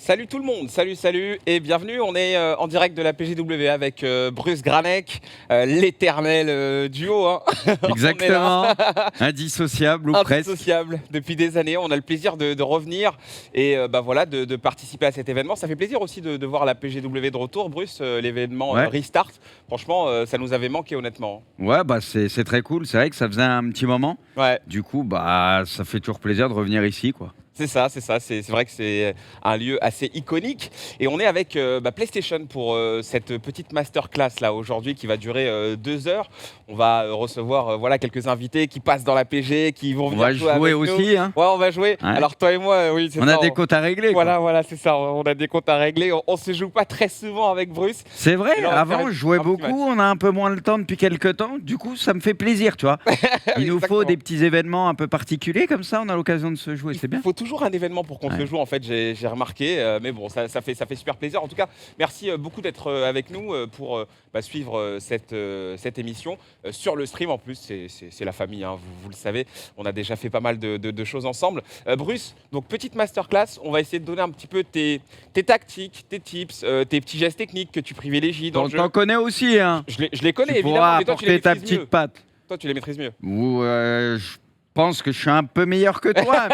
Salut tout le monde, salut et bienvenue. On est en direct de la PGW avec Bruce Granek, l'éternel duo. Hein. Exactement, indissociable ou presque. Indissociable depuis des années. On a le plaisir de revenir et voilà, de participer à cet événement. Ça fait plaisir aussi de voir la PGW de retour, Bruce, l'événement Restart. Franchement, ça nous avait manqué honnêtement. Ouais, bah c'est très cool. C'est vrai que ça faisait un petit moment. Ouais. Du coup, bah ça fait toujours plaisir de revenir ici, quoi. C'est ça. C'est vrai que c'est un lieu assez iconique. Et on est avec PlayStation pour cette petite masterclass là aujourd'hui qui va durer 2 heures. On va recevoir voilà, quelques invités qui passent dans la PG, qui vont venir jouer avec aussi. nous. Hein. Ouais, on va jouer. Ouais. Alors toi et moi, oui, c'est ça. On a des comptes à régler. Voilà, c'est ça. On a des comptes à régler. On se joue pas très souvent avec Bruce. C'est vrai, là, avant je jouais beaucoup, on a un peu moins le temps depuis quelques temps. Du coup, ça me fait plaisir, tu vois. Il nous faut des petits événements un peu particuliers comme ça, on a l'occasion de se jouer, c'est bien. Il faut toujours un événement pour qu'on se joue, en fait, j'ai remarqué. Mais bon, ça fait super plaisir. En tout cas, merci beaucoup d'être avec nous pour suivre cette émission. Sur le stream, en plus, c'est la famille, hein, vous le savez. On a déjà fait pas mal de choses ensemble. Bruce, donc petite masterclass. On va essayer de donner un petit peu tes tactiques, tes tips, tes petits gestes techniques que tu privilégies dans le jeu. T'en connais aussi, hein. Je les connais, tu évidemment, mais toi, tu les ta maîtrises petite mieux. patte. Toi, tu les maîtrises mieux. Je pense que je suis un peu meilleur que toi,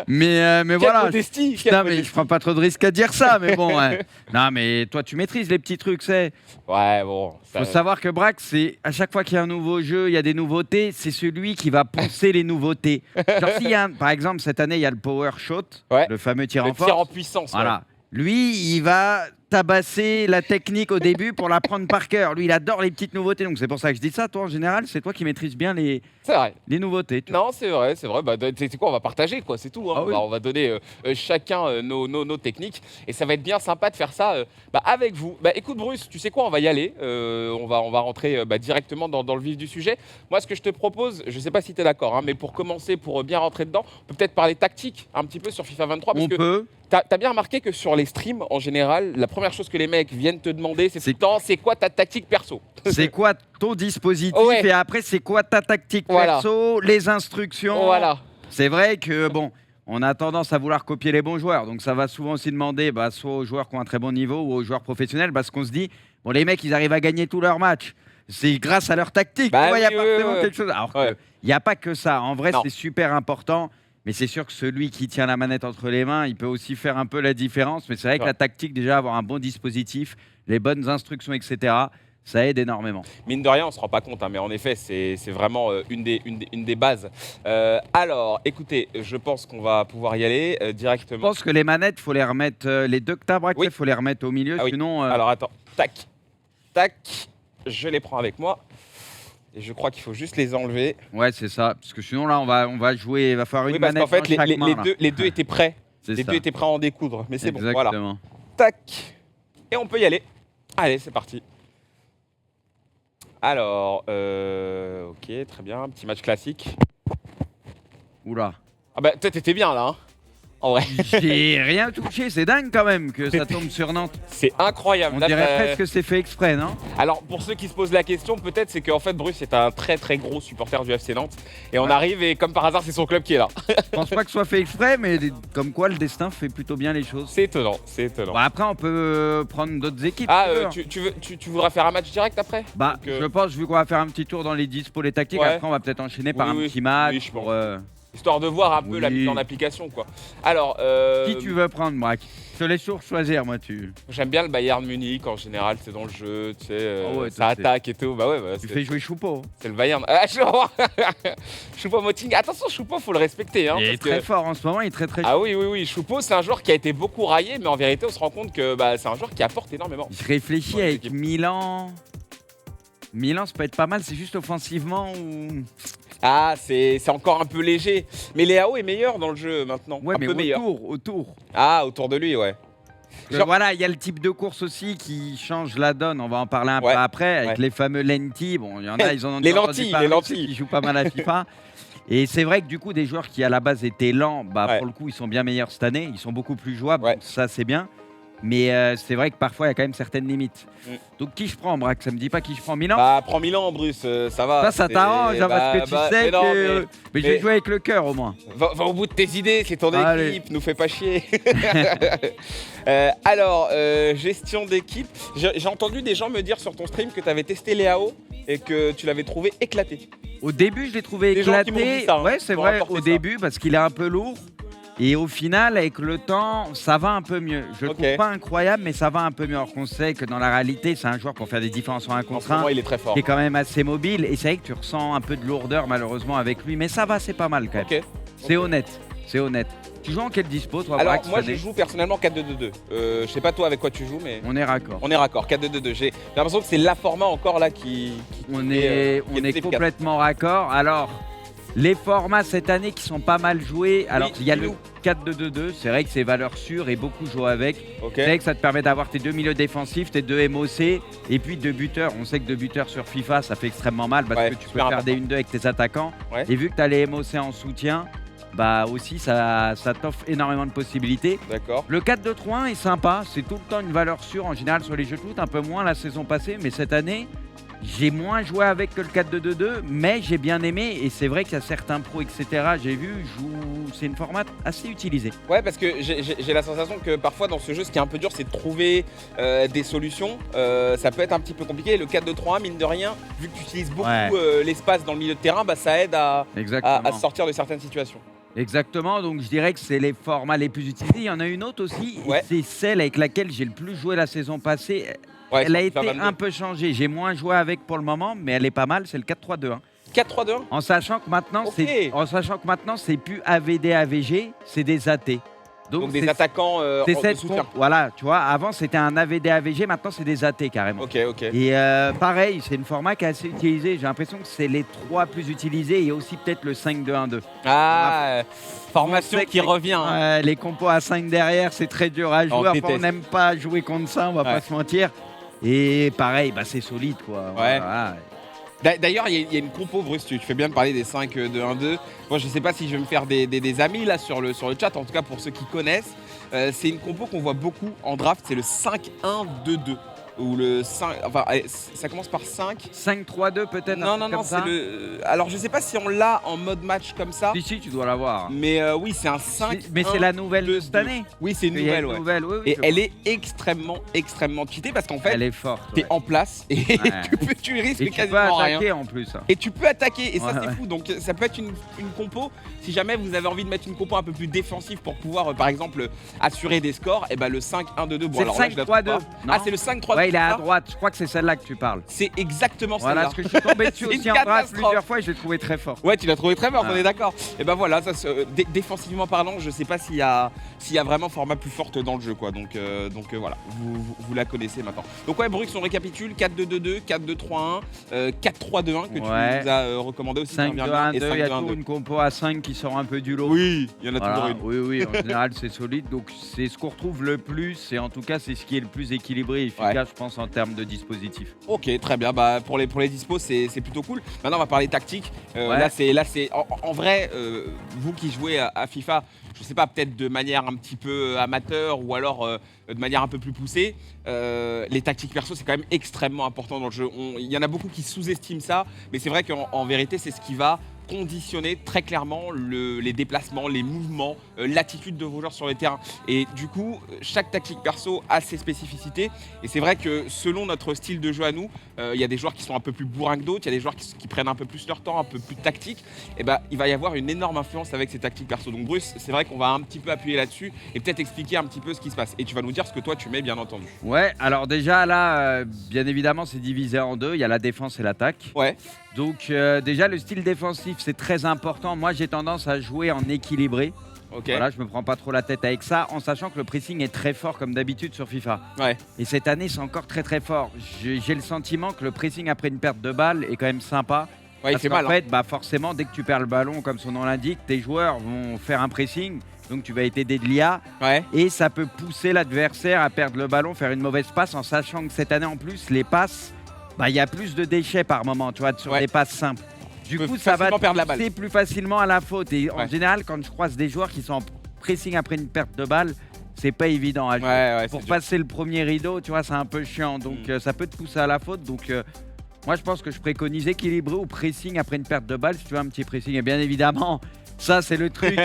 mais voilà. Modestie, Non, mais je prends pas trop de risques à dire ça, mais bon. Ouais. Non, mais toi, tu maîtrises les petits trucs, c'est. Ouais, bon. Faut savoir que Brax, c'est à chaque fois qu'il y a un nouveau jeu, il y a des nouveautés, c'est celui qui va poncer les nouveautés. Genre, s'il y a par exemple, cette année, il y a le Power Shot, le fameux tir en force. Tir en puissance. Voilà. Ouais. Lui, il va tabasser la technique au début pour la prendre par cœur. Lui, il adore les petites nouveautés. Donc, c'est pour ça que je dis ça. Toi, en général, c'est toi qui maîtrises bien les nouveautés. Non, c'est vrai. Bah, c'est quoi, on va partager, quoi. C'est tout. Hein. On va donner chacun nos techniques. Et ça va être bien sympa de faire ça avec vous. Écoute, Bruce, tu sais quoi, on va y aller. On va rentrer directement dans le vif du sujet. Moi, ce que je te propose, je ne sais pas si tu es d'accord, hein, mais pour commencer, pour bien rentrer dedans, on peut peut-être parler tactique un petit peu sur FIFA 23. Parce que t'as bien remarqué que sur les streams, en général, la première chose que les mecs viennent te demander, c'est quoi ta tactique perso? C'est quoi ton dispositif et après, c'est quoi ta tactique perso, les instructions. Voilà. C'est vrai que, bon, on a tendance à vouloir copier les bons joueurs. Donc, ça va souvent aussi demander soit aux joueurs qui ont un très bon niveau ou aux joueurs professionnels parce qu'on se dit, bon, les mecs, ils arrivent à gagner tous leurs matchs. C'est grâce à leur tactique. Il y a forcément quelque chose. Alors qu'il n'y a pas que ça. En vrai, c'est super important. Mais c'est sûr que celui qui tient la manette entre les mains, il peut aussi faire un peu la différence. Mais c'est vrai que la tactique, déjà, avoir un bon dispositif, les bonnes instructions, etc., ça aide énormément. Mine de rien, on ne se rend pas compte, hein, mais en effet, c'est vraiment une des bases. Alors, écoutez, je pense qu'on va pouvoir y aller directement. Je pense que les manettes, il faut les remettre, les deux que tu as braquées, il faut les remettre au milieu, sinon... Alors, attends, tac, je les prends avec moi. Et je crois qu'il faut juste les enlever. Ouais, c'est ça. Parce que sinon, là, on va jouer. Il va falloir une manette. Parce qu'en fait, chaque main, les deux étaient prêts. Les deux étaient prêts à en découdre. Mais c'est bon, voilà. Exactement. Tac. Et on peut y aller. Allez, c'est parti. Alors, ok, très bien. Petit match classique. Oula. Ah bah, t'étais bien là, hein. En vrai. J'ai rien touché, c'est dingue quand même que ça tombe sur Nantes. C'est incroyable. On dirait presque que c'est fait exprès, non? Alors, pour ceux qui se posent la question, peut-être, c'est qu'en fait, Bruce est un très gros supporter du FC Nantes. Et on arrive et comme par hasard, c'est son club qui est là. Je pense pas que ce soit fait exprès, mais comme quoi le destin fait plutôt bien les choses. C'est étonnant, c'est étonnant. Bon, après, on peut prendre d'autres équipes. Ah, tu voudras faire un match direct après? Je pense, vu qu'on va faire un petit tour dans les dispos, les tactiques, après, on va peut-être enchaîner par un petit match pour... Histoire de voir un peu la mise en application, quoi. Alors, qui tu veux prendre, Braque? Je te laisse choisir, moi. J'aime bien le Bayern Munich en général, c'est dans le jeu, tu sais, ouais, ça attaque et tout. Tu fais jouer Choupo. C'est le Bayern. Choupo-Moting. Attention, Choupo, faut le respecter. Hein, il est très fort en ce moment, il est très fort. Ah oui. Choupo, c'est un joueur qui a été beaucoup raillé, mais en vérité, on se rend compte que c'est un joueur qui apporte énormément. Je réfléchis avec Milan. Milan, ça peut être pas mal, c'est juste offensivement ou... Ah, c'est encore un peu léger. Mais Léao est meilleur dans le jeu maintenant. Ouais, un mais peu meilleur. Autour. Ah, autour de lui, ouais. Voilà, il y a le type de course aussi qui change la donne. On va en parler un peu après avec les fameux lentilles. Bon, il y en a, ils en ont les lentilles qui jouent pas mal à FIFA. Et c'est vrai que du coup, des joueurs qui à la base étaient lents, pour le coup, ils sont bien meilleurs cette année. Ils sont beaucoup plus jouables. Donc ça, c'est bien. Mais c'est vrai que parfois, il y a quand même certaines limites. Donc, qui je prends, Braque? Ça me dit pas qui je prends, Milan? Bah, prends Milan, Bruce, ça va. Ça t'arrange, hein, parce que tu sais mais non, que. Mais je vais jouer avec le cœur au moins. Va au bout de tes idées, c'est ton Allez. équipe, nous fais pas chier. Alors, gestion d'équipe. J'ai entendu des gens me dire sur ton stream que tu avais testé Léao et que tu l'avais trouvé éclaté. Au début, je l'ai trouvé Des gens qui éclaté. m'ont dit ça, hein, Ouais, c'est pour vrai, apporter au ça. début, parce qu'il est un peu lourd. Et au final, avec le temps, ça va un peu mieux. Je le Ok. trouve pas incroyable, mais ça va un peu mieux. Alors qu'on sait que dans la réalité, c'est un joueur pour faire des différences en 1 En ce contre moment, 1, il est très fort. qui est quand même assez mobile. Et c'est vrai que tu ressens un peu de lourdeur, malheureusement, avec lui. Mais ça va, c'est pas mal quand même. Ok. C'est honnête. C'est honnête. Tu joues en quel dispo, toi, Alors, Braque, moi, cette je année? joue personnellement 4-2-2-2. Je sais pas toi avec quoi tu joues, mais On est raccord. on est raccord. 4-2-2-2. J'ai l'impression que c'est la format encore là qui On est, est, qui on est efficace. complètement raccord. Alors, les formats cette année qui sont pas mal joués. Alors, il y a le dis-nous. 4-2-2-2. C'est vrai que c'est valeur sûre et beaucoup jouent avec. Ok. C'est vrai que ça te permet d'avoir tes deux milieux défensifs, tes deux MOC et puis deux buteurs. On sait que deux buteurs sur FIFA, ça fait extrêmement mal parce Ouais, que tu peux super faire important. des 1-2 avec tes attaquants. Ouais. Et vu que tu as les MOC en soutien, bah aussi ça t'offre énormément de possibilités. D'accord. Le 4-2-3-1 est sympa, c'est tout le temps une valeur sûre en général sur les jeux de foot, un peu moins la saison passée, mais cette année, j'ai moins joué avec que le 4-2-2-2, mais j'ai bien aimé et c'est vrai qu'il y a certains pros, etc. J'ai vu, c'est une format assez utilisée. Ouais, parce que j'ai la sensation que parfois dans ce jeu, ce qui est un peu dur, c'est de trouver des solutions. Ça peut être un petit peu compliqué. Le 4-2-3-1, mine de rien, vu que tu utilises beaucoup Ouais. l'espace dans le milieu de terrain, bah, ça aide à Exactement. sortir de certaines situations. Exactement, donc je dirais que c'est les formats les plus utilisés. Il y en a une autre aussi, et Ouais. c'est celle avec laquelle j'ai le plus joué la saison passée. Ouais, Elle a sur été FIFA 22. un peu changée, j'ai moins joué avec pour le moment, mais elle est pas mal, c'est le 4-3-2-1. 4-3-2-1. En sachant que maintenant, Ok. c'est plus AVD, AVG, c'est des AT. Donc des c'est- attaquants c'est de cette soutien. voilà, tu vois, avant c'était un AVD, AVG, maintenant c'est des AT carrément. Ok, ok. Et pareil, c'est une format qui est assez utilisé. J'ai l'impression que c'est les trois plus utilisés et aussi peut-être le 5-2-1-2. Ah, formation On sait qui que revient. hein. Ouais, les compos à 5 derrière, c'est très dur à jouer. On Enfin, on déteste. n'aime pas jouer contre ça, on va pas Ouais. se mentir. Et pareil, bah, c'est solide quoi. Ouais. Voilà. D'ailleurs, il y a une compo, Bruce, tu fais bien de parler des 5-2-1-2. Moi, je sais pas si je vais me faire des amis là sur le chat, en tout cas pour ceux qui connaissent. C'est une compo qu'on voit beaucoup en draft, c'est le 5-1-2-2. Ou le 5. Enfin, allez, ça commence par 5. 5-3-2 peut-être. Non, un non, truc non, comme c'est ça. le. Alors, je sais pas si on l'a en mode match comme ça. Si, tu dois l'avoir. Mais oui, c'est un 5. Mais c'est la nouvelle de cette année. Oui, c'est une Il y a nouvelle, une ouais. nouvelle, oui, oui, Et je elle vois. est extrêmement cheatée parce qu'en fait, Elle est forte. t'es ouais. en place et tu risques Et tu peux quasiment rien. attaquer en plus. Et tu peux attaquer, et ça Ouais, c'est ouais. fou. Donc ça peut être une compo. Si jamais vous avez envie de mettre une compo un peu plus défensive pour pouvoir, par exemple, assurer des scores, et ben le 5-1-2-2. Bon, C'est le alors là, je la trouve 5-3-2. pas. non Ah, c'est le 5-3-2. Ouais, il est à ça droite. Je crois que c'est celle-là que tu parles. C'est exactement Voilà, celle-là. parce que je suis tombé dessus C'est aussi une en draft catastrophe. plusieurs fois et je l'ai trouvé très fort. Ouais, tu l'as trouvé très fort, Ah. on est d'accord. Et ben voilà, défensivement parlant, je sais pas s'il y a vraiment format plus forte dans le jeu, quoi. Donc voilà, vous la connaissez maintenant. Donc ouais, Brux, on récapitule 4-2-2-2, 4-2-3-1, 4-3-2-1 que tu nous Ouais. as recommandé aussi. ça revient bien, 5-2-1-2, et il y a 5-2-1-2. toujours une compo à 5 qui sort un peu du lot. Oui, il y en a Voilà, toujours une. oui, en général c'est solide, donc c'est ce qu'on retrouve le plus et en tout cas c'est ce qui est le plus équilibré et efficace je pense en termes de dispositif. Ok, très bien. Bah, pour les dispos, c'est plutôt cool. Maintenant, on va parler tactique. Ouais. Là, c'est en vrai, vous qui jouez à FIFA, je sais pas, peut-être de manière un petit peu amateur ou alors de manière un peu plus poussée, les tactiques perso, c'est quand même extrêmement important dans le jeu. Il y en a beaucoup qui sous-estiment ça, mais c'est vrai qu'en vérité, c'est ce qui va conditionner très clairement les déplacements, les mouvements, l'attitude de vos joueurs sur les terrains. Et du coup, chaque tactique perso a ses spécificités. Et c'est vrai que selon notre style de jeu à nous, il y a des joueurs qui sont un peu plus bourrins que d'autres, il y a des joueurs qui prennent un peu plus leur temps, un peu plus tactique. Et ben, il va y avoir une énorme influence avec ces tactiques perso. Donc Bruce, c'est vrai qu'on va un petit peu appuyer là-dessus et peut-être expliquer un petit peu ce qui se passe. Et tu vas nous dire ce que toi tu mets, bien entendu. Ouais, alors déjà là, bien évidemment c'est divisé en deux, il y a la défense et l'attaque. Ouais. Donc déjà le style défensif c'est très important, moi j'ai tendance à jouer en équilibré. Ok. Voilà, je me prends pas trop la tête avec ça, en sachant que le pressing est très fort comme d'habitude sur FIFA. Ouais. Et cette année, c'est encore très très fort. J'ai le sentiment que le pressing après une perte de balle est quand même sympa. Ouais, il Parce fait qu'en mal. hein. fait, bah forcément, dès que tu perds le ballon, comme son nom l'indique, tes joueurs vont faire un pressing. Donc tu vas être aidé de l'IA. Ouais. Et ça peut pousser l'adversaire à perdre le ballon, faire une mauvaise passe, en sachant que cette année en plus, les passes, bah il y a plus de déchets par moment, tu vois, sur Ouais. les passes simples. Du peux coup, ça va facilement te perdre la balle. pousser plus facilement à la faute. Et en Ouais. général, quand je croise des joueurs qui sont en pressing après une perte de balle, c'est pas évident à jouer. Ouais, Pour c'est dur. passer le premier rideau, tu vois, c'est un peu chiant. Donc ça peut te pousser à la faute. Donc moi, je pense que je préconise équilibré ou pressing après une perte de balle, si tu veux un petit pressing. Et bien évidemment, ça, c'est le truc.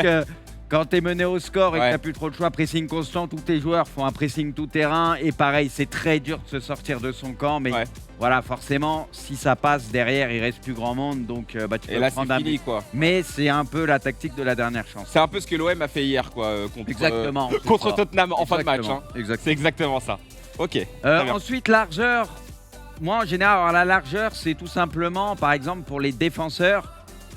Quand tu es mené au score et que tu n'as plus trop le choix, pressing constant, tous tes joueurs font un pressing tout-terrain. Et pareil, c'est très dur de se sortir de son camp. Mais voilà, forcément, si ça passe derrière, il reste plus grand monde. Donc tu peux Et là, prendre c'est un fini, but. quoi. Mais c'est un peu la tactique de la dernière chance. C'est un peu ce que l'OM a fait hier, quoi, contre, Exactement. c'est contre ça. Tottenham en fin de match. Exactement. Hein. Exactement. C'est exactement ça. Ok. très bien. Ensuite, largeur. Moi, en général, alors, la largeur, c'est tout simplement, par exemple, pour les défenseurs,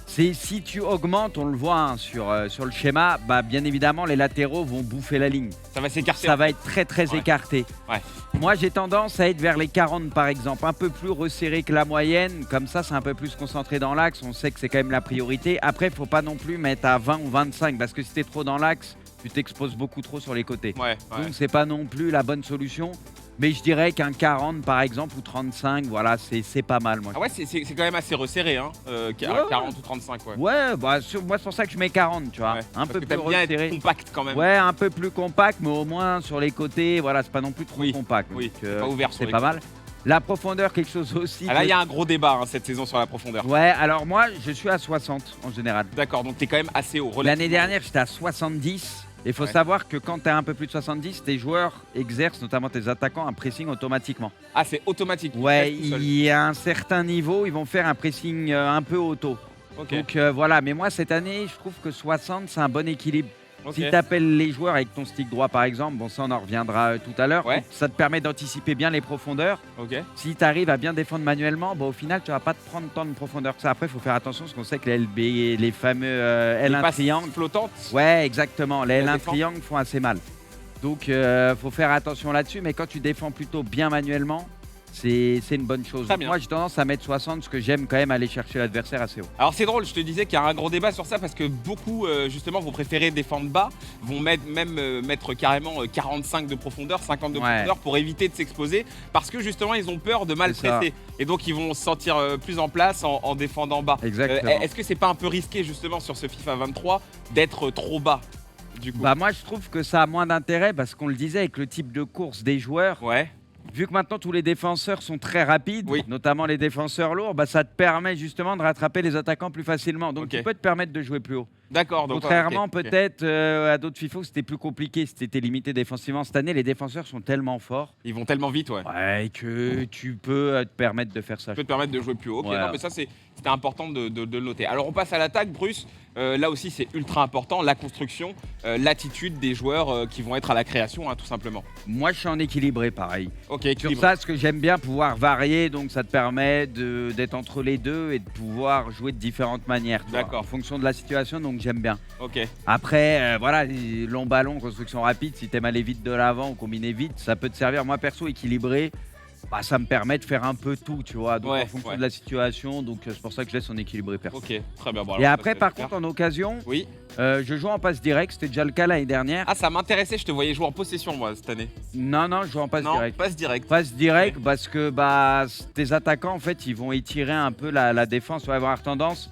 c'est si tu augmentes, on le voit hein, sur le schéma, bah, bien évidemment, les latéraux vont bouffer la ligne. Ça va s'écarter. Ça va être très, très Ouais. écarté. Ouais. Moi, j'ai tendance à être vers les 40, par exemple, un peu plus resserré que la moyenne. Comme ça, c'est un peu plus concentré dans l'axe. On sait que c'est quand même la priorité. Après, il ne faut pas non plus mettre à 20 ou 25, parce que si tu es trop dans l'axe, tu t'exposes beaucoup trop sur les côtés. Ouais. Donc, c'est pas non plus la bonne solution. Mais je dirais qu'un 40 par exemple ou 35, voilà, c'est pas mal. Moi. Ah ouais, c'est quand même assez resserré, hein. 40 ou 35, ouais. Ouais, bah, moi c'est pour ça que je mets 40, tu vois. Ouais. Un Parce peu que plus t'aimes bien être resserré. compact quand même. Ouais, un peu plus compact, mais au moins sur les côtés, voilà, c'est pas non plus trop Oui, compact. oui, donc, c'est pas ouvert sur c'est les pas côtés. mal. La profondeur, quelque chose aussi. Ah là, il y a un gros débat hein, cette saison sur la profondeur. Ouais, alors moi, je suis à 60 en général. D'accord, donc t'es quand même assez haut. L'année dernière, j'étais à 70. Il faut savoir que quand tu es un peu plus de 70, tes joueurs exercent, notamment tes attaquants, un pressing automatiquement. Ah, c'est automatique. Ouais, Reste tout seul. il y a un certain niveau, ils vont faire un pressing un peu auto. Ok. Donc voilà, mais moi cette année, je trouve que 60, c'est un bon équilibre. Ok. Si tu appelles les joueurs avec ton stick droit par exemple, bon ça on en reviendra tout à l'heure, Ouais. ça te permet d'anticiper bien les profondeurs. Ok. Si tu arrives à bien défendre manuellement, bon, au final tu vas pas te prendre tant de profondeur que ça. Après, il faut faire attention parce qu'on sait que les LB, les fameux Les L1 passes triangle, flottantes. ouais exactement, les La L1 défense. triangle font assez mal. Donc faut faire attention là-dessus, mais quand tu défends plutôt bien manuellement, c'est une bonne chose. Très bien. Moi j'ai tendance à mettre 60 parce que j'aime quand même aller chercher l'adversaire assez haut. Alors c'est drôle, je te disais qu'il y a un gros débat sur ça parce que beaucoup justement vont préférer défendre bas, vont mettre carrément 45 de profondeur, 50 de profondeur pour éviter de s'exposer parce que justement ils ont peur de mal C'est ça. presser et donc ils vont se sentir plus en place en défendant bas. Exactement. Est-ce que c'est pas un peu risqué justement sur ce FIFA 23 d'être trop bas du coup? Bah moi je trouve que ça a moins d'intérêt parce qu'on le disait avec le type de course des joueurs. Ouais. Vu que maintenant tous les défenseurs sont très rapides, Oui. notamment les défenseurs lourds, bah, ça te permet justement de rattraper les attaquants plus facilement. Donc Ok. tu peux te permettre de jouer plus haut. D'accord. donc, Contrairement ok, ok. peut-être à d'autres FIFA où c'était plus compliqué, si t'étais limité défensivement. Cette année, les défenseurs sont tellement forts Ils vont tellement vite, ouais. que tu peux te permettre de faire ça. Ça peut te permettre de jouer plus haut. Ok, Ouais. non, mais ça, c'était important de le noter. Alors, on passe à l'attaque, Bruce. Là aussi, c'est ultra important. La construction, l'attitude des joueurs qui vont être à la création, hein, tout simplement. Moi, je suis en équilibré, pareil. Ok, Sur équilibre. ça, ce que j'aime bien, pouvoir varier, donc ça te permet d'être entre les deux et de pouvoir jouer de différentes manières. tu vois, D'accord. En fonction de la situation, donc j'aime bien. Ok. Après, voilà, long ballon, construction rapide, si t'aimes aller vite de l'avant ou combiner vite, ça peut te servir. Moi, perso, équilibré, bah, ça me permet de faire un peu tout, tu vois. Donc, Ouais, en fonction ouais. de la situation, donc c'est pour ça que je laisse en équilibré perso. Ok, très bien. Bon, alors, Et ça, après, c'est par clair. contre, en occasion, Oui. je joue en passe direct. C'était déjà le cas l'année dernière. Ah, ça m'intéressait. Je te voyais jouer en possession, moi, cette année. Non, je joue en passe non, direct. passe direct. Passe direct parce que bah, tes attaquants, en fait, ils vont étirer un peu la défense, vont avoir tendance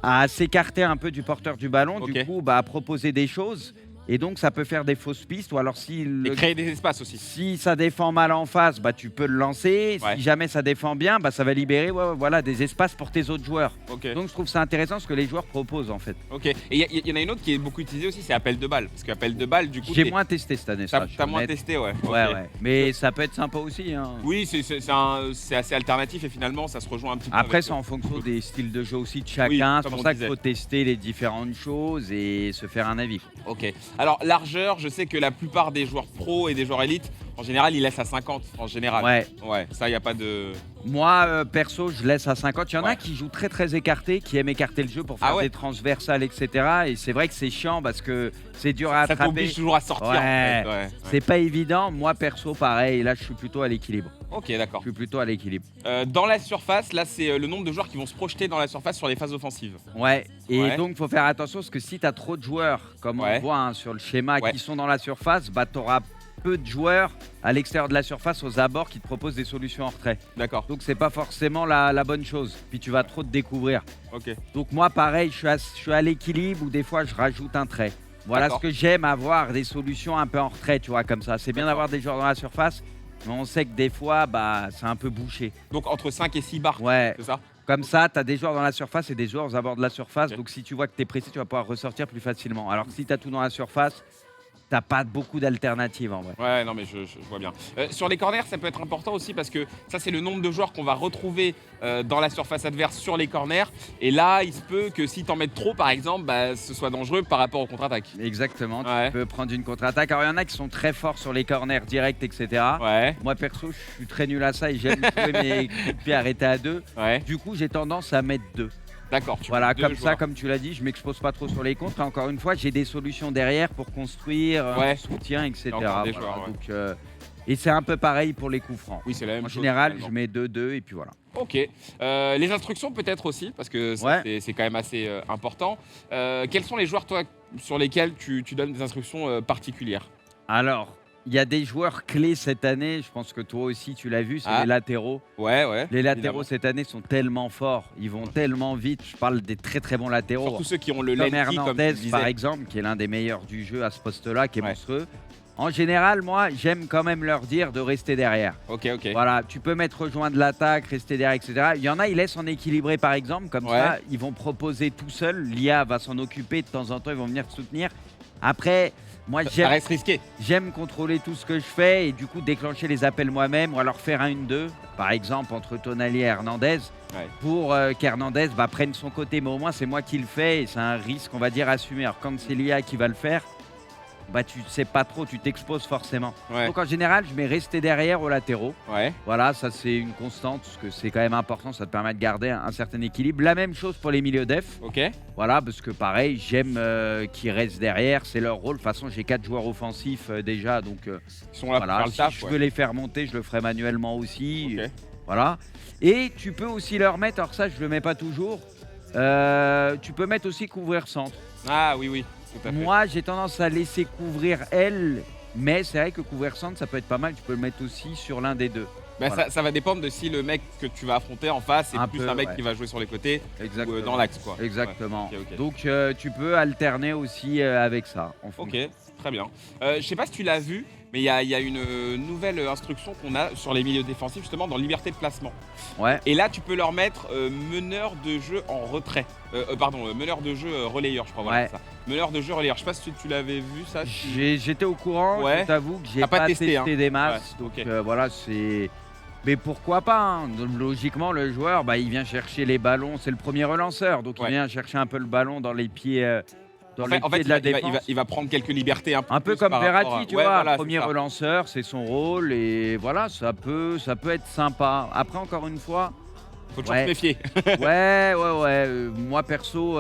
à s'écarter un peu du porteur du ballon, Ok. du coup, bah, à proposer des choses. Et donc, ça peut faire des fausses pistes. Ou alors, Et créer des espaces aussi. si ça défend mal en face, bah, tu peux le lancer. Ouais. Si jamais ça défend bien, bah, ça va libérer voilà, des espaces pour tes autres joueurs. Ok. Donc, je trouve ça intéressant ce que les joueurs proposent, en fait. Ok. Et il y en a une autre qui est beaucoup utilisée aussi, c'est appel de balle. Parce qu'appel de balle, du coup, J'ai moins testé cette année, ça. je suis t'as moins honnête. testé, ouais. Ouais, Ok. ouais. Mais ça peut être sympa aussi. Hein. Oui, c'est assez alternatif et finalement, ça se rejoint un petit peu. Après, avec, c'est en fonction des styles de jeu aussi de Oui, chacun. C'est comme pour on ça qu'il disait. faut tester les différentes choses et se faire un avis. quoi. Ok. Alors, largeur, je sais que la plupart des joueurs pros et des joueurs élites, en général, ils laissent à 50 en général. Ouais. Ouais, ça, il n'y a pas de. Moi, perso, je laisse à 50. Il y en a Ouais. qui jouent très très écarté, qui aiment écarter le jeu pour faire Ah ouais. des transversales, etc. Et c'est vrai que c'est chiant parce que c'est dur à Ça attraper. t'oblige toujours à sortir. Ouais. En fait. Ouais. C'est pas évident. Moi, perso, pareil. Là, je suis plutôt à l'équilibre. Ok, d'accord. Je suis plutôt à l'équilibre. Dans la surface, là, c'est le nombre de joueurs qui vont se projeter dans la surface sur les phases offensives. Ouais. Et Ouais. donc, faut faire attention parce que si tu as trop de joueurs, comme on Ouais. le voit hein, sur le schéma, Ouais. qui sont dans la surface, bah, tu auras peu de joueurs à l'extérieur de la surface, aux abords, qui te proposent des solutions en retrait. D'accord. Donc, c'est pas forcément la bonne chose. Puis, tu vas trop te découvrir. Ok. Donc, moi, pareil, je suis à l'équilibre ou des fois, je rajoute un trait. Voilà ce D'accord. que j'aime, avoir des solutions un peu en retrait, tu vois, comme ça. C'est bien D'accord. d'avoir des joueurs dans la surface, mais on sait que des fois, bah, c'est un peu bouché. Donc entre 5 et 6 barres, Ouais, c'est ça? comme ça, tu as des joueurs dans la surface et des joueurs aux abords de la surface. Ok. Donc si tu vois que tu es pressé, tu vas pouvoir ressortir plus facilement. Alors que si tu as tout dans la surface, tu pas beaucoup d'alternatives en vrai. Ouais, non, mais je vois bien. Sur les corners, ça peut être important aussi parce que ça, c'est le nombre de joueurs qu'on va retrouver dans la surface adverse sur les corners. Et là, il se peut que si t'en mets trop, par exemple, bah, ce soit dangereux par rapport aux contre-attaques. Exactement, Ouais. tu peux prendre une contre-attaque. Alors il y en a qui sont très forts sur les corners directs, etc. Ouais, Moi perso, je suis très nul à ça et j'aime jouer mes coups de pied arrêtés à 2. ouais, Du coup, j'ai tendance à mettre 2. d'accord. Voilà, deux comme ça, joueurs. comme tu l'as dit, je m'expose pas trop sur les contres. Et encore une fois, j'ai des solutions derrière pour construire, Ouais. un soutien, etc. Encore des Voilà, joueurs, ouais. donc, et c'est un peu pareil pour les coups francs. Oui, c'est la même En chose. général, finalement. je mets 2-2 et puis voilà. Ok. Les instructions peut-être aussi, parce que ça, Ouais. c'est quand même assez important. Quels sont les joueurs, toi, sur lesquels tu donnes des instructions particulières? Alors, il y a des joueurs clés cette année, je pense que toi aussi tu l'as vu, c'est Ah. les latéraux. Ouais. Les latéraux évidemment. cette année sont tellement forts, ils vont tellement vite. Je parle des très très bons latéraux. Surtout ceux qui ont le Comme lengthy, comme tu Hernandez, le disais. par exemple, qui est l'un des meilleurs du jeu à ce poste-là, qui est Ouais. monstrueux. En général, moi, j'aime quand même leur dire de rester derrière. Ok. Voilà, tu peux mettre rejoindre l'attaque, rester derrière, etc. Il y en a, ils laissent en équilibré, par exemple, comme Ouais. ça, ils vont proposer tout seul. L'IA va s'en occuper, de temps en temps, ils vont venir te soutenir. Après, moi, Ça reste risqué. j'aime contrôler tout ce que je fais et du coup déclencher les appels moi-même ou alors faire un 1-2, par exemple, entre Tonali et Hernandez, Ouais. pour qu'Hernandez prenne son côté. Mais au moins, c'est moi qui le fais et c'est un risque, on va dire, assumé. Alors, quand c'est l'IA qui va le faire, bah, tu sais pas trop, tu t'exposes forcément. Ouais. Donc, en général, je mets rester derrière aux latéraux. Ouais. Voilà, ça c'est une constante, parce que c'est quand même important, ça te permet de garder un certain équilibre. La même chose pour les milieux def, Ok. voilà, parce que pareil, j'aime qu'ils restent derrière, c'est leur rôle. De toute façon, j'ai 4 joueurs offensifs déjà, donc Ils sont là voilà, pour faire le si taf. je ouais. veux les faire monter, je le ferai manuellement aussi. Ok. Voilà. Et tu peux aussi leur mettre, alors ça je le mets pas toujours, tu peux mettre aussi couvrir centre. Ah oui, tout à fait. Moi, j'ai tendance à laisser couvrir elle, mais c'est vrai que couvrir centre, ça peut être pas mal, tu peux le mettre aussi sur l'un des deux. Bah, Voilà. ça va dépendre de si le mec que tu vas affronter en face est Un plus peu, un mec ouais. qui va jouer sur les côtés ou Exactement. dans l'axe, quoi. Exactement. Ouais, ok. Donc tu peux alterner aussi avec ça. En Ok, fonction. très bien. Je sais pas si tu l'as vu, mais il y a une nouvelle instruction qu'on a sur les milieux défensifs, justement, dans liberté de placement. Ouais. Et là, tu peux leur mettre meneur de jeu en retrait. Meneur de jeu relayeur, je crois. Voilà, Ouais. c'est ça. Meneur de jeu relayeur. Je sais pas si tu l'avais vu, ça. J'étais au courant, Ouais. je t'avoue que j'ai T'as pas pas testé, testé hein. des masses. Ouais, Donc ok. voilà, c'est. Mais pourquoi pas hein. Donc, logiquement, le joueur, bah, il vient chercher les ballons. C'est le premier relanceur, donc Ouais. il vient chercher un peu le ballon dans les pieds, dans En les fait, pieds de la défense. il va prendre quelques libertés un peu, Un peu plus comme par rapport Verratti, à- tu Ouais, vois, voilà, c'est premier ça. relanceur, c'est son rôle et voilà, ça peut être sympa. Après, encore une fois, Faut toujours Ouais. se méfier. ouais. Moi perso,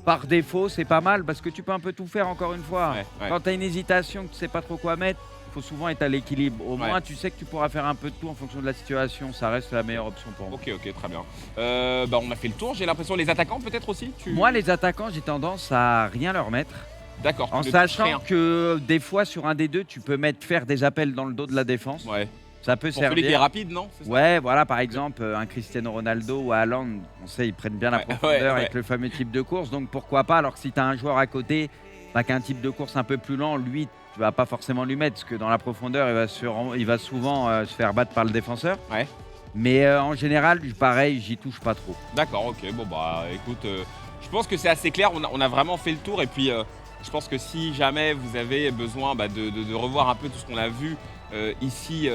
par défaut, c'est pas mal parce que tu peux un peu tout faire. Encore une fois, Ouais. quand tu as une hésitation, que tu sais pas trop quoi mettre, il faut souvent être à l'équilibre. Au Ouais. moins, tu sais que tu pourras faire un peu de tout en fonction de la situation. Ça reste la meilleure option pour moi. Ok, très bien. On a fait le tour, j'ai l'impression. Les attaquants, peut-être aussi Moi, les attaquants, j'ai tendance à rien leur mettre. D'accord. En tu ne touches sachant rien. que des fois, sur un des deux, tu peux faire des appels dans le dos de la défense. Ouais. Ça peut Pour celui qui est servir. rapide, non C'est ça Ouais, voilà, par exemple, un Cristiano Ronaldo ou Haaland, on sait, ils prennent bien la Ouais, profondeur ouais. avec le fameux type de course, donc pourquoi pas, alors que si tu as un joueur à côté, qu'un type de course un peu plus lent, lui, tu vas pas forcément lui mettre, parce que dans la profondeur, il va souvent se faire battre par le défenseur. Ouais. Mais en général, pareil, j'y touche pas trop. D'accord, ok. Bon, bah écoute, je pense que c'est assez clair. On a vraiment fait le tour. Et puis, je pense que si jamais vous avez besoin de revoir un peu tout ce qu'on a vu ici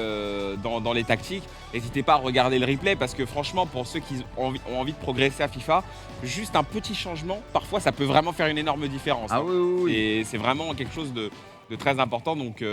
dans les tactiques, n'hésitez pas à regarder le replay parce que franchement, pour ceux qui ont envie de progresser à FIFA, juste un petit changement, parfois, ça peut vraiment faire une énorme différence. Ah hein. oui. Et c'est vraiment quelque chose de très important. Donc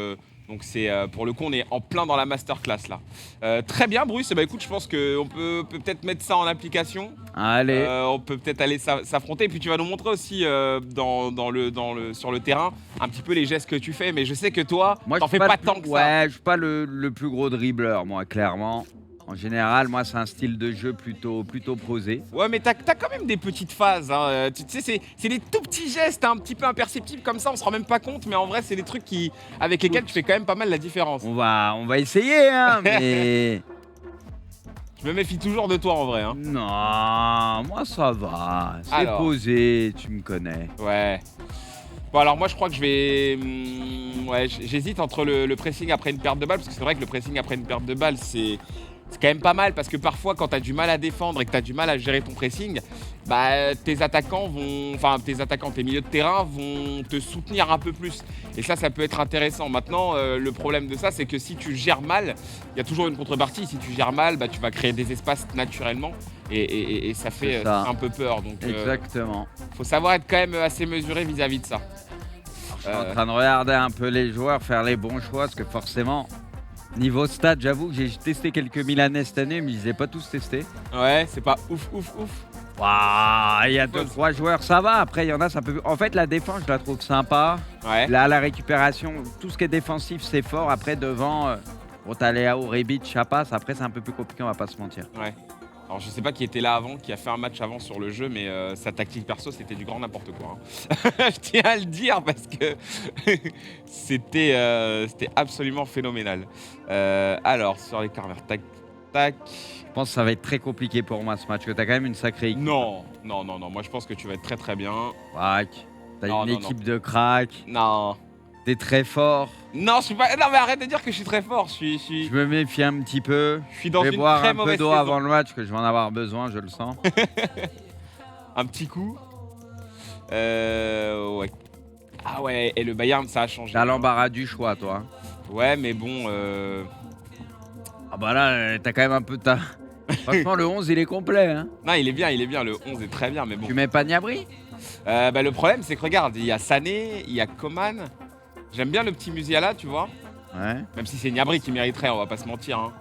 c'est pour le coup, on est en plein dans la masterclass là. Très bien, Bruce. Bah, écoute, je pense qu'on peut peut-être mettre ça en application. Allez, On peut peut-être aller s'affronter. Et puis tu vas nous montrer aussi sur le terrain un petit peu les gestes que tu fais. Mais je sais que toi, moi, t'en je fais suis pas le tant plus- que ça. Ouais, je suis pas le plus gros dribbleur, moi, clairement. En général, moi, c'est un style de jeu plutôt posé. Ouais, mais t'as quand même des petites phases. Hein. Tu sais, c'est des tout petits gestes un petit peu imperceptibles comme ça. On se rend même pas compte. Mais en vrai, c'est des trucs avec lesquels tu fais quand même pas mal la différence. On va essayer, hein, mais... Je me méfie toujours de toi en vrai. Hein. Non, moi ça va. C'est Alors. posé, tu me connais. Ouais. Bon, alors moi, je crois que je vais... ouais, j'hésite entre le pressing après une perte de balle, parce que c'est vrai que le pressing après une perte de balle, c'est quand même pas mal, parce que parfois, quand tu as du mal à défendre et que tu as du mal à gérer ton pressing, bah, tes attaquants, tes milieux de terrain vont te soutenir un peu plus. Et ça peut être intéressant. Maintenant, le problème de ça, c'est que si tu gères mal, il y a toujours une contrepartie. Si tu gères mal, bah, tu vas créer des espaces naturellement. Et ça fait un peu peur. Donc, exactement. Faut savoir être quand même assez mesuré vis-à-vis de ça. Je suis en train de regarder un peu les joueurs, faire les bons choix, parce que forcément, niveau stade, j'avoue que j'ai testé quelques Milanais cette année, mais je les ai pas tous testés. Ouais, c'est pas ouf. Waouh, il y a 2-3 joueurs, ça va. Après, il y en a, ça peut. En fait, la défense, je la trouve sympa. Ouais. Là, la récupération, tout ce qui est défensif, c'est fort. Après, devant, t'as Léao, Rebic, Chapas. Après, c'est un peu plus compliqué, on va pas se mentir. Ouais. Alors, je sais pas qui était là avant, qui a fait un match avant sur le jeu, mais sa tactique perso, c'était du grand n'importe quoi. Hein. Je tiens à le dire parce que c'était absolument phénoménal. Alors, sur les corners, tac. Je pense que ça va être très compliqué pour moi ce match, que tu as quand même une sacrée équipe. Non. Moi, je pense que tu vas être très très bien. Crac. T'as une équipe de crack. Non. T'es très fort. Non, je suis pas. Non, mais arrête de dire que je suis très fort. Je me méfie un petit peu. Je suis dans une boire très un peu mauvaise d'eau saison. avant le match, que je vais en avoir besoin, je le sens. Un petit coup. Ouais. Ah ouais, et le Bayern, ça a changé. T'as l'embarras du choix, toi. Ouais, mais bon. Ah bah là, t'as quand même un peu ta. Franchement, le 11, il est complet. Hein. Non, il est bien. Le 11 est très bien, mais bon. Tu mets pas Gnabry bah, le problème, c'est que regarde, il y a Sané, il y a Coman. J'aime bien le petit Musiala, tu vois. Ouais. Même si c'est Gnabry qui mériterait, on va pas se mentir. Hein.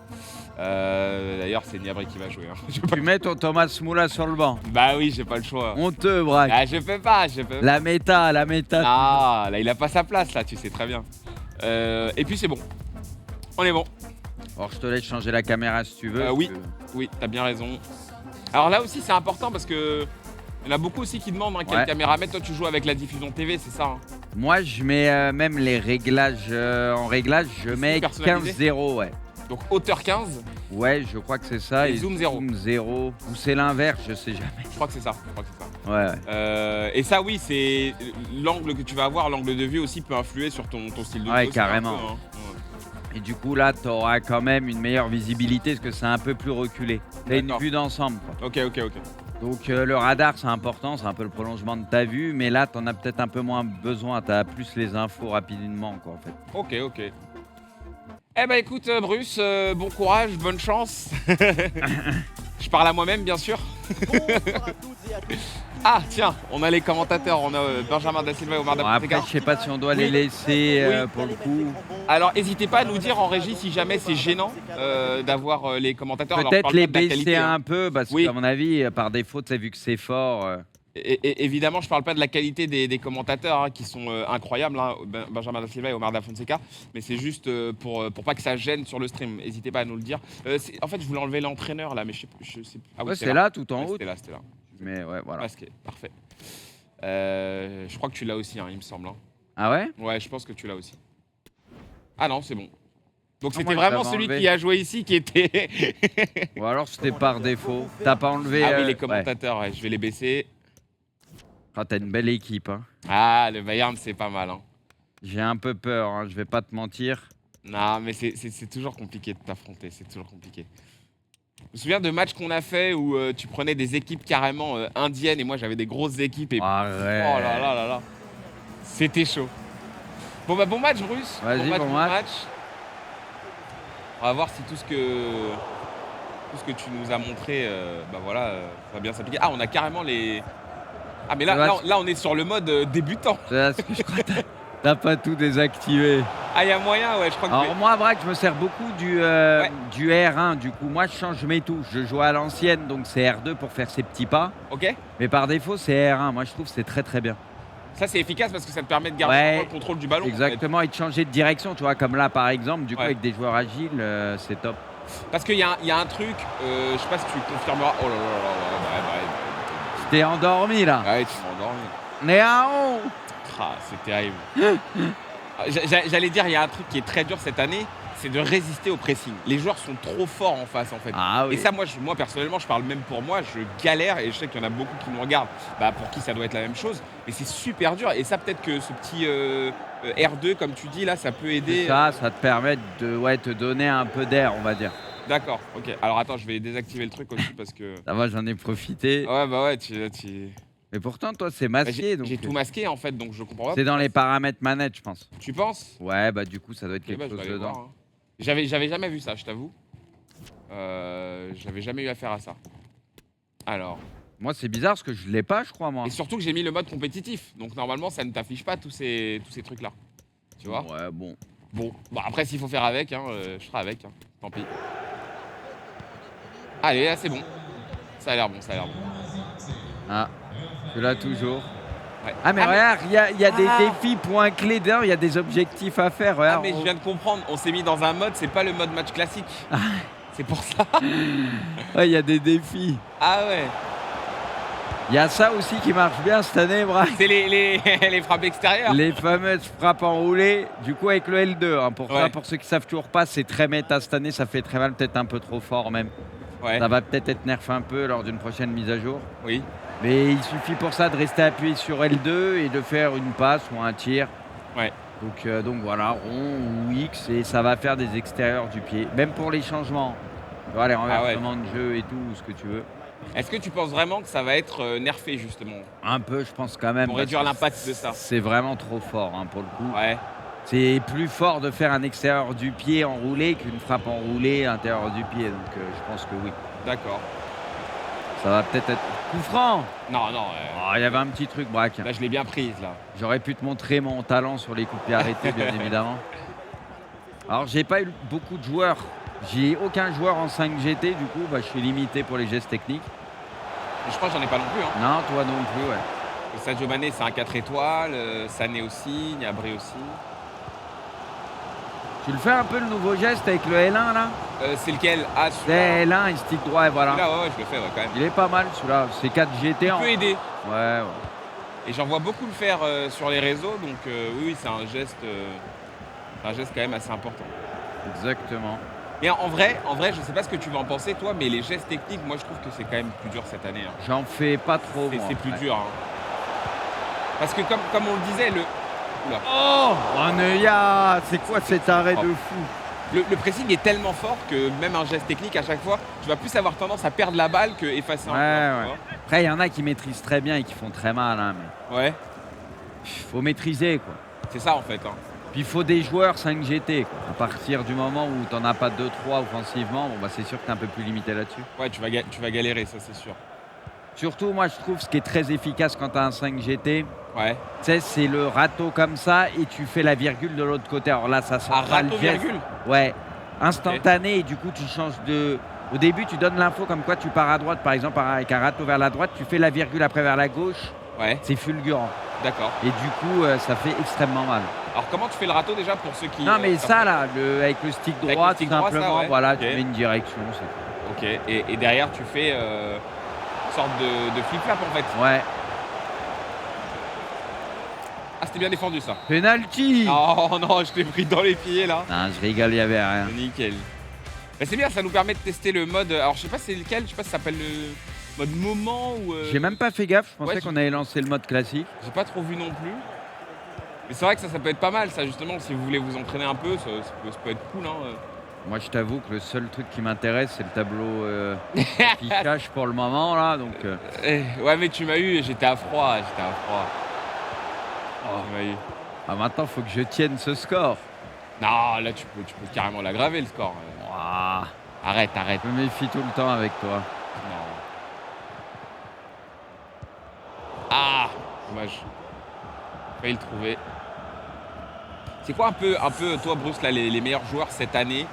D'ailleurs, c'est Gnabry qui va jouer. Hein. Tu mets ton Thomas Moula sur le banc. Bah oui, j'ai pas le choix. Honteux, Braque. Ah, je peux pas. La méta. Ah, là, il a pas sa place, là, tu sais très bien. Et puis, c'est bon. On est bon. Alors, je te laisse changer la caméra si tu veux. Oui, t'as bien raison. Alors là aussi, c'est important parce que il y en a beaucoup aussi qui demandent quelle caméra mettre. Toi, tu joues avec la diffusion TV, c'est ça hein. Moi, je mets même les réglages en réglage, je mets 15-0, ouais. Donc hauteur 15. Ouais, je crois que c'est ça. Et zoom 0. Zoom 0. Ou c'est l'inverse, je sais jamais. Je crois que c'est ça. Ouais. Et ça, oui, c'est l'angle que tu vas avoir, l'angle de vue aussi peut influer sur ton style de jeu. Ouais, carrément. Et du coup, là, tu auras quand même une meilleure visibilité parce que c'est un peu plus reculé. T'as une vue d'ensemble. Ok. Donc, le radar, c'est important, c'est un peu le prolongement de ta vue, mais là, t'en as peut-être un peu moins besoin. T'as plus les infos rapidement, quoi, en fait. Ok. Eh ben, écoute, Bruce, bon courage, bonne chance. Je parle à moi-même, bien sûr. Ah, tiens, on a les commentateurs. On a Benjamin Da Silva et Omar Da Fonseca. Après, je sais pas si on doit les laisser pour le coup. Alors, n'hésitez pas à nous dire en régie si jamais c'est gênant d'avoir les commentateurs. Peut-être les baisser un peu, parce qu'à mon avis, par défaut, tu as vu que c'est fort. Et évidemment, je parle pas de la qualité des commentateurs hein, qui sont incroyables, hein, Benjamin Da Silva et Omar Da Fonseca, mais c'est juste pour pas que ça gêne sur le stream. N'hésitez pas à nous le dire. En fait, je voulais enlever l'entraîneur là, mais je sais pas. Ah oui, c'est là, tout en haut. C'était là. Mais ouais, voilà. Parfait. Je crois que tu l'as aussi, hein, il me semble. Hein. Ah ouais? Ouais, je pense que tu l'as aussi. Ah non, c'est bon. Donc c'était vraiment celui qui a joué ici qui était. Ou alors c'était par défaut. T'as pas enlevé. Ah oui, les commentateurs, je vais les baisser. Ah, t'as une belle équipe. Hein. Ah, le Bayern, c'est pas mal. Hein. J'ai un peu peur, hein, je vais pas te mentir. Non, mais c'est toujours compliqué de t'affronter, c'est toujours compliqué. Je me souviens de matchs qu'on a fait où tu prenais des équipes carrément indiennes et moi j'avais des grosses équipes et arrête. Oh là. C'était chaud. Bon match Bruce. Vas-y, bon match. On va voir si tout ce que tu nous as montré va bien s'appliquer. Ah, on a carrément les. Ah mais là on est sur le mode débutant. C'est ce que je crois. T'as pas tout désactivé. Ah, il y a moyen, ouais, je crois que... Alors moi, Braque, je me sers beaucoup du R1. Du coup, moi, je change mes touches. Je joue à l'ancienne, donc c'est R2 pour faire ses petits pas. Ok. Mais par défaut, c'est R1. Moi, je trouve que c'est très, très bien. Ça, c'est efficace parce que ça te permet de garder le contrôle du ballon. Exactement, et de changer de direction. Tu vois, comme là, par exemple, du coup, avec des joueurs agiles, c'est top. Parce qu'il y a un truc, je sais pas si tu confirmeras... Oh là. T'es endormi, là. Ouais, tu m'as endormi. Néao. Ah, c'est terrible. J'allais dire, il y a un truc qui est très dur cette année, c'est de résister au pressing. Les joueurs sont trop forts en face, en fait. Ah oui. Et ça, moi, personnellement, je parle même pour moi, je galère et je sais qu'il y en a beaucoup qui nous regardent, pour qui ça doit être la même chose. Mais c'est super dur. Et ça, peut-être que ce petit R2, comme tu dis, là, ça peut aider. Ça te permet de te donner un peu d'air, on va dire. D'accord, ok. Alors attends, je vais désactiver le truc aussi parce que. Ça va, j'en ai profité. Ouais, bah ouais, Mais pourtant, toi, c'est masqué. donc j'ai tout masqué en fait, donc je comprends pas. C'est dans les paramètres manette, je pense. Tu penses? Ouais, bah du coup, ça doit être Ok, quelque je vais chose aller dedans. voir, hein. J'avais jamais vu ça, je t'avoue. J'avais jamais eu affaire à ça. Alors. Moi, c'est bizarre parce que je l'ai pas, je crois, moi. Et surtout que j'ai mis le mode compétitif. Donc normalement, ça ne t'affiche pas tous ces trucs-là. Tu vois? Ouais, bon. Bon, après, s'il faut faire avec, je ferai avec. Tant pis. Allez, là, c'est bon. Ça a l'air bon, ça a l'air bon. Ah, je l'ai toujours. Ouais. Ah, mais regarde, il y a des défis points clés dedans, il y a des objectifs à faire. Regarde, mais je viens de comprendre. On s'est mis dans un mode, c'est pas le mode match classique. C'est pour ça. Ouais, il y a des défis. Ah ouais. Il y a ça aussi qui marche bien cette année, Braque. C'est les frappes extérieures. Les fameuses frappes enroulées, du coup avec le L2. Hein, pour ceux qui savent toujours pas, c'est très méta cette année, ça fait très mal, peut-être un peu trop fort même. Ouais. Ça va peut-être être nerf un peu lors d'une prochaine mise à jour. Oui. Mais il suffit pour ça de rester appuyé sur L2 et de faire une passe ou un tir. Ouais. Donc voilà, rond ou X, et ça va faire des extérieurs du pied. Même pour les changements. Tu vois, les renversements de jeu et tout, ce que tu veux. Est-ce que tu penses vraiment que ça va être nerfé justement? Un peu, je pense quand même. Pour réduire l'impact de ça. C'est vraiment trop fort pour le coup. Ouais. C'est plus fort de faire un extérieur du pied enroulé qu'une frappe enroulée à l'intérieur du pied. Donc je pense que oui. D'accord. Ça va peut-être être coup franc. Non. Il y avait un petit truc, Braque. Là, je l'ai bien prise là. J'aurais pu te montrer mon talent sur les coups de pied arrêtés, bien évidemment. Alors, j'ai pas eu beaucoup de joueurs. J'ai aucun joueur en 5 GT, du coup, je suis limité pour les gestes techniques. Et je crois que j'en ai pas non plus. Non, toi non plus, ouais. Et Sadio Mané, c'est un 4 étoiles. Sané aussi, Niabré aussi. Tu le fais un peu le nouveau geste avec le L1 là? C'est lequel? Ah, c'est L1 et stick droit, et voilà. Là, ouais, je le fais quand même. Il est pas mal celui-là, c'est 4 GT. Il peut aider. Ouais. Et j'en vois beaucoup le faire sur les réseaux, donc oui, c'est un geste quand même assez important. Exactement. Mais en vrai, je sais pas ce que tu vas en penser toi, mais les gestes techniques, moi je trouve que c'est quand même plus dur cette année. J'en fais pas trop. C'est plus dur. Parce que comme on le disait, Oula. Oh Neuya, c'est quoi cet arrêt de fou? Le pressing est tellement fort que même un geste technique, à chaque fois, tu vas plus avoir tendance à perdre la balle que effacer un peu. Après, il y en a qui maîtrisent très bien et qui font très mal. Mais... Ouais. Faut maîtriser, quoi. C'est ça, en fait. Puis il faut des joueurs 5 GT, quoi. À partir du moment où tu n'en as pas 2-3 offensivement, c'est sûr que tu es un peu plus limité là-dessus. Ouais, tu vas galérer, ça, c'est sûr. Surtout, moi, je trouve ce qui est très efficace quand tu as un 5 GT, c'est le râteau comme ça et tu fais la virgule de l'autre côté. Alors là, ça sent pas le geste. Virgule. Ouais, instantané. Okay. Et du coup, tu changes de... Au début, tu donnes l'info comme quoi tu pars à droite, par exemple, avec un râteau vers la droite, tu fais la virgule après vers la gauche. Ouais. C'est fulgurant. D'accord. Et du coup, ça fait extrêmement mal. Alors, comment tu fais le râteau déjà pour ceux qui... Non, mais ça, là, avec le stick droit, tout simplement, voilà, okay. Tu mets une direction. Ok, et derrière, tu fais une sorte de flip-flap, en fait. Ouais. Ah, c'était bien défendu, ça. Penalty. Oh non, je t'ai pris dans les pieds, là. Non, je rigole, il n'y avait rien. Nickel. Mais c'est bien, ça nous permet de tester le mode... Alors, je sais pas c'est lequel, je sais pas si ça s'appelle le mode moment ou... J'ai même pas fait gaffe, je pensais qu'on avait lancé le mode classique. J'ai pas trop vu non plus. Mais c'est vrai que ça peut être pas mal, ça, justement, si vous voulez vous entraîner un peu, ça peut être cool, Moi, je t'avoue que le seul truc qui m'intéresse, c'est le tableau affichage pour le moment, là, donc... Ouais, mais tu m'as eu, j'étais à froid, Oh. Tu m'as eu. Ah, maintenant, faut que je tienne ce score. Non, là, tu peux carrément l'aggraver, le score. Wow. Arrête. Je me méfie tout le temps avec toi. Non. Ah, dommage. Failli le trouver. C'est quoi un peu toi, Bruce, là, les meilleurs joueurs cette année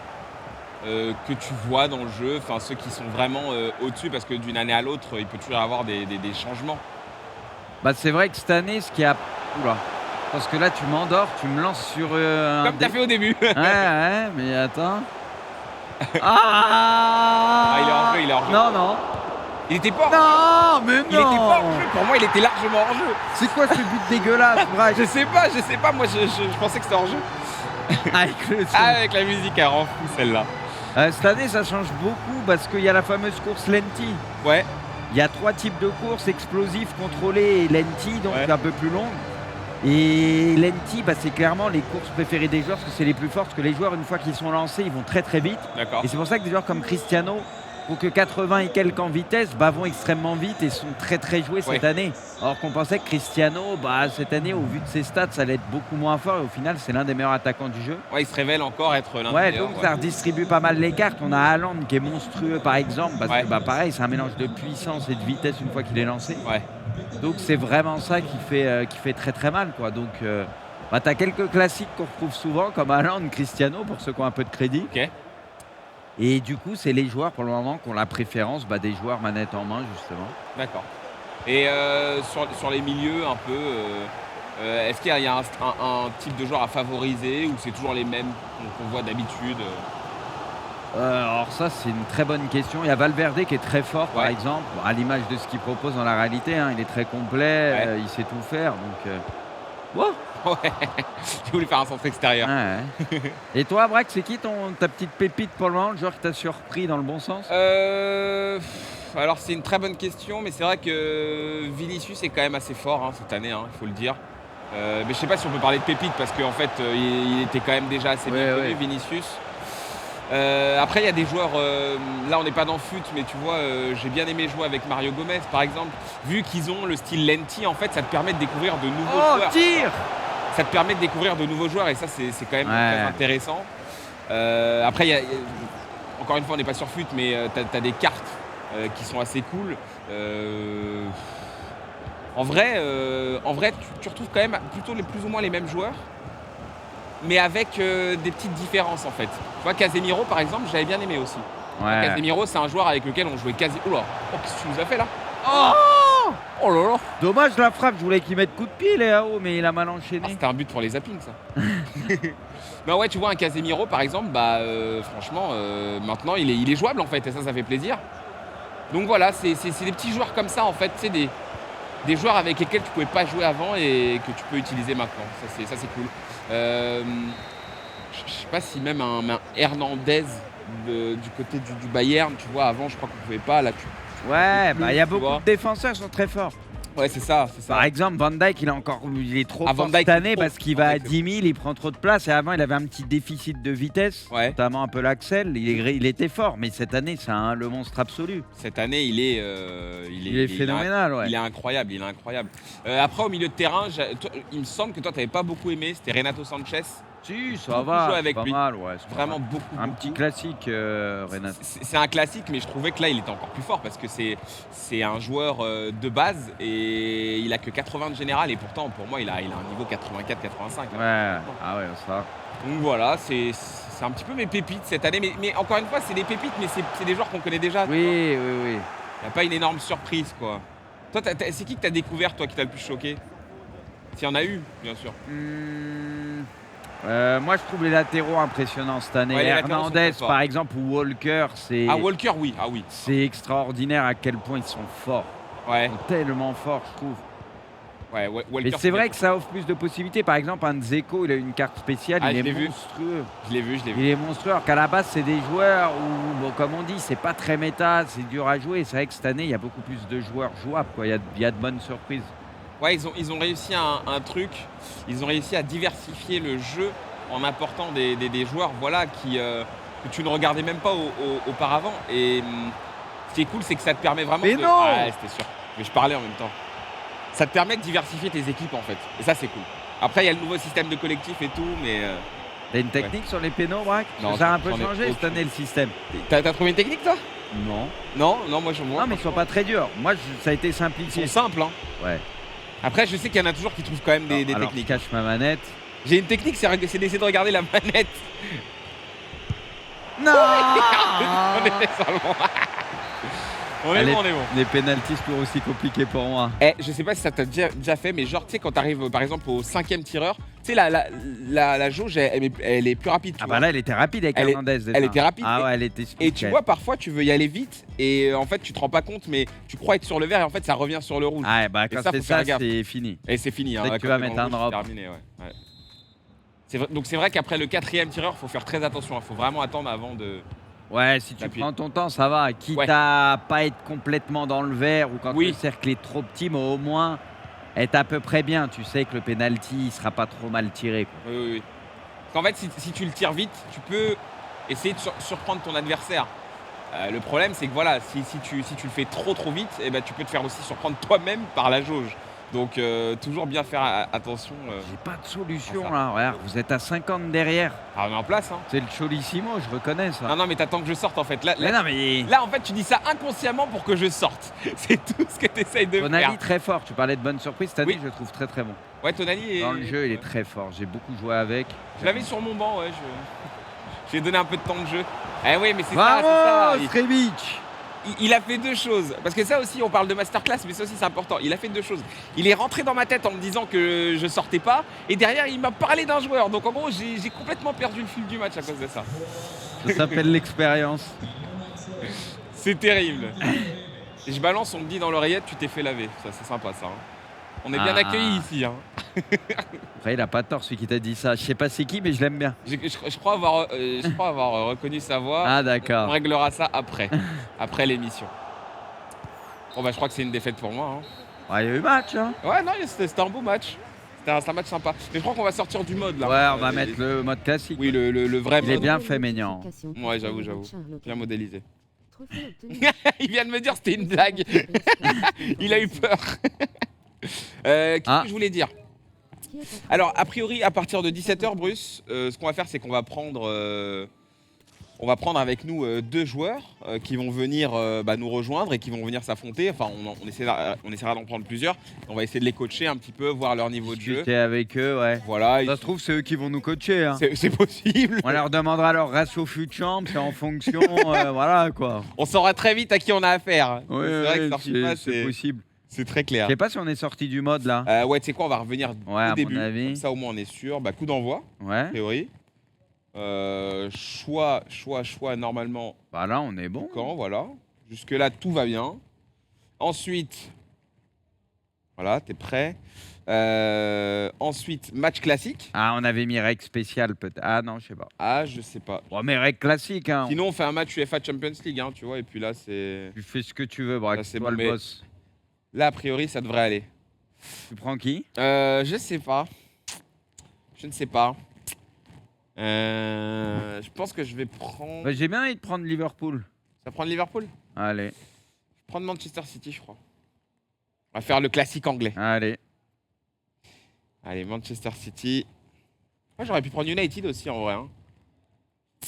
que tu vois dans le jeu, enfin ceux qui sont vraiment au-dessus, parce que d'une année à l'autre, il peut toujours y avoir des changements. C'est vrai que cette année, ce qui a... Oula. Parce que là, tu m'endors, tu me lances sur comme t'as fait au début. Ouais, mais attends. Il est hors jeu, Non. Il était pas Non, mais non. Il était pas hors jeu, pour moi, il était largement hors jeu. C'est quoi ce but dégueulasse, Braque? Je sais pas, moi, je pensais que c'était hors jeu. Avec le son. Avec la musique, elle rend fou celle-là. Cette année, ça change beaucoup parce qu'il y a la fameuse course Lenti. Ouais. Il y a 3 types de courses, explosifs, contrôlées et Lenti, donc Ouais. un peu plus longues. Et Lenti, bah, c'est clairement les courses préférées des joueurs parce que c'est les plus fortes, parce que les joueurs, une fois qu'ils sont lancés, ils vont très très vite. D'accord. Et c'est pour ça que des joueurs comme Cristiano, pour que 80 et quelques en vitesse, bah, vont extrêmement vite et sont très très joués cette année. Alors qu'on pensait que Cristiano, bah, cette année, au vu de ses stats, ça allait être beaucoup moins fort. Et au final, c'est l'un des meilleurs attaquants du jeu. Ouais, il se révèle encore être l'un des Ouais, meilleurs. donc ça redistribue pas mal les cartes. On a Haaland qui est monstrueux par exemple, parce que bah, pareil, c'est un mélange de puissance et de vitesse une fois qu'il est lancé. Ouais. Donc c'est vraiment ça qui fait très très mal, quoi. Donc bah, tu as quelques classiques qu'on retrouve souvent, comme Haaland, Cristiano, pour ceux qui ont un peu de crédit. Ok. Et du coup, c'est les joueurs pour le moment qui ont la préférence bah, des joueurs manette en main, justement. D'accord. Et sur les milieux, un peu, est-ce qu'il y a un type de joueur à favoriser ou c'est toujours les mêmes qu'on voit d'habitude Alors ça, c'est une très bonne question. Il y a Valverde qui est très fort, par Ouais. exemple, à l'image de ce qu'il propose dans la réalité. Hein. Il est très complet, Ouais. il sait tout faire. Donc, wow. Ouais. Tu voulais faire un centre extérieur. Ouais. Et toi, Braque, c'est qui ta petite pépite pour le moment, le joueur qui t'a surpris dans le bon sens? Alors c'est une très bonne question, mais c'est vrai que Vinicius est quand même assez fort cette année, il faut le dire. Mais je sais pas si on peut parler de pépite parce qu'en fait il était quand même déjà assez bien connu, Vinicius. Après il y a des joueurs, là on n'est pas dans le foot, mais tu vois, j'ai bien aimé jouer avec Mario Gomez par exemple. Vu qu'ils ont le style Lenti, en fait ça te permet de découvrir de nouveaux joueurs. Tire. Ça te permet de découvrir de nouveaux joueurs et ça c'est quand même très intéressant. Après, encore une fois on n'est pas sur foot, mais tu as des cartes qui sont assez cool. En vrai, tu retrouves quand même plutôt plus ou moins les mêmes joueurs, mais avec des petites différences en fait. Tu vois, Casemiro par exemple, j'avais bien aimé aussi. Ouais. Casemiro, c'est un joueur avec lequel on jouait quasi. Oula, qu'est-ce que tu nous as fait là? Oh là là. Dommage la frappe, je voulais qu'il mette coup de pied Léao, mais il a mal enchaîné. C'était un but pour les zappings ça. Non ouais, tu vois un Casemiro par exemple, bah franchement maintenant il est jouable en fait et ça fait plaisir. Donc voilà, c'est des petits joueurs comme ça en fait, c'est des joueurs avec lesquels tu pouvais pas jouer avant et que tu peux utiliser maintenant. Ça c'est cool. Je sais pas si même un Hernandez du côté du Bayern, tu vois, avant je crois qu'on pouvait pas, là Ouais, bah il y a tu beaucoup vois. de défenseurs qui sont très forts. Ouais c'est ça. Par exemple, Van Dijk, il est trop Van fort Dijk, cette année c'est trop. parce qu'il Van va à Dijk, 10 000, il prend trop de place. Et avant, il avait un petit déficit de vitesse, notamment un peu l'axel. Il était fort, mais cette année, c'est le monstre absolu. Cette année, il est phénoménal, ouais. Il est incroyable, après, au milieu de terrain, il me semble que toi, tu n'avais pas beaucoup aimé, c'était Renato Sanchez. Si, ça Beaucoup va, joué avec c'est pas lui. mal, ouais. c'est pas Vraiment mal. beaucoup. Un petit classique, Renato. C'est un classique, mais je trouvais que là, il était encore plus fort parce que c'est un joueur de base et il a que 80 de général et pourtant, pour moi, il a un niveau 84-85. Ouais, ah ouais, ça. Donc voilà, c'est un petit peu mes pépites cette année. Mais encore une fois, c'est des pépites, mais c'est des joueurs qu'on connaît déjà. Oui. Il n'y a pas une énorme surprise, quoi. Toi, c'est qui que tu as découvert, toi, qui t'a le plus choqué? S'il y en a eu, bien sûr. Moi, je trouve les latéraux impressionnants cette année. Ouais, les latéraux sont Hernandez, très forts. par exemple, ou Walker, c'est Walker, oui. Ah oui. c'est extraordinaire à quel point ils sont forts. Ouais. Ils sont tellement forts, je trouve. Ouais, Walker. Mais c'est vrai que ça offre plus de possibilités. Par exemple, un Dzeko, il a une carte spéciale, il est monstrueux. Je l'ai vu. Il est monstrueux, alors qu'à la base, c'est des joueurs où, bon, comme on dit, c'est pas très méta, c'est dur à jouer. C'est vrai que cette année, il y a beaucoup plus de joueurs jouables, quoi. Il y a de bonnes surprises. Ouais, ils ont réussi un truc. Ils ont réussi à diversifier le jeu en apportant des joueurs, voilà, que tu ne regardais même pas auparavant. Et ce qui est cool, c'est que ça te permet vraiment Mais non Ouais, c'était sûr. Mais je parlais en même temps. Ça te permet de diversifier tes équipes, en fait. Et ça, c'est cool. Après, il y a le nouveau système de collectif et tout, mais... T'as une technique sur les pénaux, Braque? Non, Ça a un peu j'en ai changé cette aucune. année, le système. T'as trouvé une technique, toi? Non. Non, moi, je vois. Non, mais ils sont pas très durs. Moi, ça a été Ils simplifié. sont simples, hein. Ouais. Après, je sais qu'il y en a toujours qui trouvent quand même des Alors, techniques. je cache ma manette. J'ai une technique, c'est d'essayer de regarder la manette. Non On est seulement. On est Allez, bon, on est bon. Les pénaltys, c'est toujours aussi compliqué pour moi. Je sais pas si ça t'a déjà fait, mais genre, tu sais, quand t'arrives par exemple au 5e tireur, tu sais, la jauge, elle est plus rapide. Tu Ah vois. bah là, elle était rapide avec Elle est- Hernandez. déjà. elle était rapide. Ah ouais, elle était Et tu vois, parfois, tu veux y aller vite et en fait, tu te rends pas compte, mais tu crois être sur le vert et en fait, ça revient sur le rouge. Ah ouais, bah Et quand ça, c'est faut faire ça, gaffe. c'est fini. Et c'est fini. Dès que tu quand vas t'es mettre dans un le rouge, drop. c'est terminé, ouais. Donc c'est vrai qu'après le 4e tireur, il faut faire très attention. Il faut vraiment attendre avant de... Ouais, si tu T'appuies. prends ton temps, ça va. Quitte Ouais. à pas être complètement dans le vert ou quand Oui. le cercle est trop petit, mais au moins être à peu près bien. Tu sais que le penalty, il sera pas trop mal tiré, quoi. Oui, oui, oui. Parce qu'en fait, si tu le tires vite, tu peux essayer de surprendre ton adversaire. Le problème, c'est que voilà, si tu le fais trop vite, eh ben, tu peux te faire aussi surprendre toi-même par la jauge. Donc, toujours bien faire attention. J'ai pas de solution ça. là. Regarde, vous êtes à 50 derrière. Ah, on est en place, hein. C'est le Cholissimo, je reconnais ça. Non, mais t'attends que je sorte, en fait. Mais non, mais Là, en fait, tu dis ça inconsciemment pour que je sorte. C'est tout ce que tu essayes de Tonali faire. très fort. Tu parlais de bonne surprise. Cette année, Oui. je le trouve très très bon. Ouais, Tonali est... Dans le jeu, il est très fort. J'ai beaucoup joué avec. Je l'avais sur mon banc, ouais. Je lui ai donné un peu de temps de jeu. Eh oui, mais c'est ça, c'est ça. Vamos, Rebic. Il a fait 2 choses. Parce que ça aussi, on parle de masterclass, mais ça aussi, c'est important. Il a fait 2 choses. Il est rentré dans ma tête en me disant que je sortais pas. Et derrière, il m'a parlé d'un joueur. Donc en gros, j'ai complètement perdu le fil du match à cause de ça. Ça s'appelle l'expérience. C'est terrible. Et je balance, on me dit dans l'oreillette, tu t'es fait laver. Ça, c'est sympa, ça. Hein. On est bien accueillis ici. Hein. Après, il a pas tort, celui qui t'a dit ça. Je sais pas c'est qui, mais je l'aime bien. Je crois avoir reconnu sa voix. Ah, On d'accord. réglera ça après l'émission. Bon, bah, je crois que c'est une défaite pour moi. Hein. Ouais, il y a eu match, hein. Ouais, non, c'était un beau match. C'était un match sympa. Mais je crois qu'on va sortir du mode là. Ouais, on va mettre le mode classique. Oui, le vrai Il mode. est bien fait, Maignan. Ouais, j'avoue. Bien modélisé. Il vient de me dire que c'était une blague. Il a eu peur. Qu'est-ce que je voulais dire? Alors, a priori, à partir de 17h, Bruce, ce qu'on va faire, c'est qu'on va prendre avec nous 2 joueurs qui vont venir nous rejoindre et qui vont venir s'affronter. Enfin, on essaiera d'en prendre plusieurs. On va essayer de les coacher un petit peu, voir leur niveau de jeu. Discuter avec eux, ouais. Voilà, Ça se trouve, c'est eux qui vont nous coacher. Hein. c'est possible. On leur demandera leur ratio fut champ, c'est en fonction, voilà quoi. On saura très vite à qui on a affaire. Ouais, c'est vrai que ouais, Starship, c'est possible. c'est très Je clair. sais pas si on est sorti du mode là. Ouais, tu sais quoi, on va revenir Ouais, à au mon début. avis. Comme ça, au moins, on est sûr. Bah, coup d'envoi, Ouais. théorie. Choix, normalement, Bah là, on est bon. quand, voilà. Jusque-là, tout va bien. Ensuite, voilà, t'es prêt. Ensuite, match classique. Ah, on avait mis règle spéciale peut-être. Ah non, je sais pas. Ah, je sais pas. Bon, mais règle classique, hein. Sinon, on fait un match UEFA Champions League, hein, tu vois. Et puis là, c'est... Tu fais ce que tu veux, Braque. Là, c'est Toi bon, le mais- boss. Là, a priori, ça devrait aller. Tu prends qui? Je sais pas. Je ne sais pas. Je pense que je vais prendre... Bah, j'ai bien envie de prendre Liverpool. Ça va prendre Liverpool? Allez, Je vais prendre Manchester City, je crois. On va faire le classique anglais. allez. Allez, Manchester City. Moi, j'aurais pu prendre United aussi, en vrai. Hein.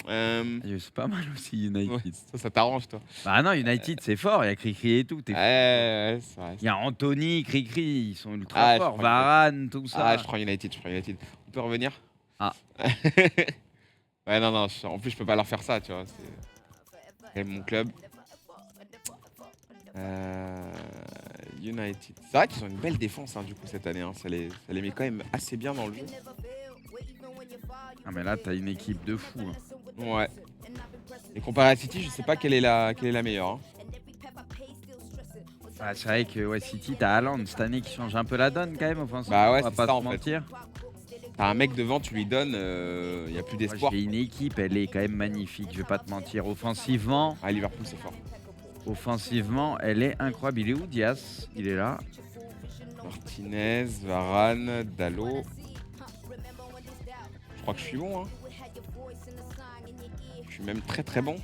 C'est pas mal aussi, United. Ouais, ça t'arrange, toi. Bah non, United, c'est fort. Il y a Cricri et tout. Ouais, c'est vrai. Il y a Anthony, Cricri, ils sont ultra Ah, je forts. prends Varane, tout ça. Ah, je prends United. On peut revenir? Ah. Ouais, non, en plus, je peux pas leur faire ça, tu vois. C'est mon club. United. C'est vrai qu'ils ont une belle défense, hein, du coup, cette année. Hein. Ça les met quand même assez bien dans le jeu. Ah, mais là, t'as une équipe de fous. Hein. Ouais. Et comparé à City, je sais pas quelle est la meilleure. Hein. Ah, c'est vrai que ouais, City, t'as Haaland cette année qui change un peu la donne quand même. Offensivement, Bah ouais, on va c'est pas ça, se en fait. mentir. T'as un mec devant, tu lui donnes, il n'y a plus Moi, d'espoir. j'ai une équipe, elle est quand même magnifique. Je vais pas te mentir. Offensivement, Ah, Liverpool, c'est fort. elle est incroyable. Il est où, Diaz? Il est là. Martinez, Varane, Dalot. Je crois que je suis bon. Hein. Je suis même très très bon.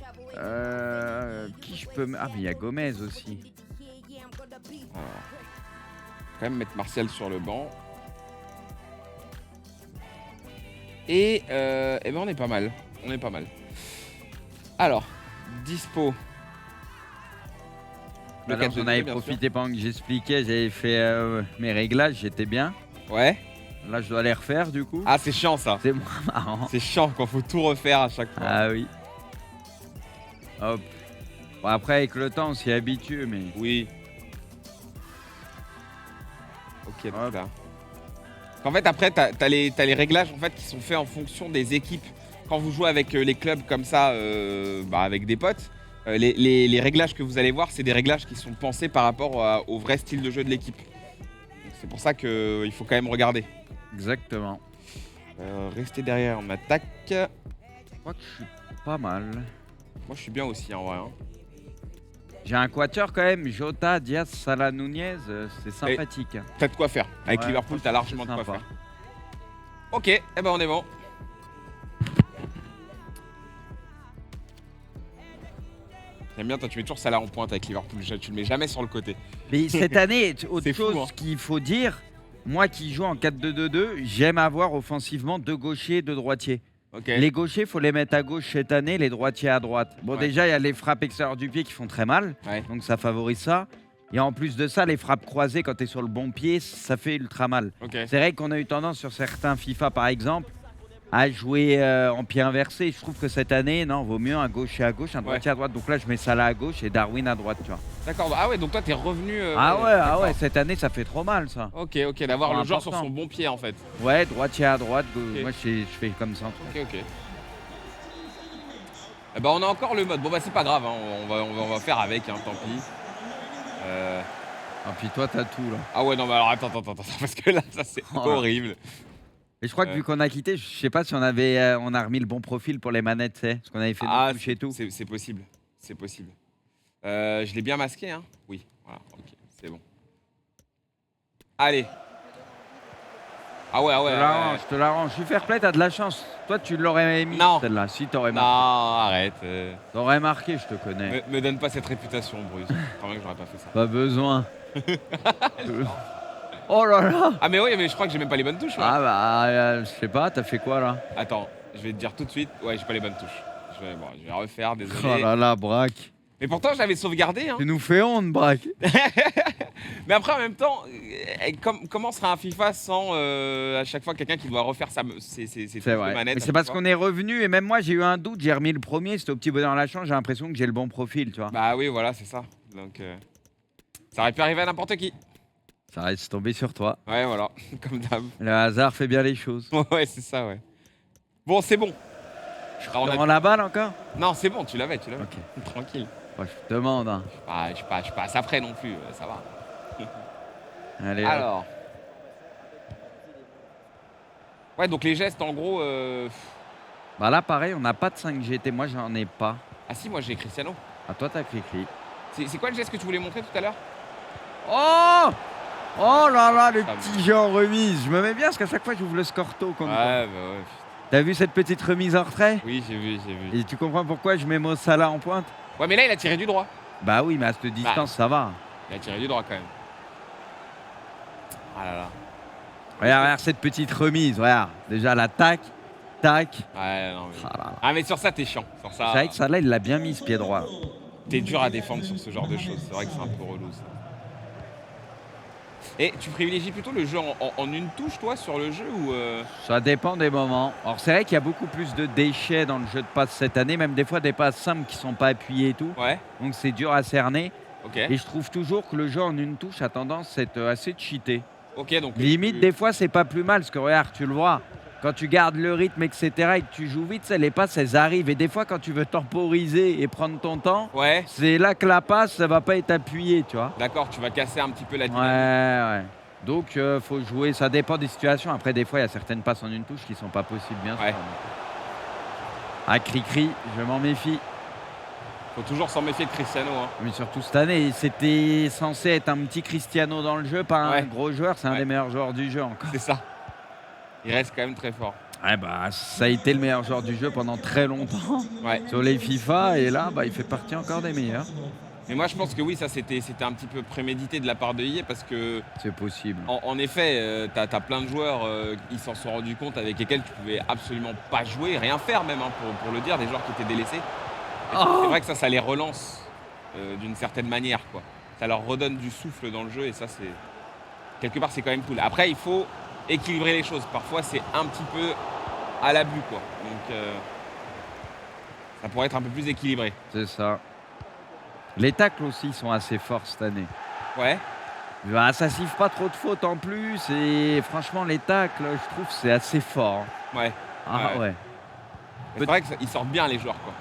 Qui je peux... Ah, mais il y a Gomez aussi. Quand même mettre Martial sur le banc. Et ben on est pas mal. Alors, dispo. Le Alors, 4-2-2, j'en avais bien sûr. profité pendant que j'expliquais. J'avais fait mes réglages, j'étais bien. Ouais. Là, je dois les refaire du coup. Ah, c'est chiant ça. C'est moins marrant. C'est chiant quand faut tout refaire à chaque fois. Ah oui. Hop. Bon, après, avec le temps, on s'y habitue, mais... Oui. Ok, donc Hop. là. En fait, après, t'as les réglages en fait, qui sont faits en fonction des équipes. Quand vous jouez avec les clubs comme ça, avec des potes, les réglages que vous allez voir, c'est des réglages qui sont pensés par rapport au vrai style de jeu de l'équipe. Donc, c'est pour ça qu'il faut quand même regarder. Exactement. Rester derrière en attaque. Je crois que je suis pas mal. Moi, je suis bien aussi, en vrai. Hein. J'ai un quatuor quand même, Jota, Diaz, Salah, Nunez, c'est sympathique. T'as de quoi faire. Avec Ouais, Liverpool, t'as largement de quoi sympa. faire. Ok, eh ben on est bon. J'aime bien, toi tu mets toujours Salah en pointe avec Liverpool, tu le mets jamais sur le côté. Mais cette année, autre C'est fou, chose hein. qu'il faut dire, moi qui joue en 4-2-2-2, j'aime avoir offensivement 2 gauchers et 2 droitiers. Ok. Les gauchers, il faut les mettre à gauche cette année, les droitiers à droite. Bon, Ouais. déjà, il y a les frappes extérieures du pied qui font très mal, Ouais. donc ça favorise ça. Et en plus de ça, les frappes croisées quand tu es sur le bon pied, ça fait ultra mal. Ok. C'est vrai qu'on a eu tendance sur certains FIFA, par exemple, à jouer en pied inversé. Je trouve que cette année, non, vaut mieux un gaucher à gauche, un droitier à droite. Donc là, je mets Salah à gauche et Darwin à droite, tu vois. D'accord. Ah ouais, donc toi t'es revenu. Ah d'accord. ouais, cette année, ça fait trop mal, ça. Ok, d'avoir C'est le joueur sur important. son bon pied en fait. Ouais, droitier à droite, Ok. moi, je fais comme ça. Ok. Eh ben on a encore le mode. Bon bah c'est pas grave, hein. on va faire avec, hein, tant pis. Ah, puis toi, t'as tout, là. Ah ouais, non, mais alors attends, parce que là, ça c'est Oh là. horrible. Et je crois que vu qu'on a quitté, je sais pas si on a remis le bon profil pour les manettes, tu sais, parce qu'on avait fait nos touches et tout. c'est possible. C'est possible. Je l'ai bien masqué, hein. Oui, voilà, ok, c'est bon. Allez. Ah ouais. Je te l'arrange. Je suis fair play, t'as de la chance. Toi, tu l'aurais mis, Non. celle-là. Si, t'aurais Non, marqué. arrête. T'aurais marqué, je te connais. Me donne pas cette réputation, Bruce. Quand même que j'aurais pas fait ça. Pas besoin. Oh là là. Ah mais oui, mais je crois que j'ai même pas les bonnes touches. Là. Ah bah, je sais pas, t'as fait quoi, là? Attends, je vais te dire tout de suite. Ouais, j'ai pas les bonnes touches. Je vais refaire, désolé. Oh là là, Braque. Mais pourtant, je l'avais sauvegardé. Hein. Tu nous fais honte, Braque. Mais après, en même temps, comment serait un FIFA sans à chaque fois quelqu'un qui doit refaire ses touches C'est de vrai. manette Mais à c'est parce chaque fois. qu'on est revenu et même moi, j'ai eu un doute. J'ai remis le premier, c'était au petit bonheur la chance. J'ai l'impression que j'ai le bon profil, tu vois. Bah oui, voilà, c'est ça. Donc, ça aurait pu arriver à n'importe qui. Ça reste tombé sur toi. Ouais, voilà, comme d'hab. Le hasard fait bien les choses. Ouais, c'est ça, ouais. Bon, c'est bon. Ah, on a- Prends la balle encore? Non, c'est bon, tu l'avais. Ok. Tranquille. Moi, je te demande. Hein. Je suis pas assez après non plus, ça va. Allez, hop. Alors. Ouais, donc les gestes, en gros. Bah là, pareil, on n'a pas de 5 GT. Moi, j'en ai pas. Ah si, moi j'ai Cristiano. À toi, t'as Cricri. C'est quoi le geste que tu voulais montrer tout à l'heure? Oh! Oh là là, le Ah, petit jeu en remise. Je me mets bien parce qu'à chaque fois, j'ouvre le scorto Ouais, contre bah toi. ouais. T'as vu cette petite remise en retrait? Oui, j'ai vu. Et tu comprends pourquoi je mets Mo Salah en pointe? Ouais, mais là, il a tiré du droit. Bah oui, mais à cette distance, ça va. Il a tiré du droit quand même. Ah là là. Regarde cette petite remise. Regarde. Déjà, la tac, tac. Ouais, non, mais... Ah là là. Ah, mais sur ça, t'es chiant. Sur ça, C'est vrai que Salah, il l'a bien mis, ce pied droit. t'es dur à défendre sur ce genre de choses. C'est vrai que c'est un peu relou, ça. Et tu privilégies plutôt le jeu en une touche, toi, sur le jeu ou Ça dépend des moments. Alors, c'est vrai qu'il y a beaucoup plus de déchets dans le jeu de passe cette année. Même des fois, des passes simples qui sont pas appuyées et tout. Ouais, Donc, c'est dur à cerner. ok. Et je trouve toujours que le jeu en une touche a tendance à être assez cheaté. Ok, donc. Limite, des fois, c'est pas plus mal, parce que regarde, tu le vois, quand tu gardes le rythme, etc., et que tu joues vite, les passes, elles arrivent. Et des fois, quand tu veux temporiser et prendre ton temps, Ouais, c'est là que la passe, ça va pas être appuyée, tu vois. d'accord, tu vas casser un petit peu la Ouais, dynamique. ouais. Donc, faut jouer, ça dépend des situations. Après, des fois, il y a certaines passes en une touche qui sont pas possibles, bien sûr. Ouais. Ah, Cricri, je m'en méfie. Faut toujours s'en méfier de Cristiano. Hein. Mais surtout cette année, c'était censé être un petit Cristiano dans le jeu, pas un Ouais. gros joueur. C'est un Ouais. des meilleurs joueurs du jeu encore. C'est ça. Il reste quand même très fort. Ouais, bah, ça a été le meilleur joueur du jeu pendant très longtemps Ouais. sur les FIFA. Et là, bah, il fait partie encore des meilleurs. Mais moi, je pense que oui, ça c'était un petit peu prémédité de la part de EA parce que, C'est possible. en effet, t'as plein de joueurs qui s'en sont rendus compte avec lesquels tu pouvais absolument pas jouer, rien faire même, hein, pour le dire, des joueurs qui étaient délaissés. Et c'est vrai que ça les relance d'une certaine manière, quoi. Ça leur redonne du souffle dans le jeu et ça, c'est quelque part, c'est quand même cool. Après, il faut équilibrer les choses. Parfois, c'est un petit peu à l'abus, quoi. Donc, ça pourrait être un peu plus équilibré. C'est ça. Les tacles aussi sont assez forts cette année. Ouais. Bah, ça siffle pas trop de fautes en plus. Et franchement, les tacles, je trouve, c'est assez fort. Ouais. Ah Ouais. ouais. Mais c'est vrai qu'ils sortent bien les joueurs, quoi.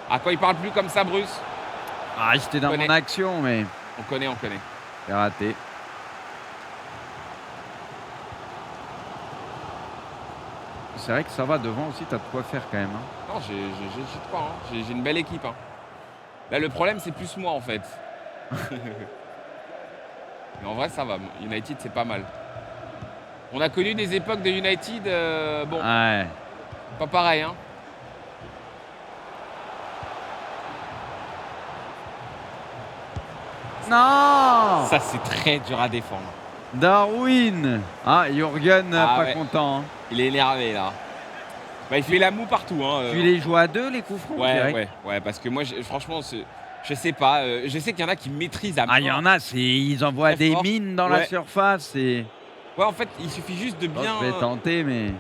Ah, quand ils parlent plus comme ça, Bruce, Ah, j'étais dans connais. mon action, mais on connaît. j'ai raté. c'est vrai que ça va. Devant aussi, t'as de quoi faire quand même. Hein. Non, j'ai de quoi. Hein. J'ai une belle équipe. Hein. Là, le problème, c'est plus moi, en fait. Mais en vrai, ça va. United, c'est pas mal. On a connu des époques de United, bon, Ouais. pas pareil. Hein. Non. Ça, c'est très dur à défendre. Darwin. Ah, Jürgen, Ah, pas ouais. content. Hein. Il est énervé, là. Bah, il fait la moue partout. Hein, Tu les joues à 2, les coups francs direct? Ouais, parce que moi, franchement, je sais pas. Je sais qu'il y en a qui maîtrisent à mort. Ah, il y en a, ils envoient Très des fort. mines dans la surface. Et... Ouais, en fait, il suffit juste de Oh, bien. je vais tenter, mais...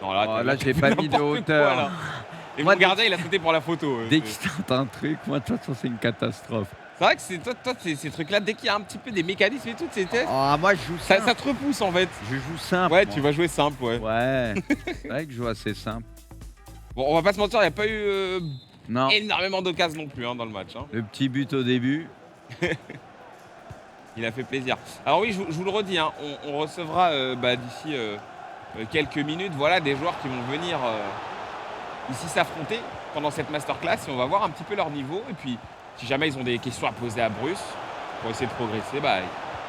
Non, là, Oh, là, je l'ai pas mis de n'importe hauteur. quoi, là. Et Moi, mon gardien, il a sauté pour la photo. Dès qu'il tente un truc, moi, de toute façon, c'est une catastrophe. C'est vrai que toi, ces trucs-là, dès qu'il y a un petit peu des mécanismes et tout, c'était. Oh, moi, je joue simple. Ça te repousse, en fait. Je joue simple. Ouais, moi. tu vas jouer simple, ouais. Ouais. C'est vrai que je joue assez simple. Bon, on va pas se mentir, il n'y a pas eu Non. énormément d'occasions non plus hein, dans le match. Hein. Le petit but au début. Il a fait plaisir. Alors oui, je vous le redis, hein, on recevra d'ici quelques minutes voilà, des joueurs qui vont venir ici s'affronter pendant cette masterclass et on va voir un petit peu leur niveau. Et puis, si jamais ils ont des questions à poser à Bruce pour essayer de progresser,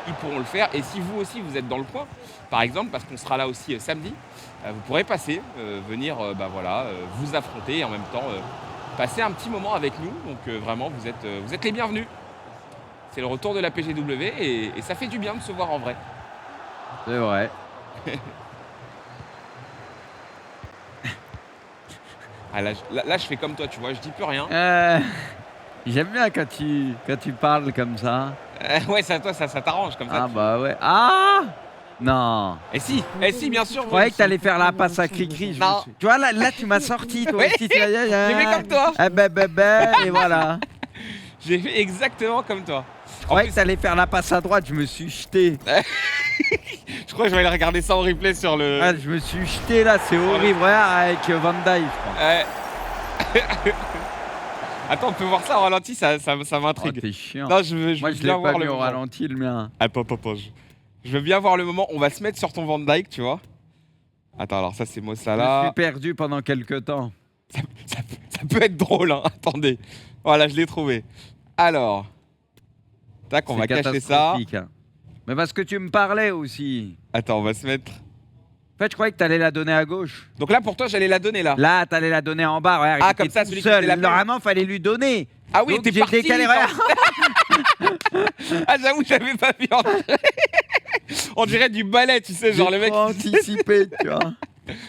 ils pourront le faire. Et si vous aussi, vous êtes dans le coin, par exemple, parce qu'on sera là aussi samedi, vous pourrez passer, venir vous affronter et en même temps passer un petit moment avec nous. Donc vraiment, vous êtes les bienvenus. C'est le retour de la PGW et ça fait du bien de se voir en vrai. C'est vrai. Ah, là, je fais comme toi, tu vois, je dis plus rien. J'aime bien quand tu parles comme ça. Ouais, ça t'arrange comme ça. Ah bah ouais. Ah non. Et si, bien sûr. Je croyais que t'allais faire la passe à Cricri. Non. Tu vois, là tu m'as sorti, toi Ouais. aussi. J'ai fait comme toi. Et voilà. J'ai fait exactement comme toi. Je croyais que t'allais faire la passe à droite, je me suis jeté. Je crois que je vais aller regarder ça en replay sur le. Ah, je me suis jeté là, c'est horrible. Regarde, avec Van Dijk, je crois. Attends, on peut voir ça au ralenti, ça Oh, m'intrigue. t'es chiant. Non, je veux Moi, je bien l'ai voir pas le mis au moment. ralenti, le mien. Attends. Je veux bien voir le moment. On va se mettre sur ton Van Dijk, tu vois. Attends, alors ça, c'est Mo Je me Salah. suis perdu pendant quelques temps. Ça peut être drôle, hein. Attendez. Voilà, je l'ai trouvé. Alors. Tac, on va C'est cacher ça. catastrophique, hein. Mais parce que tu me parlais aussi. Attends, on va se mettre. En fait, je croyais que t'allais la donner à gauche. Donc là, pour toi, j'allais la donner là. Là, t'allais la donner en bas. Regarde, Ah, il comme était ça, tout celui qui seul. faisait la pelle. Normalement, fallait lui donner. Ah oui, Donc, t'es j'ai parti. décalé. Ah, j'avoue, j'avais pas vu. On dirait du ballet, tu sais, genre le mec. Anticipé, tu vois.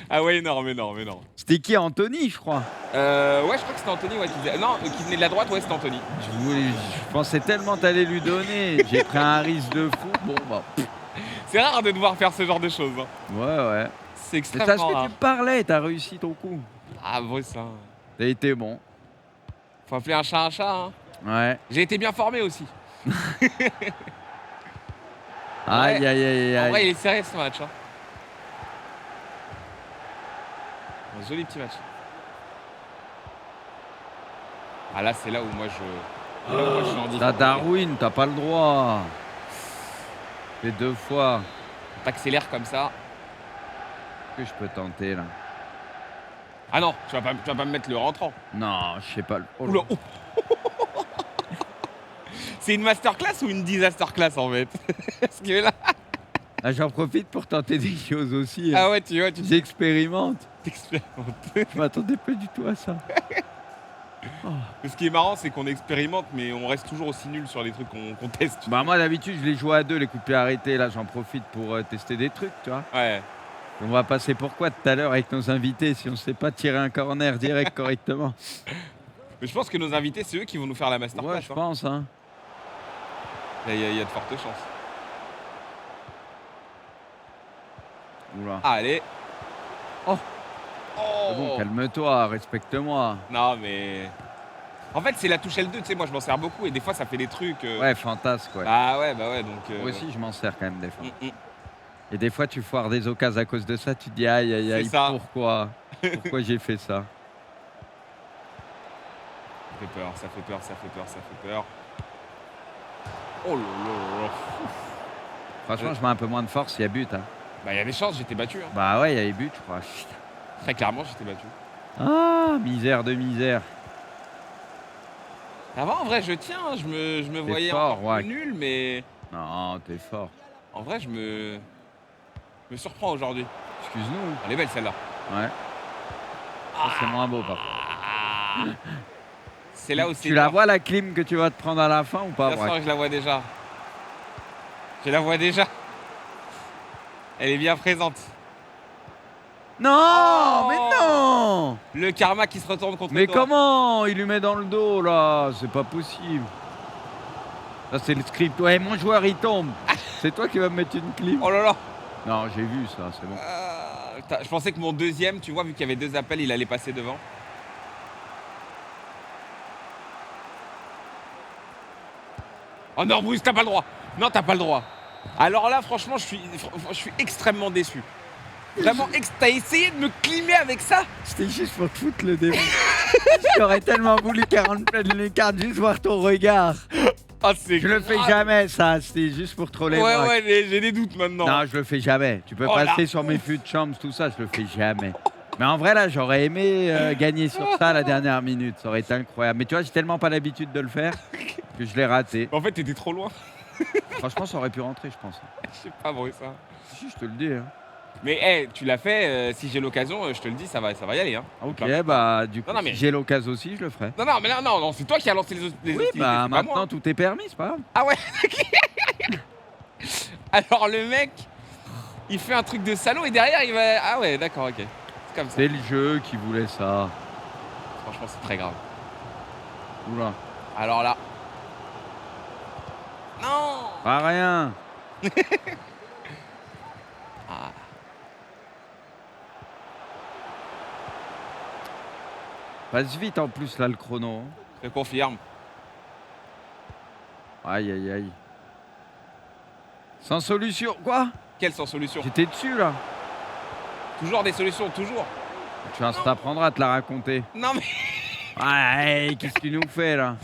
Ah ouais, énorme. C'était qui, Anthony, je crois. Ouais, je crois que c'était Anthony, ouais, qui venait de la droite, ouais, c'était Anthony. Je pensais tellement t'allais lui donner. J'ai pris un risque de fou. Bon, bah. C'est rare de devoir faire ce genre de choses. Hein. Ouais. C'est Mais extrêmement parce que rare. tu me parlais, t'as réussi ton coup. Ah, bon, ça. T'as été bon. Faut appeler un chat. Hein. Ouais. J'ai été bien formé aussi. Aïe. En vrai, il est serré ce match. Hein. Un joli petit match. Ah, là, c'est là où moi je. Là où moi, je suis en T'as difficulté. Darwin, t'as pas le droit. Fait 2 fois. T'accélères comme ça. Que je peux tenter là. Ah non, tu vas pas me mettre le rentrant. Non, je sais pas. Oh, Oula, oh. C'est une masterclass ou une disasterclass en fait? Parce que là. là, j'en profite pour tenter des choses aussi. Ah ouais, tu vois, tu J'expérimente. t'expérimentes. Je m'attendais pas du tout à ça. Ce qui est marrant, c'est qu'on expérimente, mais on reste toujours aussi nul sur les trucs qu'on teste. Bah moi d'habitude je les joue à 2 les coups de pied arrêtés. Là j'en profite pour tester des trucs, tu vois. Ouais. On va passer pour quoi tout à l'heure avec nos invités si on sait pas tirer un corner direct correctement. Mais je pense que nos invités, c'est eux qui vont nous faire la masterclass. Ouais, je pense. Hein. Il y a de fortes chances. Oula. Allez. Oh. Oh. C'est bon, calme-toi, respecte-moi. Non, mais. En fait, c'est la touche L2, tu sais, moi je m'en sers beaucoup et des fois ça fait des trucs. Ouais, fantasque, ouais. Bah ouais, donc. Moi aussi je m'en sers quand même des fois. Mm. Et des fois tu foires des occasions à cause de ça, tu te dis aïe, C'est ça. pourquoi j'ai fait ça? Ça fait peur. Oh là là. Franchement, je mets un peu moins de force, il y a but. Hein. Bah, il y a des chances, j'étais battu. Hein. Bah ouais, il y avait but, je crois. Très clairement, j'étais battu. Ah, misère de misère. Avant, en vrai, je tiens. Je me voyais fort, encore ouais. plus nul, mais Non, t'es fort. en vrai, je me surprends aujourd'hui. Excuse-nous. Elle est belle celle-là. Ouais. Ça, c'est moins beau, par contre. Ah. C'est là où c'est Tu la dur. vois, la clim que tu vas te prendre à la fin ou pas, Bien sûr Braque? que je la vois déjà. Je la vois déjà. Elle est bien présente. Non, Oh, mais non. le karma qui se retourne contre Mais toi. comment? Il lui met dans le dos, là. C'est pas possible. Ça, c'est le script. Ouais, mon joueur, il tombe. C'est toi qui vas me mettre une clim? Oh là là. Non, j'ai vu ça, c'est bon. Je pensais que mon deuxième, tu vois, vu qu'il y avait 2 appels, il allait passer devant. Oh non, Bruce, t'as pas le droit. Non, t'as pas le droit. Alors là, franchement, je suis extrêmement déçu. Vraiment, t'as essayé de me climer avec ça? C'était juste pour te foutre le démon. J'aurais tellement voulu 40 pleines lucarnes juste voir ton regard. Ah, c'est Je le fais grave. jamais, ça. C'était juste pour troller. Ouais, Braque. ouais, j'ai des doutes maintenant. Non, je le fais jamais. Tu peux Oh, la passer sur mes fûts de chambre, tout ça, je le fais jamais. Mais en vrai, là, j'aurais aimé gagner sur ça à la dernière minute. Ça aurait été incroyable. Mais tu vois, j'ai tellement pas l'habitude de le faire que je l'ai raté. En fait, t'étais trop loin. Franchement, ça aurait pu rentrer, je pense. Je sais pas, Bruce. Hein. Si, je te le dis. Hein. Mais hey, tu l'as fait, si j'ai l'occasion, je te le dis, ça va y aller. Hein. Ok, Là. bah, du coup, Non, mais- si j'ai l'occasion aussi, je le ferai. Non, mais non, c'est toi qui as lancé les Oui, hostilités, bah, c'est pas maintenant, moi. tout est permis, c'est pas grave. Ah ouais. Alors le mec, il fait un truc de salaud et derrière il va. Ah ouais, d'accord, ok. C'est comme ça. C'est le jeu qui voulait ça. Franchement, c'est très grave. Oula. Alors là. Non. Pas rien. Ah. Passe vite en plus, là, le chrono. Hein. Je confirme. Aïe, aïe, aïe. Sans solution. Quoi? Quelle sans solution? J'étais dessus, là. Toujours des solutions, toujours. Tu t'apprendras à te la raconter. Non mais Ouais, qu'est-ce que tu nous fais, là?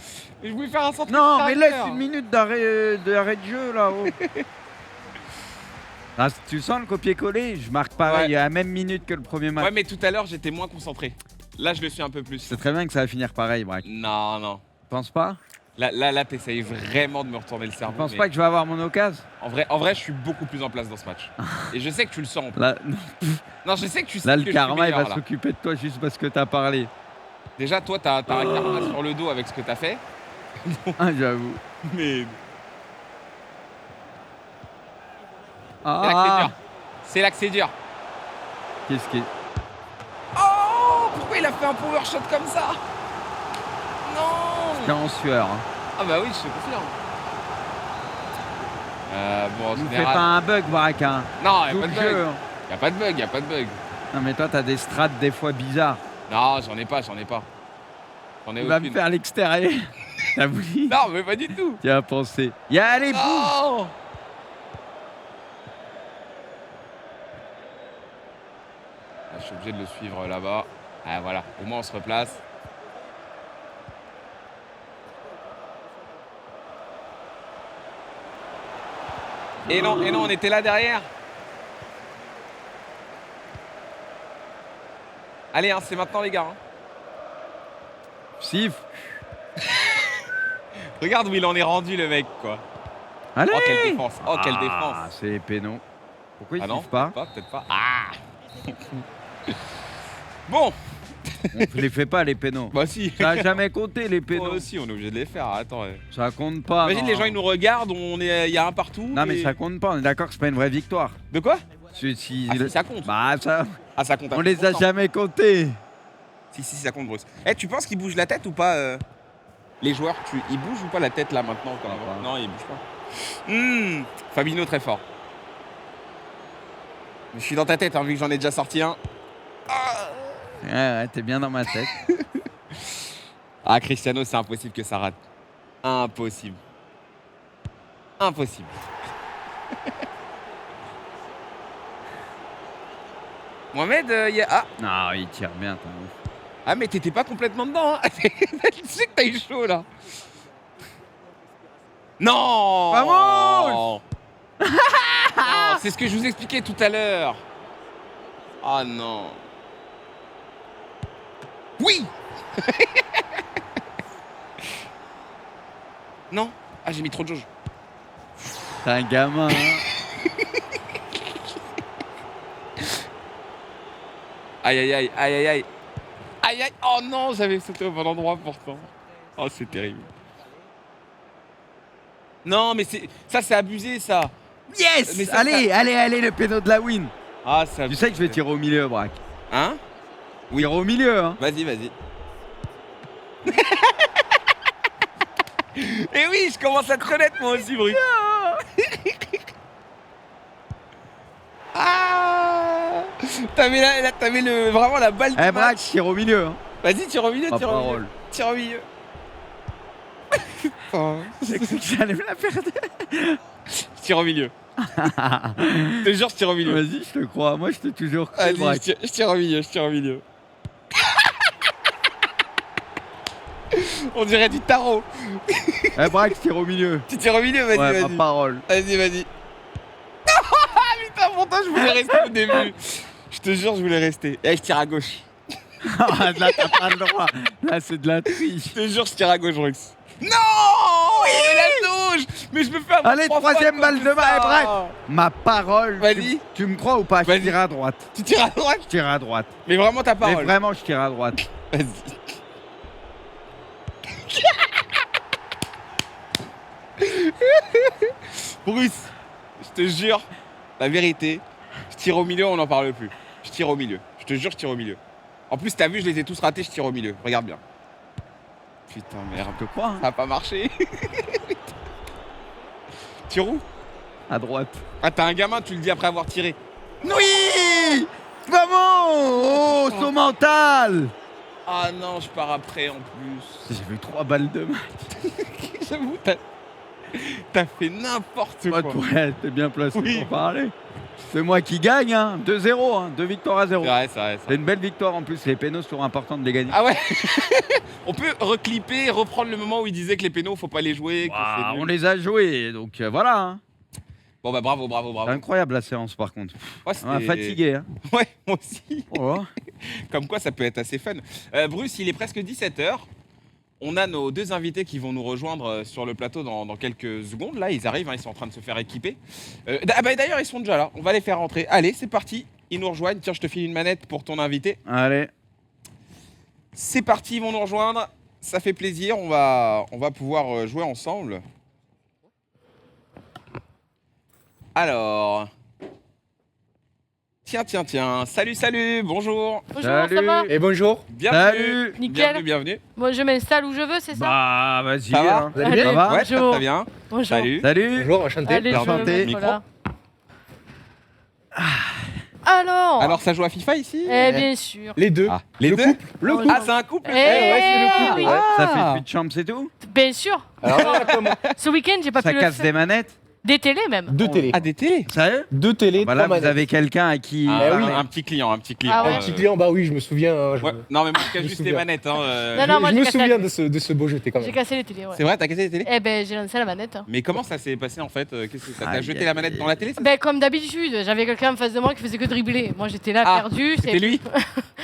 je voulais faire un centre. Non, mais laisse une minute d'arrêt de jeu, là. Oh. Ah, tu sens le copier-coller? Je marque pareil, Ouais. à la même minute que le premier match. Ouais, mais tout à l'heure j'étais moins concentré. Là, je le suis un peu plus. C'est très bien que ça va finir pareil, Braque. Non, non. Pense pas? Là, t'essayes vraiment de me retourner le cerveau. Je pense mais pas que je vais avoir mon occasion? En vrai, je suis beaucoup plus en place dans ce match. Et je sais que tu le sens. En plus. Là, Non, je sais que tu sais là que le je suis karma, il meilleur, va là. s'occuper de toi juste parce que t'as parlé. Déjà, toi, t'as un karma sur le dos avec ce que t'as fait. Ah, j'avoue. Mais Ah, c'est là que c'est dur. qu'est-ce qui est... Oh, pourquoi il a fait un power shot comme ça? T'es Non. en sueur. Hein. Ah bah oui, je te confirme. Bon, en Nous fais général. pas un bug, Braque. Hein. Non, y Joue a pas le de jeu. bug. Hein. Y a pas de bug, y a pas de bug. Non, mais toi, t'as des strats des fois bizarres. Non, j'en ai pas. J'en ai Tu vas me aucune. faire l'extérieur. T'as voulu? Non, mais pas du tout. Tu as pensé. Allez, bouge! Oh. Ah, je suis obligé de le suivre là-bas. Ah voilà, au moins on se replace. Et non, on était là derrière. Allez, hein, c'est maintenant les gars. Hein. Siffle. Regarde où il en est rendu le mec quoi. Allez! Oh quelle défense. Oh quelle Ah, défense. c'est pénon. Pourquoi il Ah non, siffle pas? peut-être pas. Ah. Bon, On les fait pas, les pénaux. bah si. Ça a jamais compté, les pénaux. Moi aussi, on est obligé de les faire. Attends. Ça compte pas. Imagine non. les gens ils nous regardent, il y a un partout. Non, mais et- ça compte pas. On est d'accord que c'est pas une vraie victoire. De quoi? Si, Ah, si, ça compte. Bah, ça... Ah ça compte. On les a longtemps. jamais comptés. Si ça compte Bruce. Eh, tu penses qu'ils bougent la tête ou pas les joueurs, ils bougent ou pas la tête là maintenant comme Pas. avant? Non, ils bougent pas. Fabinho très fort. Mais je suis dans ta tête, hein, vu que j'en ai déjà sorti un. Ouais, t'es bien dans ma tête. Ah, Cristiano, c'est impossible que ça rate. Impossible. Mohamed, Ah, Non, il tire bien, t'as vu. ah, mais t'étais pas complètement dedans. Hein. Tu sais que t'as eu chaud là. Non. Vamos. Non, c'est ce que je vous expliquais tout à l'heure. Ah non. Oui. Non. Ah, j'ai mis trop de jauge. T'es un gamin. Hein. Aïe, aïe, aïe, aïe, aïe, aïe. Aïe, aïe. Oh non, j'avais sauté au bon endroit pourtant. Oh, c'est terrible. Non, mais ça, c'est abusé, ça. Yes. Mais ça, allez, le péno de la win. Ah, ça. Tu sais que je vais tirer au milieu, Braque. Hein? Oui, au milieu. Hein. Vas-y, vas-y. Et oui, je commence à te connaître moi aussi, Bruce. Ah! T'avais vraiment la balle du Eh, Braque, match. tire au milieu. Hein. Vas-y, tire au milieu, Ma tire au milieu. parole. Tire au milieu. Oh. J'ai cru que j'allais me la perdre. Je tire au milieu. Je te jure, je tire au milieu. Vas-y, je te crois. Moi, je t'ai toujours cru, Vas-y, Braque. je tire au milieu, je tire au milieu. On dirait du tarot. Eh, Braque, tire au milieu. Tu tires au milieu, vas-y, Ouais, vas-y. ma parole. Vas-y, vas-y. Putain, pourtant, je voulais rester au début. Je te jure, je voulais rester. Et je tire à gauche. Ah, là, t'as pas le droit. Là, c'est de la triche. Je te jure, je tire à gauche, Rux. Non! Mais la touche! Mais je me fais avoir Allez, 3 fois troisième à balle cause de ça. balle, bref. Ma parole. Vas-y. Tu me crois ou pas? Je Vas-y. tire à droite. Tu tires à droite? Je tire à droite. Mais vraiment ta Mais parole. vraiment, je tire à droite. Vas-y. Bruce, je te jure, la vérité, je tire au milieu, on n'en parle plus. Je tire au milieu. Je te jure, je tire au milieu. En plus, t'as vu, je les ai tous ratés, je tire au milieu. Regarde bien. Putain, merde. Je te crois, hein. Ça n'a pas marché. Tire où? À droite. Ah, t'as un gamin, tu le dis après avoir tiré. Oui! Vamos! Oh, saut mental! Ah non, je pars après en plus. J'ai vu 3 balles de match. J'avoue, t'as fait n'importe Toi, quoi. ouais, t'es bien placé Oui. pour parler. C'est moi qui gagne, hein. 2-0, hein. 2 victoires à 0. C'est vrai, c'est vrai. C'est une belle victoire en plus. Les pénaux sont importants de les gagner. Ah ouais. On peut reclipper, reprendre le moment où il disait que les pénaux, faut pas les jouer. Que Ouah, c'est nul. on les a joués, donc voilà. Hein. Bon bah bravo, bravo, bravo. Incroyable la séance par contre. Ouais, On a fatigué. Hein. Ouais, moi aussi. Oh. Comme quoi, ça peut être assez fun. Bruce, il est presque 17h. On a nos 2 invités qui vont nous rejoindre sur le plateau dans quelques secondes. Là, ils arrivent, hein, ils sont en train de se faire équiper. D'ailleurs, ils sont déjà là. On va les faire rentrer. Allez, c'est parti. Ils nous rejoignent. Tiens, je te file une manette pour ton invité. Allez. C'est parti, ils vont nous rejoindre. Ça fait plaisir. On va pouvoir jouer ensemble. Alors... Tiens. Salut, bonjour. Bonjour, Salut. ça va? Et bonjour. Bienvenue. Salut. Nickel. Bienvenue. Moi, je m'installe où je veux, c'est ça? Bah, vas-y. Ça va hein. Vous allez bien? Allez, Ça va Ouais, bonjour. très bien. Bonjour. Salut. Salut. Bonjour, enchanté. Allez, je vais me Enchanté. mettre là. Alors, Alors, ça joue à FIFA ici bien sûr. Les deux. Ah, les Le deux couple. Le couple. Ah, c'est un couple Eh ouais, c'est le couple, oui. ouais. Ça fait Ah. 8 champs, c'est tout? Bien sûr. Alors là, comment? Ce week-end, j'ai pas Ça pu le casse faire. des manettes? Des télés même. Deux télés. Ah, des télés. Sérieux? Deux télés, Bah là, 3 vous manettes. avez quelqu'un à qui. Ah, Eh oui. un petit client. Ah ouais. Un petit client, bah oui, je me souviens. Ouais. Non, mais moi, je casse Je me juste les souviens. manettes. Hein, Non, non, moi, je j'ai me cassé souviens la- de ce beau jeté quand J'ai même. cassé les télés, ouais. C'est vrai, t'as cassé les télés Eh ben, j'ai lancé la manette. Mais comment ça s'est passé en fait Qu'est-ce que ça T'as Aïe, jeté aïe, la manette aïe. dans la télé ça Ben, comme d'habitude, j'avais quelqu'un en face de moi qui faisait que dribbler. Moi, j'étais là, Ah, perdu. C'était lui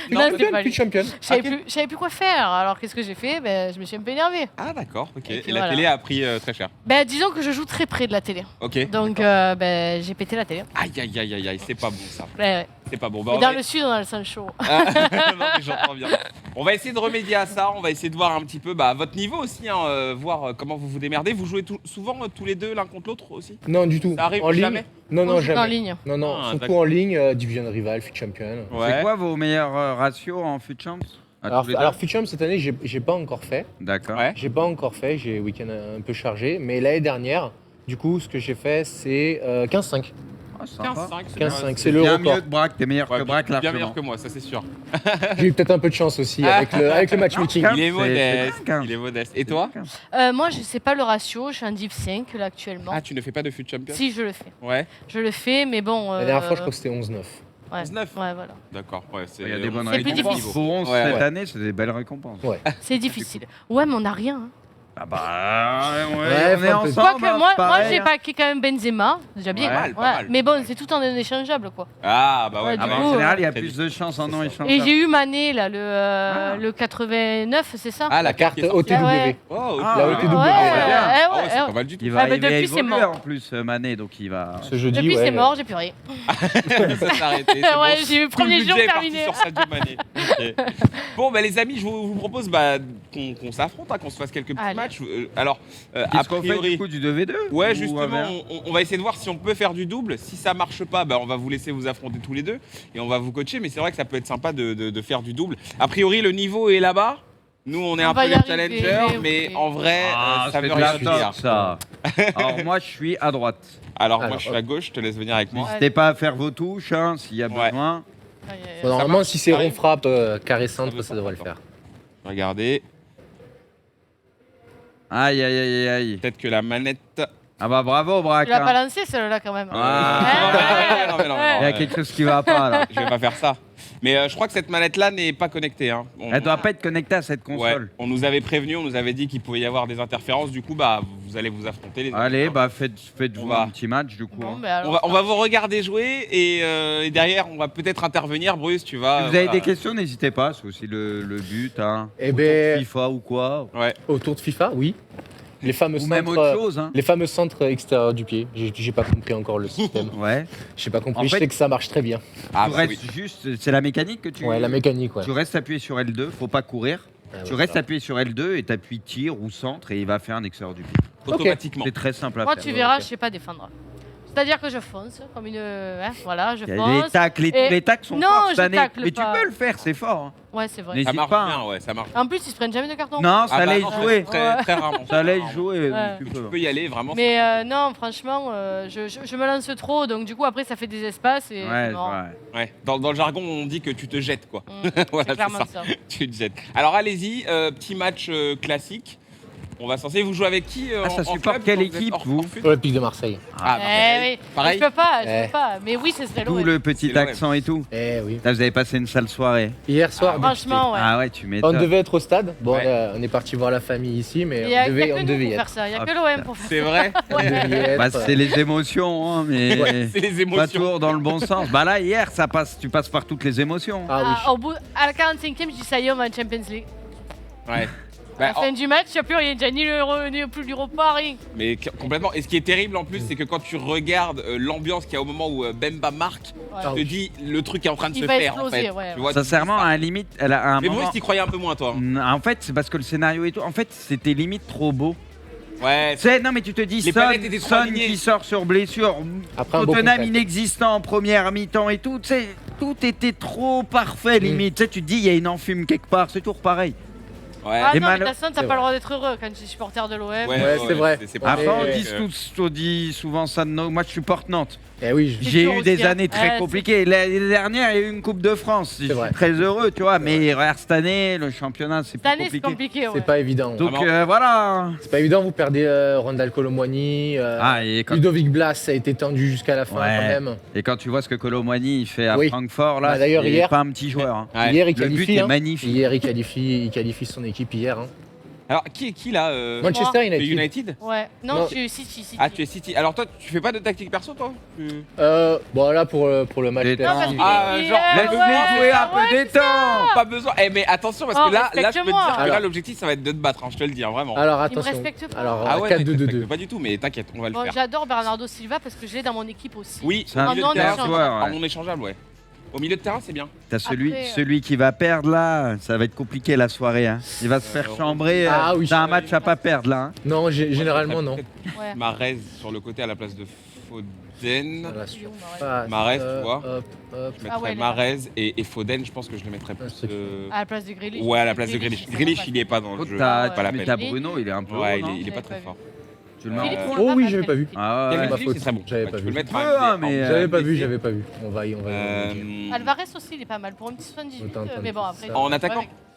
Non, c'était Champion, pas puis lui. champion. Je savais Ok. plus, je savais plus quoi faire. Alors, qu'est-ce que j'ai fait? Ben, je me suis un peu énervé. Ah, d'accord, ok. Et Et puis la voilà. télé a pris très cher. Ben, disons que je joue très près de la télé. Ok. Donc, ben, j'ai pété la télé. Aïe, c'est pas bon ça. Ouais, ouais. C'est pas bon. Bah, Et on dans va- le sud, on a le sang chaud. Ah, non, mais j'entends bien. On va essayer de remédier à ça. On va essayer de voir un petit peu votre niveau aussi, hein, voir comment vous vous démerdez. Vous jouez souvent tous les deux l'un contre l'autre aussi Non, du tout. Ça arrive en ligne. jamais Non, On non, joue en jamais. ligne. Non, non, Ah, surtout d'accord. en ligne, Division Rival, Fit Champion. C'est quoi vos meilleurs ratios en fut champs? À tous les deux Alors Fit Champ, cette année, j'ai pas encore fait. D'accord. Ouais. J'ai pas encore fait, j'ai week-end un peu chargé. Mais l'année dernière, du coup, ce que j'ai fait, c'est 15-5. Ah, sympa. 15-5. 15-5, c'est c'est le Bien record. mieux que Braque, t'es meilleur Ouais, que Braque bien largement. meilleur que moi, ça c'est sûr. J'ai eu peut-être un peu de chance aussi avec le matchmaking. Ah, Il est c'est modeste. 15. Il est modeste. Et toi Moi, je sais pas le ratio. Je suis en Div 5 là actuellement. Ah, tu ne fais pas de fut champion Si, je le fais. Ouais. Je le fais, mais bon. La dernière fois, je crois que c'était 11-9. Ouais. 19. Ouais, voilà. D'accord. Ouais, Il y a des bonnes C'est plus récompenses. difficile. Pour 11 Ouais, cette ouais. année, c'est des belles récompenses. Ouais. C'est difficile. Ouais, mais on n'a rien. hein. Ah bah, Ouais, on est ensemble. Quoique, moi pareil. j'ai packé quand même Benzema, déjà bien. Pas mal, pas mal. Mais bon, c'est tout en échangeable, quoi. Ah, bah ouais. Ouais, Ah du bah, coup, en général, il y a très plus de chances en non échange. Et j'ai eu Mané, là, le 89, c'est ça? Ah, La carte OTW. ouais. Oh, ok. Ah, La ouais. OTW. Ouais, Ah ouais, c'est ouais. pas mal du tout. Il Ah, va bah, arriver à depuis, c'est évoluer mort. en plus, Mané, donc il va. Ce jeudi, Depuis, ouais. c'est mort, j'ai plus rien. Ça s'est arrêté. c'est Ouais, bon. j'ai eu le Tout premier budget jour est parti terminé. sur Sadio Mané. Ok. Bon, bah, les amis, je vous propose qu'on s'affronte, hein, qu'on se fasse quelques petits Allez. matchs. Alors, a Qu'est-ce qu'on fait priori. du coup du 2v2 Ouais, ou justement, inverse on va essayer de voir si on peut faire du double. Si ça marche pas, bah, on va vous laisser vous affronter tous les deux et on va vous coacher. Mais c'est vrai que ça peut être sympa de faire du double. A priori, le niveau est là-bas. Nous, on est On un va peu y les arriver, challengers, mais mais en vrai, ça c'est veut de rien la dire. top, ça. Alors moi, je suis à droite. Alors, moi, Alors, je suis à gauche, je te laisse venir avec moi. N'hésitez pas à faire vos touches, hein, s'il y a Ouais. besoin. Bon, normalement, marche, si c'est ça rond arrive. frappe, carré centre, Ça ça devrait le veut faire. Regardez, Aïe, aïe, aïe, aïe. peut-être que la manette. Ah bah bravo, Braque. Tu l'as pas hein. lancé, celle-là, quand même. Ah. Non, mais non, Il y a quelque chose qui va pas là. je vais pas faire ça. Mais je crois que cette manette-là n'est pas connectée. Hein. Elle doit pas être connectée à cette Ouais, console. on nous avait prévenu, on nous avait dit qu'il pouvait y avoir des interférences. Du coup, bah, vous allez vous affronter les Allez, amis. bah faites-vous On va- un petit match du coup. Bon, hein. ben alors, On va vous regarder jouer et derrière, on va peut-être intervenir. Bruce, tu vas. Si vous avez voilà. des questions, n'hésitez pas, c'est aussi le but. Hein. Eh Autour ben- de FIFA ou quoi. Ouais. Autour de FIFA, oui. Les fameux Ou même centres, autre chose. Hein. les fameux centres extérieurs du pied. J'ai pas compris encore le système. Ouais. J'ai pas compris. En Je fait- sais que ça marche très bien. Ah, tu bah restes oui. juste, c'est la mécanique que tu. Ouais, la mécanique, ouais. Tu restes appuyé sur L2, faut pas courir. Ah, Tu ouais, restes ça. appuyé sur L2 et t'appuies tir ou centre et il va faire un extérieur du pied. Automatiquement. C'est très simple à Moi, faire. tu verras, ok. je sais pas défendre. C'est-à-dire que je fonce, comme une. Hein, voilà, je Il y a fonce. les tacles, Et- les tacles sont Non, forts je cette année. tacle Mais pas. tu peux le faire, c'est fort. hein. Ouais, c'est vrai. N'hésite Ça marche pas. bien, ouais, ça marche. En plus, ils se prennent jamais de carton. Non, ça Ah bah allait non, jouer. Très, très rarement. Ça allait Rarement. jouer. Ouais. tu Tu peux. peux y aller, vraiment. Mais non, franchement, je me lance trop, donc du coup, après, ça fait des espaces et. Ouais, c'est mort. ouais. Ouais. Dans le jargon, on dit que tu te jettes, quoi. Mm, Voilà, c'est clairement c'est ça. Tu te jettes. Alors, allez-y, petit match classique. On va censé vous jouer avec qui Ah, ça en supporte club, quelle quand vous êtes équipe, hors- vous hors foot Olympique de Marseille. Ah, Eh oui, pareil. je peux pas, je Eh. peux pas. Mais oui, ce serait D'où l'OM. le petit C'est l'OM. accent et tout. Eh oui. Là, vous avez passé une sale soirée. Hier soir, Franchement, ouais. Ah ouais, tu on m'étonnes. devait être au stade. Bon, Ouais. là, on est parti voir la famille ici, mais Il y a, on il y a devait, que on nous devait y pour faire être. ça. Il y a Ah, que l'OM pour faire C'est vrai. On devait y être. Bah, c'est les émotions, hein, mais C'est les pas émotions. toujours dans le bon sens. Bah là, hier, tu passes par toutes les émotions. Ah oui. Au bout, à la 45e, je dis ça y est, on va en Champions League. Ouais. À la Bah, fin du match, il n'y a plus rien. Déjà, ni plus du repas, rien. Mais complètement. Et ce qui est terrible en plus, c'est que quand tu regardes l'ambiance qu'il y a au moment où Bemba marque, Ouais. tu te dis le truc est en train de Il se va faire en exploser, fait. ouais. Tu vois, tu te dis Sincèrement, ça. à la limite, elle a un Mais moment. Bruce, t'y croyais un peu moins toi. En fait, c'est parce que le scénario et tout. En fait, c'était limite trop beau. Ouais. Non, mais tu te dis, Les planètes étaient trop Son alignées. qui sort sur blessure, Après un beau Tottenham contact. inexistant en première mi-temps et tout. Tu sais, tout était trop parfait limite. Tu sais, tu te dis, il y a une enfume quelque part. C'est toujours pareil. Ouais. Ah Et non, mais malo- de toute façon, t'as C'est pas le droit d'être heureux quand tu es supporter de l'OM. Ouais, c'est vrai. C'est pas Après, Ouais. on dit souvent ça de nos. Moi, je supporte Nantes. Eh oui, C'est J'ai dur eu aussi, des hein. années très Ouais, compliquées. L'année dernière, il y a eu une Coupe de France. Je suis vrai. très heureux, tu vois. Mais regarde, cette année, le championnat, c'est Cette plus année, c'est compliqué. compliqué. Ouais. c'est pas évident. Donc Vraiment. voilà. C'est pas évident, vous perdez Randall Colomwani. Ah, et quand, Ludovic Blas, ça a été tendu jusqu'à la fin Ouais. quand même. et quand tu vois ce que Colomwani il fait à Oui. Francfort, là, Bah, d'ailleurs, c'est hier- pas un petit joueur. hein. Ouais. Hier, il Le but qualifie. est hein. magnifique. Hier, il qualifie son équipe hier. hein. Alors qui est qui là Manchester le United. United. Ouais. Non, Non. je suis City. Ah, tu es City. Alors toi, tu fais pas de tactique perso toi Bon, là, pour le match. Détente. Non, parce classique. que- Ah, genre, Laisse-les ouais, jouer un ouais, peu détente. Pas besoin. Eh mais attention parce Oh, que là, je peux te respecte-moi. dire que là Alors. l'objectif ça va être de te battre. Hein, je te le dis hein, vraiment. Alors, Il me attention. respecte pas. Alors, Ah ouais, 4-2-2-2. pas du tout, mais t'inquiète, on va le Bon, faire. j'adore Bernardo Silva parce que je l'ai dans mon équipe aussi. Oui, C'est un au milieu de non terrain, échangeable. joueur. en ouais. non échangeable, ouais. Au milieu de terrain, c'est bien. T'as celui, Après, celui qui va perdre là, ça va être compliqué la soirée. hein. Il va se faire chambrer. Ah oui. T'as un match à pas perdre là. hein. Non, généralement, non. Ouais. Marez sur le côté à la place de Foden. Voilà, Guillaume, ouais. passe, Mahrez, tu vois. Hop. Je mettrais Ah ouais, il est Marez et Foden, je pense que je le mettrais plus. c'est- À la place de Grealish. Ouais, à la place de Grealish. c'est Grealish, sympa. il est pas dans le L'autre, jeu. t'as Pas la tu peine. t'as Bruno, il est un peu haut, Ouais, non il est pas J'avais très pas fort. Tu le mets en Philippe, Euh, on Oh l'a oui, pas j'avais mal, pas vu. Philippe. Ah ouais. Kevin ma Phillips, faute. c'est bon. J'avais Ouais, pas tu vu. peux le mettre Ouais, hein, mais, J'avais pas vu, blessé. j'avais pas vu. On va y. Euh, Alvarez aussi, il est pas mal. Pour un petit 78, Autant mais bon, après. ça. En attaquant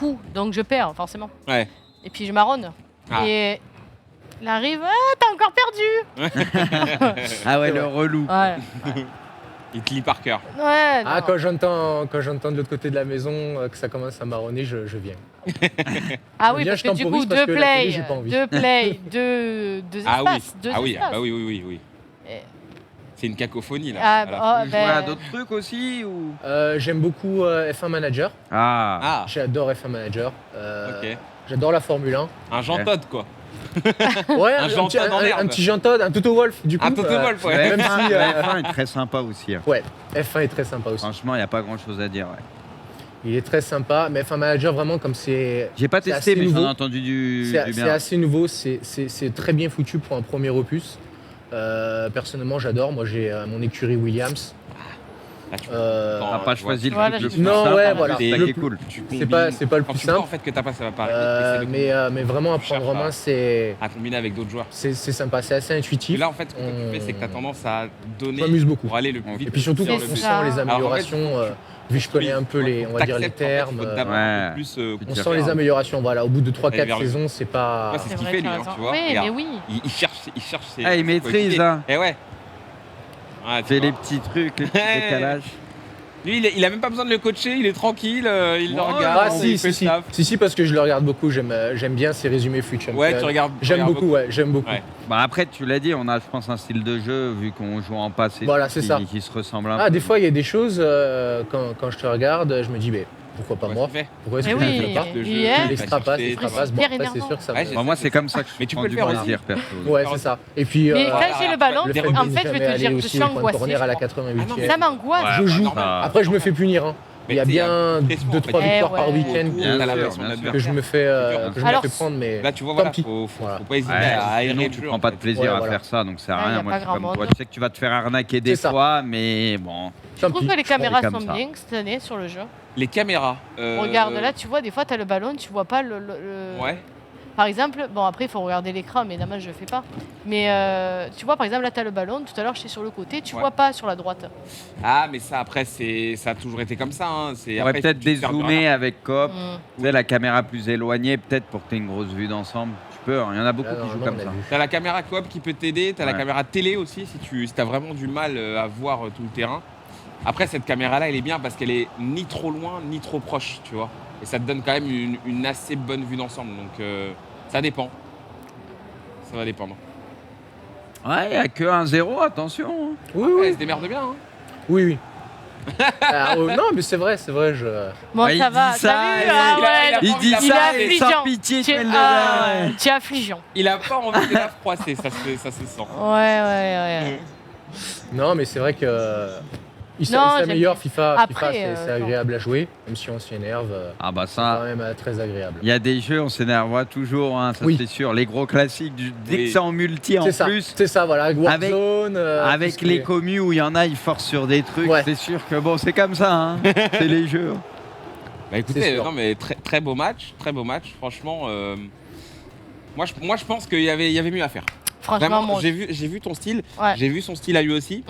coup, donc je perds forcément. Ouais. Et puis je marronne. Ah. Et il arrive, t'as encore perdu. Ah ouais, le relou. Ouais. Il te lit par cœur. Ouais. Ah, non. quand j'entends de l'autre côté de la maison que ça commence à marronner, je viens. Ah oui, Viens, parce je que du temporise coup, parce deux que la télé, plays, j'ai pas envie. deux Ah oui, espaces, deux ah oui, espaces. bah oui. Et- C'est une cacophonie là. Ah, à la oh, fin. Tu joues à ben, d'autres trucs aussi ou... J'aime beaucoup F1 Manager. Ah, Ah, J'adore F1 Manager. ok. J'adore la Formule 1. Un Jean Todt quoi. Ouais, Un Jean petit, Todt en herbe. un petit Jean Todt, un Toto Wolff du coup. Un Toto Wolff, ouais. le même F1, si, le F1 est très sympa aussi. Hein. Ouais, F1 est très sympa aussi. Franchement, il n'y a pas grand-chose à dire. Ouais. Il est très sympa, mais F1 Manager vraiment comme c'est... J'ai pas C'est testé, assez mais j'en ai nouveau. entendu du C'est bien. assez nouveau, c'est très bien foutu pour un premier opus. Personnellement, j'adore. Moi, j'ai mon écurie Williams. Ah, tu- Euh, T'as pas choisi le Voilà, truc le je- plus Non, simple, ouais, en voilà. plus, c'est ça Le qui est plus- cool. tu c'est pas le quand plus tu vois, simple. en fait que t'as pas, ça va pas arriver. mais vraiment cherches apprendre en à- main, c'est À combiner avec d'autres joueurs. sympa, c'est assez Et intuitif. là en fait, ce que tu fais, c'est que t'as tendance à Je donner m'amuse beaucoup. pour aller le plus vite. Et puis surtout, vers quand le on but. ça. sent les Alors, en fait, améliorations, vu que je connais un peu les, on va dire les T'acceptes, en fait, termes, faut d'abord Ouais. un peu plus, on dire sent les ça. améliorations. Voilà, au bout de Aller 3-4 vers le- saisons, c'est pas. Ouais, c'est ce C'est qu'il vrai, fait tu as lui, hein, raison. tu vois. Oui, Regarde. mais oui. Il cherche ses. Ah, il maîtrise, hein. Et ouais. Ouais, tu Fait vois. les petits trucs, les petits Ouais. décalages. Lui, il a même pas besoin de le coacher, il est tranquille, il le Ouais, regarde, Ah il si, fait si, le si. taf. Si, parce que je le regarde beaucoup, j'aime bien ses résumés Foot Champion. Ouais, tu regardes. J'aime beaucoup, ouais, j'aime beaucoup. Ouais. Bah après, tu l'as dit, on a, je pense, un style de jeu, vu qu'on joue en passe et Voilà, tout, c'est ça. qui se ressemble un Ah, peu. des fois, il y a des choses, quand je te regarde, je me dis, mais pourquoi pas Ouais, moi c'est fait. Pourquoi est-ce Mais que je oui, ne le fais pas Le jeu, il est. L'extra passe, c'est l'extra c'est passe. Bon, hyper après, c'est énervant. sûr que ça Ouais, me- j'ai- Bah, moi, c'est comme ça que je Mais tu prends peux le du faire aussi. plaisir, perso. Ouais, c'est ça. Et puis, Mais voilà, quand j'ai le ballon, le en rugby, fait, je vais te dire, je suis angoissée. Tourner à la je crois. 88e. Ça m'angoisse. Ouais, Je joue. ça- Après, je me fais punir. Hein. Mais Il y a tu sais, bien une pression, en 2-3 fait. victoires Eh par ouais. week-end Bien T'as la sûr, pression bien d'adversaire. que je me fais, Alors, prendre. Mais Là, tu vois, tant voilà, pis. faut Voilà. pas hésiter Ouais, à aérer sinon, le tu jeu. prends en pas de fait. plaisir Ouais, à voilà. faire ça, donc ça sert Ouais, à y rien. a Moi, pas je suis comme grand toi. monde. Tu sais que tu vas te faire arnaquer des C'est ça. fois, mais bon. Je Tant trouve pis. que les caméras comme sont ça. bien cette année sur le jeu. Les caméras. Regarde, là, tu vois, des fois, tu as le ballon, tu vois pas le- Ouais. Par exemple, bon, après, il faut regarder l'écran, mais évidemment, je le fais pas. Mais tu vois, par exemple, là, tu as le ballon, tout à l'heure, j'étais sur le côté, tu Ouais. vois pas sur la droite. Ah, mais ça, après, ça a toujours été comme ça. Hein. On aurait peut-être dézoomer avec Coop. Mm. Tu sais, la caméra plus éloignée, peut-être pour que tu aies une grosse vue d'ensemble. Tu peux, hein, il y en a beaucoup Ah, qui non, jouent non, comme on a ça. vu. T'as la caméra coop qui peut t'aider, t'as la Ouais. caméra télé aussi si t'as vraiment du mal à voir tout le terrain. Après, cette caméra-là, elle est bien parce qu'elle est ni trop loin ni trop proche, tu vois. Et ça te donne quand même une assez bonne vue d'ensemble. Donc, ça dépend. Ça va dépendre. Ouais, il n'y a que 1-0, attention. hein. Oui, Ouais, oui. elle se démerde bien. Hein. Oui, oui. Ah, non, mais c'est vrai, je. Bon, Ouais, il ça va. dit ça, T'as vu il- Ah il a- ouais, il Il a- dit il a- ça il et est affligeant. sans pitié, tu Tu mets le tu es affligeant. Il a pas envie de la froisser, ça se sent. Ouais. Non, mais c'est vrai que. Il Non, s'améliore, j'aime FIFA, Après, c'est agréable à jouer, même si on s'y énerve. Ah bah C'est quand ça, même très agréable. il y a des jeux, on s'énerve toujours, hein, ça Oui. c'est sûr. Les gros classiques, dès Oui. que c'est en multi en C'est ça, plus, c'est ça, voilà. Avec- Warzone. avec tout ce qui les est- commus où il y en a, ils forcent sur des trucs, Ouais. c'est sûr que bon, c'est comme ça, hein. C'est les jeux. Bah écoutez, C'est sûr. non mais très beau match, franchement. Moi je pense qu'il y avait mieux à faire. Franchement, Vraiment, moi. j'ai vu ton style, Ouais. j'ai vu son style à lui aussi.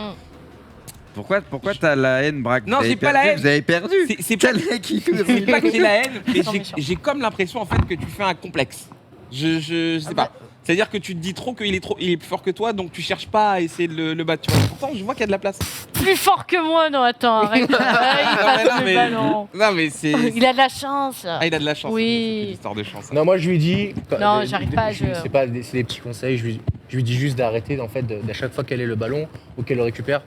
Pourquoi t'as la haine, Braque? Non, Vous avez j'ai pas perdu, la haine. Vous avez perdu. C'est pas, Quel mec qui c'est pas que j'ai la haine, mais Ils sont j'ai- méchants. j'ai comme l'impression en fait que tu fais un complexe. Je sais pas. C'est-à-dire que tu te dis trop qu'il est plus fort que toi, donc tu cherches pas à essayer de le battre. Tu vois. Pourtant, je vois qu'il y a de la place. Plus fort que moi, non, attends, arrête. Il passe le ballon. Non, mais c'est. Il a de la chance. Ah, il a de la chance. Oui. C'est une histoire de chance. Non, moi je lui dis. Non, j'arrive pas à je lui- jouer. C'est pas des, c'est des petits conseils. Je lui dis juste d'arrêter en fait d'à chaque fois qu'elle ait le ballon ou qu'elle le récupère,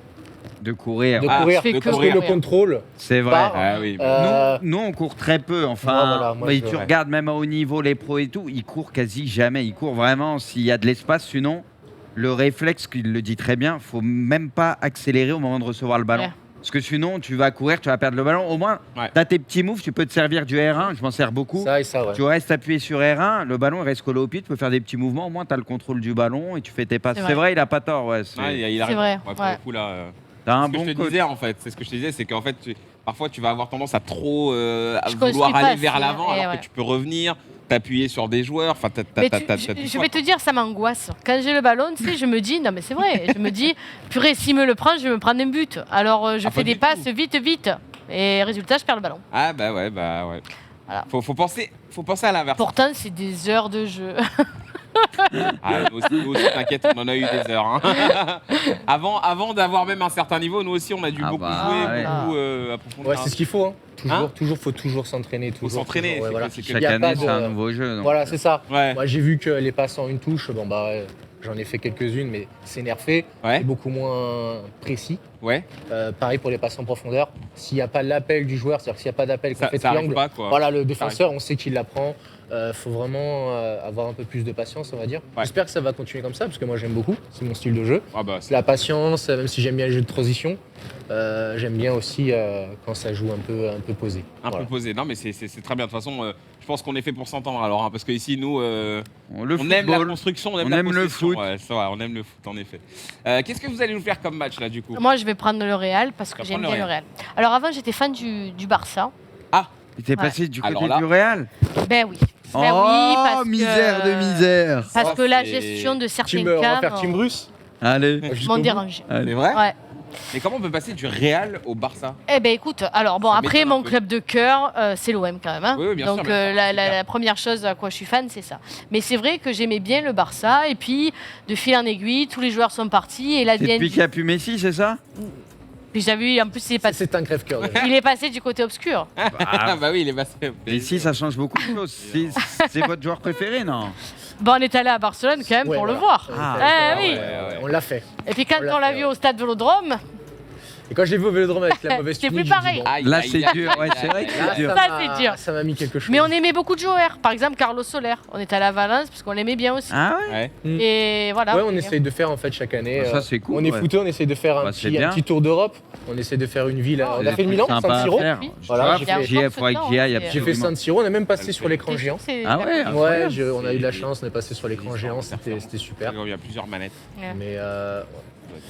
De courir, de Ah, courir. je fais que Parce que courir. le contrôle. c'est vrai. part, Ah oui. Nous, on court très peu. Enfin, Ouais, voilà, moi, mais je- tu ouais. regardes même à haut niveau les pros et tout, ils courent quasi jamais. Ils courent vraiment s'il y a de l'espace. Sinon, le réflexe, qu'il le dit très bien, faut même pas accélérer au moment de recevoir le ballon. Ouais. Parce que sinon, tu vas courir, tu vas perdre le ballon. Au moins, Ouais. tu as tes petits moves, tu peux te servir du R1. Je m'en sers beaucoup. Ça et ça, ouais. Tu restes appuyé sur R1, le ballon il reste collé au pied, tu peux faire des petits mouvements, au moins tu as le contrôle du ballon et tu fais tes passes. C'est C'est vrai. vrai, il a pas tort. Ouais, c'est- Ouais, il a C'est raison. vrai, Pour ouais. le coup, là. T'as un Ce que bon je te coach. disais en fait, c'est ce que je te disais, c'est qu'en fait, parfois tu vas avoir tendance à trop à Je vouloir construis pas aller assez, vers l'avant, hein, alors ouais. que tu peux revenir, t'appuyer sur des joueurs. Enfin, Mais je vais te dire, ça m'angoisse. Quand j'ai le ballon, tu sais, je me dis, non mais c'est vrai, je me dis, purée, s'il me le prend, je vais me prendre un but. Alors je Ah, fais pas des du passes tout. vite. Et résultat, je perds le ballon. Ah bah ouais, bah ouais. Faut penser à l'inverse. Pourtant, c'est des heures de jeu. Ah, nous aussi, t'inquiète, on en a eu des heures. Hein. avant d'avoir même un certain niveau, nous aussi, on a dû beaucoup jouer, beaucoup approfondir. Ouais, c'est ce qu'il faut. Hein. Faut toujours s'entraîner. Faut s'entraîner. Ouais, voilà. Chaque année, c'est un nouveau jeu. Donc. Voilà, c'est ça. Ouais. Moi, j'ai vu que les passes en une touche, j'en ai fait quelques-unes, mais c'est nerfé, Ouais. c'est beaucoup moins précis. Ouais. Pareil pour les passes en profondeur. S'il n'y a pas l'appel du joueur, c'est-à-dire s'il n'y a pas d'appel qu'on fait Ça arrive triangle, pas, quoi. voilà, le défenseur, on sait qu'il la prend. Faut vraiment avoir un peu plus de patience, on va dire. Ouais. J'espère que ça va continuer comme ça, parce que moi j'aime beaucoup, c'est mon style de jeu. Ah bah, C'est la patience, même si j'aime bien les jeux de transition, j'aime bien aussi quand ça joue un peu posé. un peu posé. Non, mais c'est très bien. De toute façon, je pense qu'on est fait pour s'entendre alors, hein, parce qu'ici, nous, on aime la construction, on aime le possession. foot. Ouais, c'est vrai, on aime le foot, en effet. Qu'est-ce que vous allez nous faire comme match, là, du coup? Moi, je vais prendre le Real parce Tu que vas j'aime prendre bien le le Real. Alors avant, j'étais fan du Barça. Il t'est passé du côté Alors là- du Real. Ben oui. Oh, Ben oui, parce misère que, de misère. Parce Oh, que la c'est- gestion de certains On va cas faire Team Bruce Allez. jusqu'au m'ont bout. dérangé. C'est Allez. vrai? Ouais. Mais comment on peut passer du Real au Barça? Eh ben écoute, alors bon, Ça après m'étonne un mon peu. club de cœur, c'est l'OM quand même. Hein. Oui, oui, bien Donc sûr, bien sûr, la, c'est clair. la première chose à quoi je suis fan, c'est ça. Mais c'est vrai que j'aimais bien le Barça et puis de fil en aiguille, tous les joueurs sont partis et la C'est depuis qu'il n'y a plus Messi, c'est ça? Puis j'ai vu, en plus C'est un crève-cœur. déjà. il est passé du côté obscur. Ah bah oui, il est passé. Messi, ça change beaucoup de choses. C'est votre joueur préféré, non? Bon, on est allé à Barcelone quand même Ouais, pour le voilà. voir. Ah. Eh oui. ouais. On l'a fait. Et puis quand On l'a on l'a fait, vu ouais. au stade Vélodrome, Et quand j'ai vu au Vélodrome avec la mauvaise C'était tunique, plus j'ai dit, pareil. bon, Aïe, Là, aïe, c'est aïe, dur. aïe, Ouais, c'est vrai que là, c'est dur. Ça, c'est dur. Ça m'a mis quelque chose. mais on aimait beaucoup de joueurs. Par exemple, Carlos Soler. On est allé à Valence parce qu'on l'aimait bien aussi. Ah ouais? Ouais. Et voilà. Ouais, on essaye de faire en fait chaque année. Ah, ça, c'est cool, On est ouais. footeux, on essaye de faire Bah, c'est un bien. petit tour d'Europe. On essaie de faire une ville. On a fait le Milan, Sympa San à Siro. faire. Voilà, Tu j'ai vois, fait- j'y ai, faudrait que j'y aille J'ai J'ai fait absolument. San Siro, on a même passé Elle sur fait- l'écran géant. Ah ouais, Ouais, incroyable. on a eu de la chance, on est passé sur l'écran géant, c'était super. Il y a plusieurs manettes. Ouais. Mais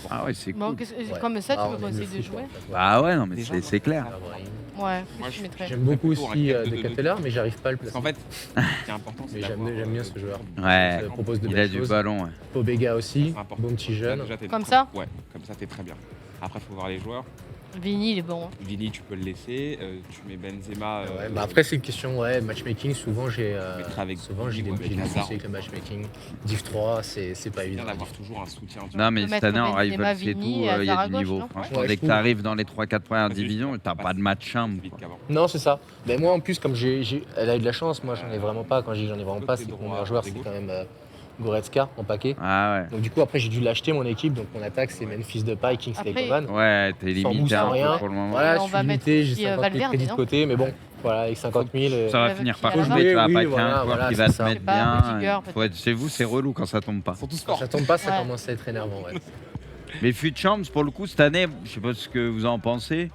Ah ouais, c'est Bon, cool. ouais. comme ça, tu Ah, peux on aime conseiller le de foot, jouer. en fait. Ah ouais, non, mais Déjà, c'est clair. Ah, ouais. Ouais, Moi, je mettrais. J'aime beaucoup plutôt un aussi 4-2-2-2. Decatelar, mais j'arrive pas à le Parce placer. qu'en fait, ce qui est important, c'est Mais d'avoir, j'aime bien ce joueur. Ouais, Ça propose de il a belles du choses. ballon. Ouais. Pobega aussi, C'est important. bon petit Là, jeune. déjà, t'es Comme très- ça Ouais, comme ça, t'es très bien. Après, il faut voir les joueurs. Vini, il est bon. hein. Vini, tu peux le laisser. Tu mets Benzema. Ouais, bah après c'est une question matchmaking, souvent j'ai mettrais avec souvent j'ai des Vini ou avec soucis Hazard. avec le matchmatching. Div 3, c'est pas C'est bien évident. d'avoir toujours un soutien. tu Non, mais peut cette mettre année, en Benzema, Rival, c'est tout. Vini, Il y a Hazard à du gauche, niveau. non Franchement, Ouais, dès je que tu trouve. arrives dans les 3-4 premières Vas-y, divisions, t'as passe. pas de match simple. vite quoi. qu'avant. Non, c'est ça. Mais moi en plus comme elle a eu de la chance, moi j'en ai vraiment pas. Quand je dis j'en ai vraiment pas, c'est que mon meilleur joueur c'est quand même Goretzka en paquet. Ah Donc du coup après j'ai dû l'acheter mon équipe, donc mon attaque c'est Memphis Depay, Kingsley Après- Coman. ouais. Ouais, t'es Sans limité boost, un sans peu rien. pour le moment. Voilà, Et je on suis va mettre limité, j'ai aussi, 50 000 Valverde, crédits de non côté, mais bon, voilà, avec 50 000. Ça va Avec finir qui, par alors tomber, tu vas Oui, pas oui, qu'un voilà, joueur voilà, qui c'est va te ça. mettre C'est pas bien. Rudiger, Faut être chez vous, c'est relou quand ça tombe pas. Ils sont tous Quand forts. ça tombe pas, ça Ouais. commence à être énervant. Ouais. Mais Fut Champs, pour le coup, cette année, je sais pas ce que vous en pensez,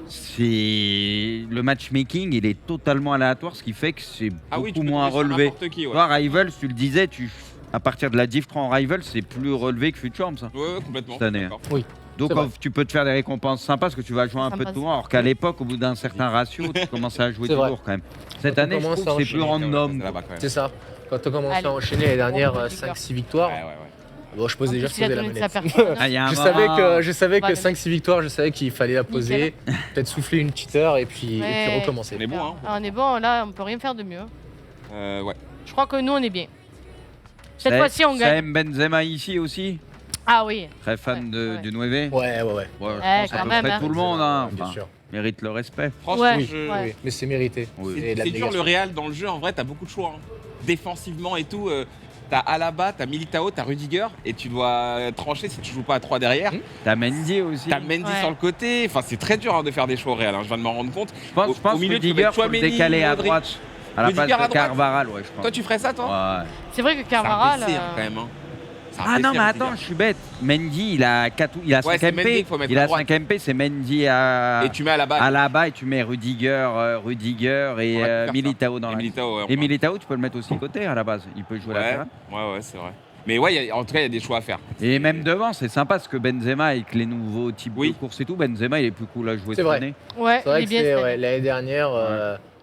c'est le matchmaking, il est totalement aléatoire, ce qui fait que c'est Ah oui, tu beaucoup peux moins tomber sur relevé. n'importe qui, ouais. Toi, Rivals, tu le disais, à partir de la Div 3 en Rivals, c'est plus relevé que Fut Champs. Hein. Ouais, complètement. Cette année. D'accord. Donc C'est vrai. tu peux te faire des récompenses sympas parce que tu vas jouer un peu de Sympa. tout, alors qu'à l'époque, au bout d'un certain ratio, tu commençais à jouer C'est vrai. toujours quand même. Cette Quand on année, je commence trouve à que c'est plus enchaîner, random. C'est là-bas, quand même. C'est ça. Quand on commence Allez. à enchaîner les dernières Bon, Rudiger. 5-6 victoires, Ouais, ouais, ouais. bon, je pose En déjà plus, il a poser la donné de sa manette. personne. Ah, il y a un Je moment- savais Bah, que le 5-6 victoires, je savais qu'il fallait la poser, peut-être souffler une petite heure et puis Ouais. recommencer. On est bon, hein. Ah, on est bon, là, on peut rien faire de mieux. Ouais. Je crois que nous, on est bien. Cette Ça- fois-ci, on ça gagne. aime Benzema ici aussi, Ah oui, très fan Ouais. du 9. Ouais. Je Ouais, pense à quand peu même, près hein. tout le monde, hein. Bien Enfin, sûr. mérite le respect. Franchement, Ouais. je- Ouais. Oui, mais c'est mérité. Oui. Et de c'est dur l'abnégation. le Real dans le jeu. En vrai, t'as beaucoup de choix. Hein. Défensivement et tout. T'as Alaba, t'as Militao, t'as Rudiger. Et tu dois trancher si tu joues pas à 3 derrière. T'as Mendy aussi. T'as Mendy Ouais. sur le côté. Enfin, c'est très dur hein, de faire des choix au Real. Hein. Je viens de m'en rendre compte. Je pense au milieu, tu peux Rudiger, mettre faut le Tchouaméni, décaler à Modric. droite. À la place Rudiger à de droite. Carvaral, ouais, je pense. Toi, tu ferais ça, toi Ouais. c'est vrai que C'est un Carvaral. PC, hein, quand même. Hein. C'est un Ah PC, non, mais Rudiger. attends, je suis bête. Mendy, il a 5 Ouais, c'est Mendy MP. qu'il faut mettre Il à a droite. 5 MP, c'est Mendy à Et tu mets Alaba. là-bas et tu mets Rudiger et faire ça. Militao dans Et la Militao, ouais, Et Militao, tu peux le mettre aussi côté à la base. Il peut jouer Ouais, latéral. ouais, c'est vrai. Mais ouais, en tout cas, il y a des choix à faire. Et même devant, c'est sympa parce que Benzema, avec les nouveaux types Oui. de courses et tout, Benzema, il est plus cool à jouer C'est cette vrai. année. Ouais, C'est vrai il est que bien. cette année. l'année dernière,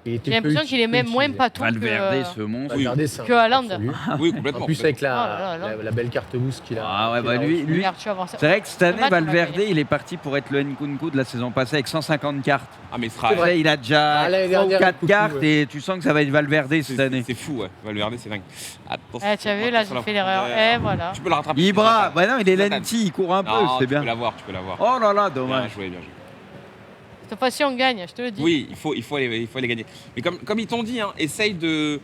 Il était J'ai l'impression qu'il est même moins patron Valverde, ce que, monstre. Valverde, c'est un que Haaland. absolu. Oui, complètement. En plus, avec Oh là là. la belle carte boost qu'il a. Ah ouais, qu'il bah a lui, reçue. Regarde, tu vas voir ça. c'est vrai que cette année, match, on va Valverde, gagner. il est parti pour être le Nkunku de la saison passée avec 150 cartes. Ah, mais il C'est sera. vrai. Il a déjà Ah, l'année 3 ou dernière, 4 Nkunku, cartes ouais. et tu sens que ça va être Valverde cette année. C'est fou, ouais. Valverde, c'est dingue. Attention, Eh, tu as vu, là, attention j'ai à fait la l'erreur. profondeur. Eh, voilà. Tu peux le rattraper. Ibra, bah non, il est Zlatan. lenti, il court un peu, Non, c'est tu peux bien. l'avoir, tu peux l'avoir. Oh là là, Bien dommage. joué, bien joué. Cette fois-ci, on gagne, je te le dis. Oui, il faut aller gagner. Mais comme ils t'ont dit, hein, essaye de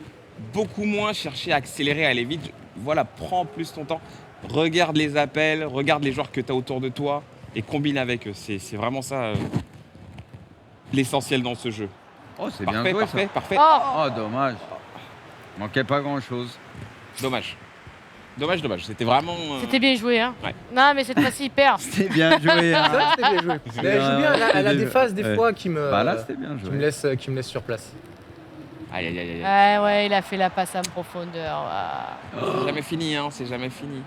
beaucoup moins chercher à accélérer, à aller vite. Voilà, prends plus ton temps. Regarde les appels, regarde les joueurs que tu as autour de toi et combine avec eux. C'est vraiment ça l'essentiel dans ce jeu. Oh, c'est bien Parfait, joué parfait, ça. parfait. Oh, Oh, dommage. Manquait pas grand chose. Dommage. Dommage, dommage. C'était vraiment. c'était bien joué, hein. Ouais. Non, mais cette fois-ci, il perd. C'était bien joué. C'est hein. vrai que c'était bien joué. Mais elle joue bien, elle a des phases des Ouais. fois qui me, Bah là, c'était bien qui me joué. laissent sur place. Aïe, aïe, aïe, aïe. Ouais, ouais, il a fait la passe en profondeur. Ah. C'est jamais fini, hein. C'est jamais fini.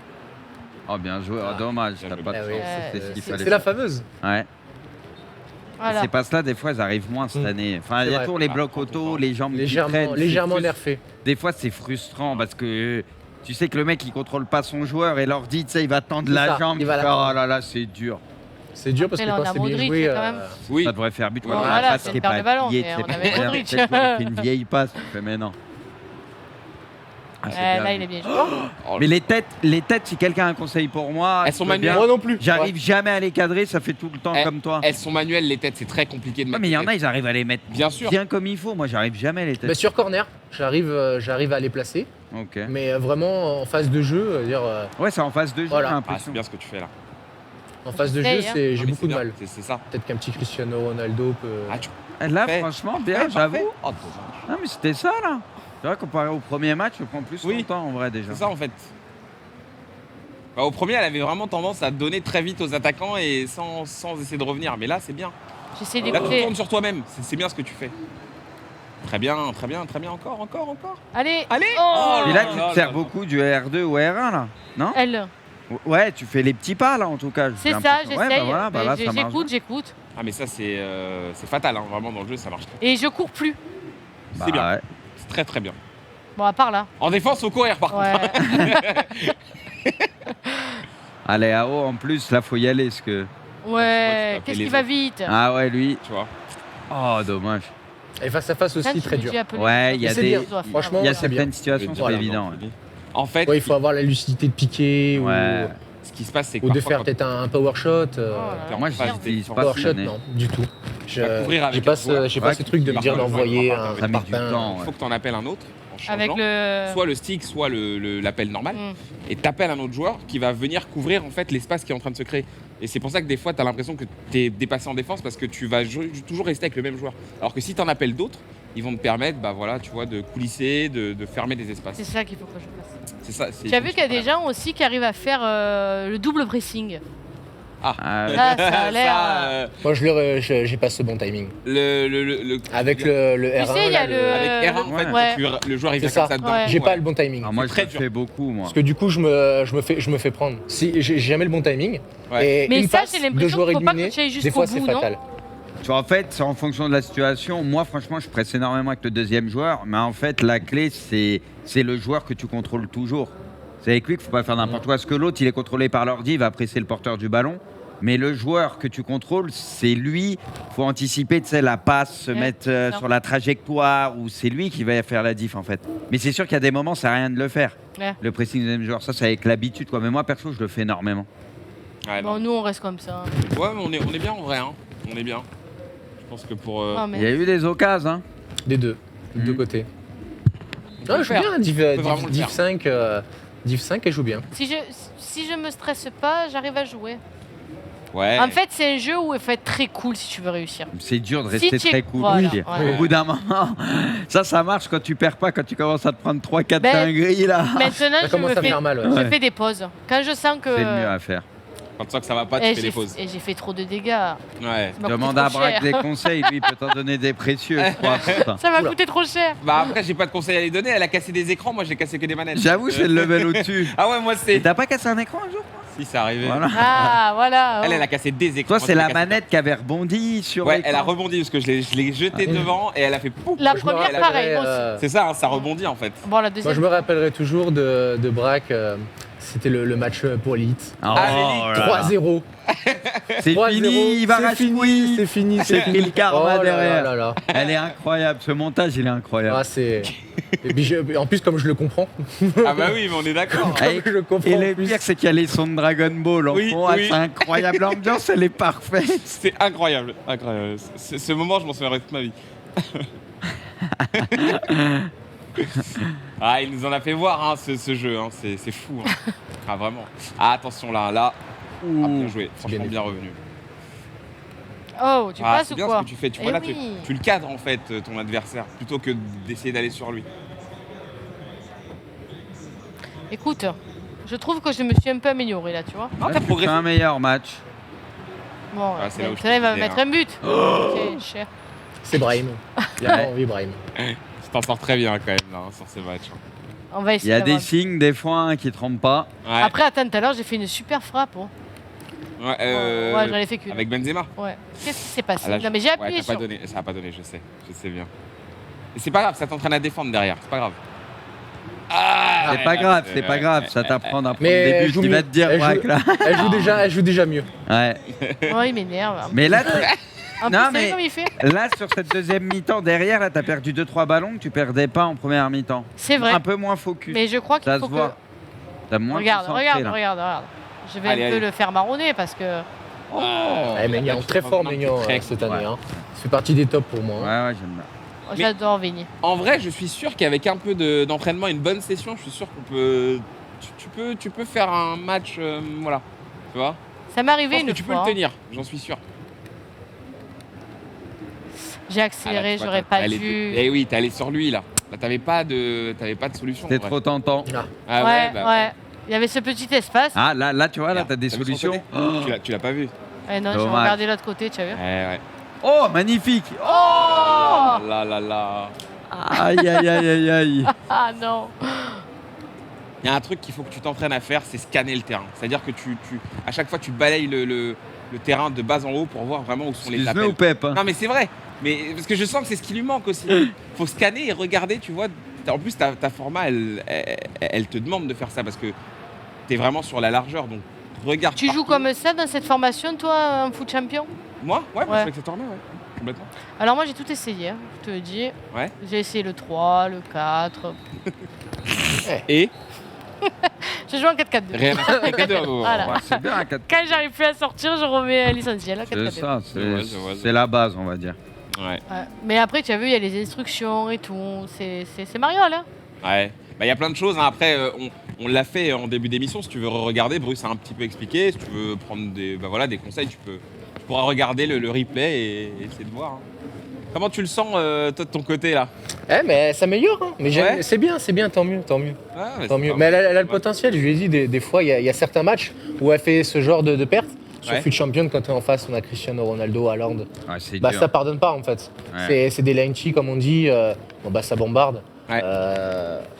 Oh, bien joué. Oh, dommage. Bien T'as joué. pas de Ah chance. oui, C'est ce qu'il fallait C'est la faire. fameuse. Ouais. Voilà. Ces passes-là, des fois, elles arrivent moins cette Mm. année. Enfin, il y C'est a vrai. toujours les Ah, blocs prends ton auto, temps. les jambes qui traînent, Légèrement, c'est légèrement frust- nerfé. Des fois, c'est frustrant parce que tu sais que le mec, il contrôle pas son joueur et leur dit, tu sais, il va tendre C'est la ça, jambe. il va tu la fais, tendre. oh là là, c'est dur. C'est dur parce que Après, là, on quand a c'est bien Modric, joué, quand même. Oui. Ça devrait faire but. Bon, voilà, la passe c'est qui est une paire pas de ballon, appuyée, mais tu on sais, avait peut-être Modric. qu'il fait une vieille passe. Tu fais, mais non. Ah, c'est bien Là, vu. il est bien joué. Oh, Mais les têtes, si quelqu'un a un conseil pour moi, Elles sont je veux bien. manuelles. Moi non plus. J'arrive jamais à les cadrer, ça fait tout le temps Eh, comme toi. Elles sont manuelles, les têtes. C'est très compliqué de Ouais, mettre. mais il y les en a, têtes. ils arrivent à les mettre Bien sûr. bien comme il faut. Moi, j'arrive jamais à les têtes. Bah, sur corner, j'arrive à les placer. Ok. Mais vraiment en phase de jeu, dire, Ouais, c'est en phase de jeu, Voilà. j'ai Ah, l'impression. c'est bien ce que tu fais là. en phase de Essaye, jeu, hein. j'ai Non, mais beaucoup de bien. mal. C'est ça. Peut-être qu'un petit Cristiano Ronaldo peut. Ah, tu Là, Parfait. franchement, bien, Parfait, j'avoue. parfait. Oh, dommage. Non, mais c'était ça, là. C'est vrai, comparé au premier match, je prends plus Oui. son temps, en vrai, déjà. C'est ça en fait. Bah, au premier, elle avait vraiment tendance à donner très vite aux attaquants et sans essayer de revenir. Mais là, c'est bien. J'essaie Là, tu d'écouter. tournes sur toi-même. C'est bien ce que tu fais. Très bien, très bien, très bien. Encore. Allez. Allez. Oh. Et là, là tu là te sers là. beaucoup du R2 ou R1, là. Non Elle. Ouais, tu fais les petits pas, là, en tout cas. C'est j'ai ça, l'impression. j'essaye. Ouais, bah voilà, bah Mais là, ça marche. j'écoute. Ah, mais ça, c'est fatal. Hein. Vraiment, dans le jeu, ça marche. Et je cours plus. Bah, C'est bien. ouais. C'est très, très bien. Bon, à part là. En défense, faut courir par Ouais. contre. Allez, à haut, en plus, là, faut y aller, parce que... Ouais. taper Qu'est-ce les qui va autres. vite. Ah ouais, lui... Tu vois. Oh, dommage. Et face à face Putain, aussi, tu très me dur. dis appeler Ouais, les il y a autres. des- C'est bien. franchement, Il y a c'est bien. certaines situations, c'est pas Voilà, évident. non, ouais. En fait, Ouais, il faut avoir la lucidité de piquer Ouais. ce qui se passe, c'est que ou de parfois, faire quand peut-être un power shot. Oh là là. Moi, Pas j'utilise des pas Power cette shot, année. non, du tout. vas couvrir avec J'ai pas un joueur. ce Ouais, truc de me par dire contre, d'envoyer par un contre, Ça met du parpaing. temps, il ouais. faut que tu en appelles un autre en changeant. Avec le. Soit le stick, soit l'appel normal. Mm. Et t'appelles un autre joueur qui va venir couvrir en fait l'espace qui est en train de se créer. Et c'est pour ça que des fois, tu as l'impression que tu es dépassé en défense parce que tu vas toujours rester avec le même joueur. Alors que si tu en appelles d'autres, ils vont te permettre bah, voilà, tu vois, de coulisser, de fermer des C'est espaces. ça qu'il faut que je fasse. C'est ça. Tu as vu qu'il y a des gens aussi qui arrivent à faire le double pressing. Ah, ouais. Là, ça a l'air. Moi, j'ai pas ce bon timing. Avec le R1. Tu sais, il y a là, Avec R1, en fait, Ouais. le joueur il C'est vient ça. comme ça dedans. Ouais. J'ai Ouais. pas le bon timing. Alors moi, je très le dur. fais beaucoup, moi. Parce que du coup, je me fais prendre. Si j'ai jamais le bon timing. Ouais. Et Mais une ça, passe, j'ai deux l'impression joueurs qu'il faut pas que éliminés, tu ailles des jusqu'au fois, c'est bout, non fatal. Tu vois, en fait, c'est en fonction de la situation. Moi, franchement, je presse énormément avec le deuxième joueur. Mais en fait, la clé, c'est le joueur que tu contrôles toujours. C'est avec lui qu'il ne faut pas faire n'importe quoi. Parce que l'autre, il est contrôlé par l'ordi, il va presser le porteur du ballon. Mais le joueur que tu contrôles, c'est lui. Il faut anticiper, tu sais, la passe, se Ouais, mettre c'est ça. sur la trajectoire. Ou c'est lui qui va faire la diff, en fait. Mais c'est sûr qu'il y a des moments, ça sert à rien de le faire. Ouais. Le pressing du deuxième joueur, ça, c'est avec l'habitude, quoi. Mais moi, perso, je le fais énormément. Ouais, non. Bon, nous, on reste comme ça. Ouais, mais on est bien en vrai. Hein. On est bien. Je pense que pour. Non, Il y a mais. eu des occasions, hein. Des deux. Des deux Mhm. côtés. peut Ah, le je joue faire. bien, peut vraiment le Div faire. 5. Div 5, elle joue bien. Si je me stresse pas, j'arrive à jouer. Ouais. En fait, c'est un jeu où il faut être très cool si tu veux réussir. C'est dur de Si rester tu es- très cool. voilà, aussi. voilà. Au bout d'un moment, ça marche quand tu perds pas, quand tu commences à te prendre 3-4 Ben, dingueries là. Maintenant, Ça je commence me à fais, faire mal. je Ouais. fais des pauses. Quand je sens que. C'est le mieux à faire. Quand tu sens que ça va pas, tu Et fais des pauses. j'ai fait trop de dégâts. Ouais. Ça m'a Demande coûté à trop Braque cher. des conseils, lui il peut t'en donner des précieux, je crois. Putain. Ça m'a Oula. coûté trop cher. Bah après, j'ai pas de conseils à lui donner. Elle a cassé des écans, moi j'ai cassé que des manettes. J'avoue, j'ai le level au-dessus. Ah ouais, moi Et c'est. t'as pas cassé un écran un jour toi Si, c'est arrivé. Voilà. Ah, voilà. Elle a cassé des écrans. Toi, c'est Elle a la cassé- manette qui avait rebondi sur Ouais, l'écran. elle a rebondi parce que je l'ai jeté devant et elle a fait pouf. La Je me première, rappellerai, pareil. Moi aussi. C'est ça, hein, ça rebondit en fait. Bon, la Moi, deuxième. je me rappellerai toujours de Braque. C'était le match pour l'élite. Oh, Ah, là là. 3-0. C'est 3-0. fini, il va C'est fini, c'est fini, C'est fini le karma Oh là derrière. là là. Elle est incroyable, ce montage, il est incroyable. Ah, c'est. Et puis, en plus, comme je le comprends. Ah bah oui, mais on est d'accord. Et, je le comprends et le plus. pire, c'est qu'il y a les sons de Dragon Ball en Oui, fond. Ah, oui. c'est incroyable, l'ambiance, elle est parfaite. C'est incroyable, incroyable. Ce moment, je m'en souviendrai toute ma vie. Ah, il nous en a fait voir hein, ce jeu, hein. C'est fou. Hein. Ah vraiment. Ah attention là, ah, bien joué, franchement bien revenu. Oh, tu Ah, passes c'est ou bien quoi ce que tu fais, tu Eh vois là, oui. tu le cadres en fait ton adversaire plutôt que d'essayer d'aller sur lui. Écoute, je trouve que je me suis un peu améliorée là, tu vois. Ah, t'as Tu fais progressé. un meilleur match. Bon, Ah, c'est là où je maintenant, il va te me disais, mettre un but. Ok, cher. C'est Brahim. Il a pas envie, Brahim. Tu t'en sors très bien quand même là hein, sur ces matchs. Hein. On va Il essayer. y a des d'avoir- signes, des fois, hein, qui trompent pas. Ouais. Après, attends, tout à l'heure, j'ai fait une super frappe. Oh. Ouais, Ouais, j'en ai fait qu'une. avec Benzema. Ouais. Qu'est-ce qui s'est passé Ah, là, Non, mais j'ai Ouais, appuyé t'as pas sur. donné, ça a pas donné, je sais bien. Et c'est pas grave, ça t'entraîne à défendre derrière, c'est pas grave. Ah, C'est pas grave, c'est pas grave. Ça t'apprend à prendre Mais des elle buts. joue Il va mieux. te dire, Elle Braque, joue- là. Elle joue déjà mieux. Ouais. Oh, il m'énerve. Mais là, En plus, Non, t'as vu mais- comme il fait là, sur cette deuxième mi-temps, derrière, là, t'as perdu 2-3 ballons que tu perdais pas en première mi-temps. C'est vrai. Un peu moins focus. Mais je crois qu'il Ça faut se que. voit. T'as moins Regarde, concentré, regarde, là. regarde. Je vais Allez, un peu allez. le faire marronner parce que. Oh. Eh, Maignan, très fort Maignan cette année. Ouais. Hein. Ça fait partie des tops pour moi. Ouais, hein. ouais, j'aime bien. Oh, j'adore Vigny. En vrai, je suis sûr qu'avec un peu d'entraînement et une bonne session, je suis sûr qu'on peut. Tu peux faire un match, voilà. Tu vois Ça m'est Je arrivé pense que une tu peux fois. le tenir, j'en suis sûr. J'ai accéléré, j'aurais pas dû. Eh oui, t'es allé sur lui là. Là, t'avais pas de solution. C'était en vrai. trop tentant. Ah. Ah ouais, bah, ouais. Il y avait ce petit espace. Ah, là, tu vois, là, t'as des T'as vu son solutions. côté Tu l'as pas vu. Eh non, j'ai Dommage. regardé l'autre côté, tu as vu Ouais. Oh, magnifique. Oh Là là là. Aïe, aïe, aïe, aïe, aïe. Ah non. Il y a un truc qu'il faut que tu t'entraînes à faire, c'est scanner le terrain. C'est-à-dire que à chaque fois, tu balayes le terrain de bas en haut pour voir vraiment où sont les Excuse-moi appels. ou Pep hein. Non mais c'est vrai. Mais parce que je sens que c'est ce qui lui manque aussi. Faut scanner et regarder, tu vois. En plus, ta format, elle te demande de faire ça parce que t'es vraiment sur la largeur. Donc regarde. Tu joues partout. comme ça dans cette formation, toi, en foot champion Moi Ouais, moi je Ouais. joue avec cette format, ouais. Complètement. Alors moi, j'ai tout essayé, hein, je te le dis. Ouais. J'ai essayé le 3, le 4. Et Je joue en 4-4-2. rien à faire avec les deux. Voilà. Ouais, c'est bien, un 4. Quand j'arrive plus à sortir, je remets l'essentiel, hein, 4-4-2. C'est ça, Je vois, je vois. c'est la base, on va dire. Ouais. Ouais. Mais après, tu as vu, il y a les instructions et tout. C'est mariole, hein. Ouais. Bah, il y a plein de choses. Hein. Après, on l'a fait en début d'émission. Si tu veux regarder, Bruce a un petit peu expliqué. Si tu veux prendre des conseils, tu pourras regarder le replay et essayer de voir. Hein. Comment tu le sens, toi, de ton côté, là Eh, mais elle s'améliore. Hein. Mais Ouais. c'est bien, tant mieux. Ouais, mais Tant c'est mieux. pas Mais mal. elle a le potentiel. Je lui ai dit, des fois, il y a certains matchs où elle fait ce genre de pertes. Sur Ouais. Foot Champion, quand on est en face, on a Cristiano Ronaldo, Haaland. Ouais, c'est Bah, dur. ça pardonne pas en fait. Ouais. C'est des linchi comme on dit. Bon, bah, ça bombarde. Ouais.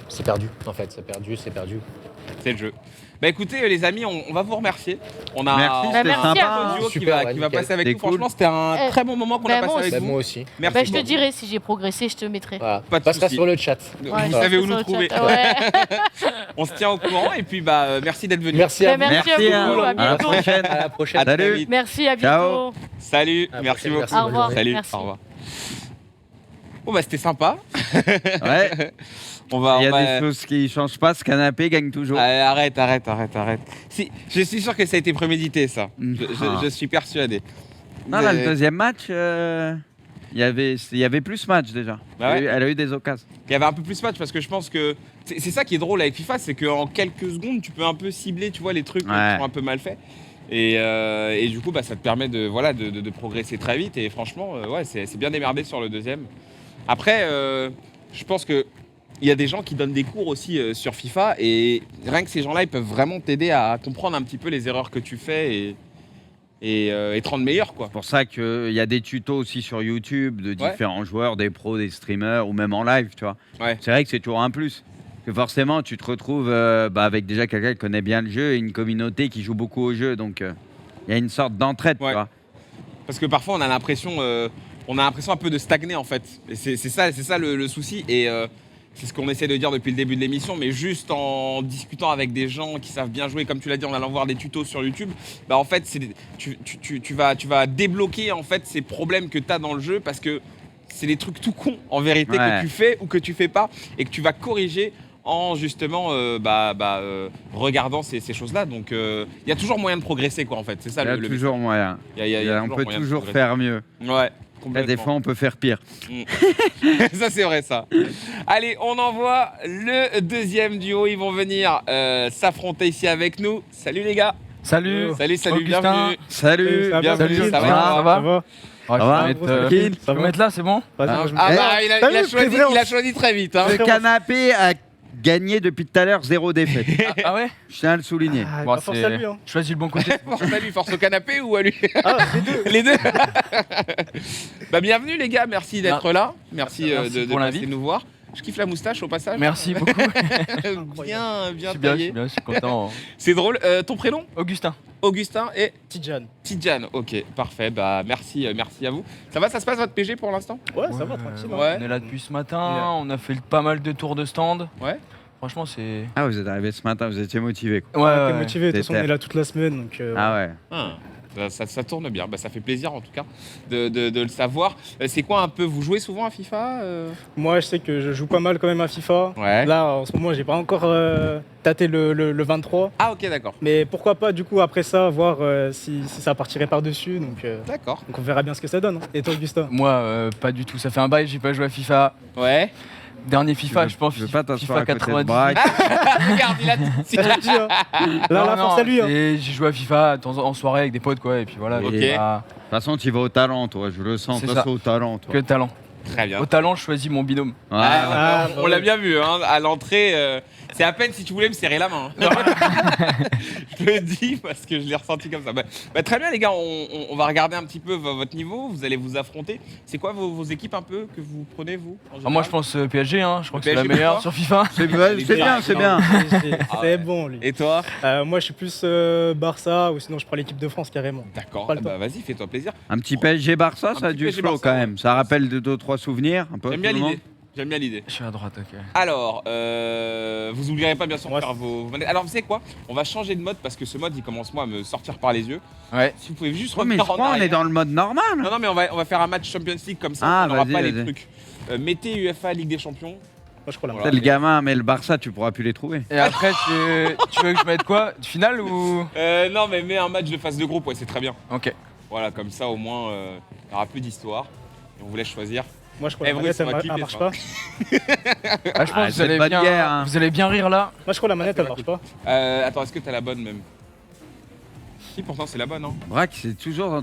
C'est perdu en fait. C'est perdu. C'est le jeu. Bah écoutez, les amis, on va vous remercier. On a Merci, on c'était merci a un sympa. audio qui Super, va, ouais, qui va nickel. passer avec C'était nous. cool. Franchement, c'était un Eh, très bon moment qu'on bah, a passé moi avec Bah, vous. moi aussi. Merci. Bah, je te beaucoup. dirai si j'ai progressé, je te mettrai. Voilà. Pas de Passera soucis. sur le chat. Vous Ouais, savez où sur nous le trouver. chat. Ouais. On se tient au courant et puis merci d'être venu. Merci à Bah, vous. merci à Merci, vous, hein. à À la bientôt. prochaine. À la prochaine. À très Salut. vite. Merci, à Ciao. bientôt. Salut, À la merci prochaine, beaucoup. merci, Au revoir. bonne Salut, Merci. au revoir. Bon bah c'était sympa. Ouais. On va. Il y on a va- des choses qui changent pas. Ce canapé gagne toujours. Allez, arrête. Si, je suis sûr que ça a été prémédité ça. Je suis persuadé. Non, là, le Mais- deuxième match, il y avait plus match déjà. Bah ouais. Elle a eu des occasions. Il y avait un peu plus match parce que je pense que c'est ça qui est drôle avec FIFA, c'est qu'en quelques secondes tu peux un peu cibler, tu vois, les trucs Ouais. qui sont un peu mal faits. Et du coup, bah, ça te permet de progresser très vite. Et franchement, ouais, c'est bien démerdé sur le deuxième. Après, je pense que il y a des gens qui donnent des cours aussi sur FIFA et rien que ces gens-là, ils peuvent vraiment t'aider à comprendre un petit peu les erreurs que tu fais et te rendre meilleur, quoi. C'est pour ça qu'il y a des tutos aussi sur YouTube de Ouais. différents joueurs, des pros, des streamers ou même en live, tu vois. Ouais. C'est vrai que c'est toujours un plus. Que forcément, tu te retrouves avec déjà quelqu'un qui connaît bien le jeu et une communauté qui joue beaucoup au jeu. Donc, il y a une sorte d'entraide, Ouais. tu vois. Parce que parfois, on a l'impression un peu de stagner, en fait. Et c'est ça le souci. Et c'est ce qu'on essaie de dire depuis le début de l'émission. Mais juste en discutant avec des gens qui savent bien jouer, comme tu l'as dit, en allant voir des tutos sur YouTube, bah en fait, tu vas débloquer en fait ces problèmes que tu as dans le jeu parce que c'est des trucs tout cons en vérité que tu fais ou que tu fais pas et que tu vas corriger en justement regardant ces choses-là. Donc il y a toujours moyen de progresser quoi en fait. C'est ça Il y a le toujours moyen. On peut moyen de toujours progresser. faire mieux. Ouais. Là, des fois, on peut faire pire. Ça c'est vrai ça. Allez, on envoie le deuxième duo. Ils vont venir s'affronter ici avec nous. Salut les gars. Salut. Salut, Augustin. bienvenue. Salut. Bienvenue, Salut, ça va, ça va Ça va Je peux mettre là, c'est bon? il a choisi très vite. Hein. Le canapé a gagné depuis tout à l'heure 0 défaite. Ah ouais? Je tiens à le souligner. Bon, c'est... Choisis le bon côté. Force à lui, force au canapé ou à lui? Les deux. Les deux. Bienvenue les gars, merci d'être là. Merci, Merci de pour passer l'invite. nous voir. Je kiffe la moustache au passage. Merci beaucoup. bien Je suis taillé. je suis content. C'est drôle. Ton prénom? Augustin. Augustin et Tidjane. Tidjane. Ok, parfait. Merci à vous. Ça va, ça se passe votre PG pour l'instant? Ouais, ça va, tranquille. Ouais. On est là depuis ce matin, on a fait pas mal de tours de stand. Ouais. Franchement, c'est... Ah, vous êtes arrivé ce matin, vous étiez motivé. Ouais, On était ouais. motivé, de toute façon on Déter. est là toute la semaine donc Ah ouais. Ça tourne bien. Ça fait plaisir en tout cas de le savoir. C'est quoi un peu? Vous jouez souvent à FIFA moi je sais que je joue pas mal quand même à FIFA. Ouais. Là en ce moment j'ai pas encore tâté le 23, Ah ok, d'accord. mais pourquoi pas du coup après ça voir si ça partirait par dessus D'accord. donc on verra bien ce que ça donne. Hein. Et toi Augustin? Moi, pas du tout. Ça fait un bail, j'ai pas joué à FIFA. Ouais. Dernier FIFA, je pense, Je veux pas t'asseoir FIFA à côté de 90. Braque. Regarde, il a dit. Je te dis, hein. Là, Non, force à lui. Hein. J'ai joué à FIFA en soirée avec des potes, quoi, et puis voilà. Ok. j'ai De pas- toute façon, tu vas au talent, toi. Je le sens. C'est Toi, ça. c'est au talent, toi. Que de talent. Très bien. Au talent, je choisis mon binôme. Ouais, On l'a bien vu, hein, à l'entrée, c'est à peine si tu voulais me serrer la main. hein. Je le dis parce que je l'ai ressenti comme ça. Très bien les gars, on va regarder un petit peu votre niveau, vous allez vous affronter. C'est quoi vos équipes un peu que vous prenez vous en Ah, moi, général je pense PSG, hein. Je crois que c'est PSG la meilleure pour sur FIFA. C'est bien, c'est bien. C'est bon lui. Et toi? Moi je suis plus Barça ou sinon je prends l'équipe de France carrément. D'accord, Pas le temps. vas-y, fais-toi plaisir. Un petit PSG Barça, ça a petit du PSG flow Barça, quand ouais. même. Ça rappelle 2-3 souvenirs. Un peu. J'aime bien tout le monde. l'idée. J'aime bien l'idée. Je suis à droite, ok. Alors, vous oublierez pas bien sûr de Ouais. faire vos manettes. Alors, vous savez quoi? On va changer de mode parce que ce mode il commence moi à me sortir par les yeux. Ouais. Si vous pouvez juste Oh, mais je revenir en crois on est arrière. dans le mode normal. Non, mais on va faire un match Champions League comme ça, Ah, on n'aura vas-y, pas les vas-y. trucs. Mettez UEFA Ligue des Champions. Moi je crois la Voilà. C'est le gamin, mais le Barça, tu pourras plus les trouver. Et après, tu veux que je mette quoi? Finale ou... Non, mais mets un match de phase de groupe, ouais, c'est très bien. Ok. Voilà, comme ça au moins, il n'y aura plus d'histoire. Et on vous laisse choisir. Moi je crois Eh, la Bruce, manette on va elle clipper, marche ça. pas. Ah, je pense que c'est de bonne guerre, hein. vous allez bien rire là. Moi je crois la manette elle marche pas. Attends, est-ce que t'as la bonne même? Si, pourtant c'est la bonne, hein. Braque, c'est toujours dans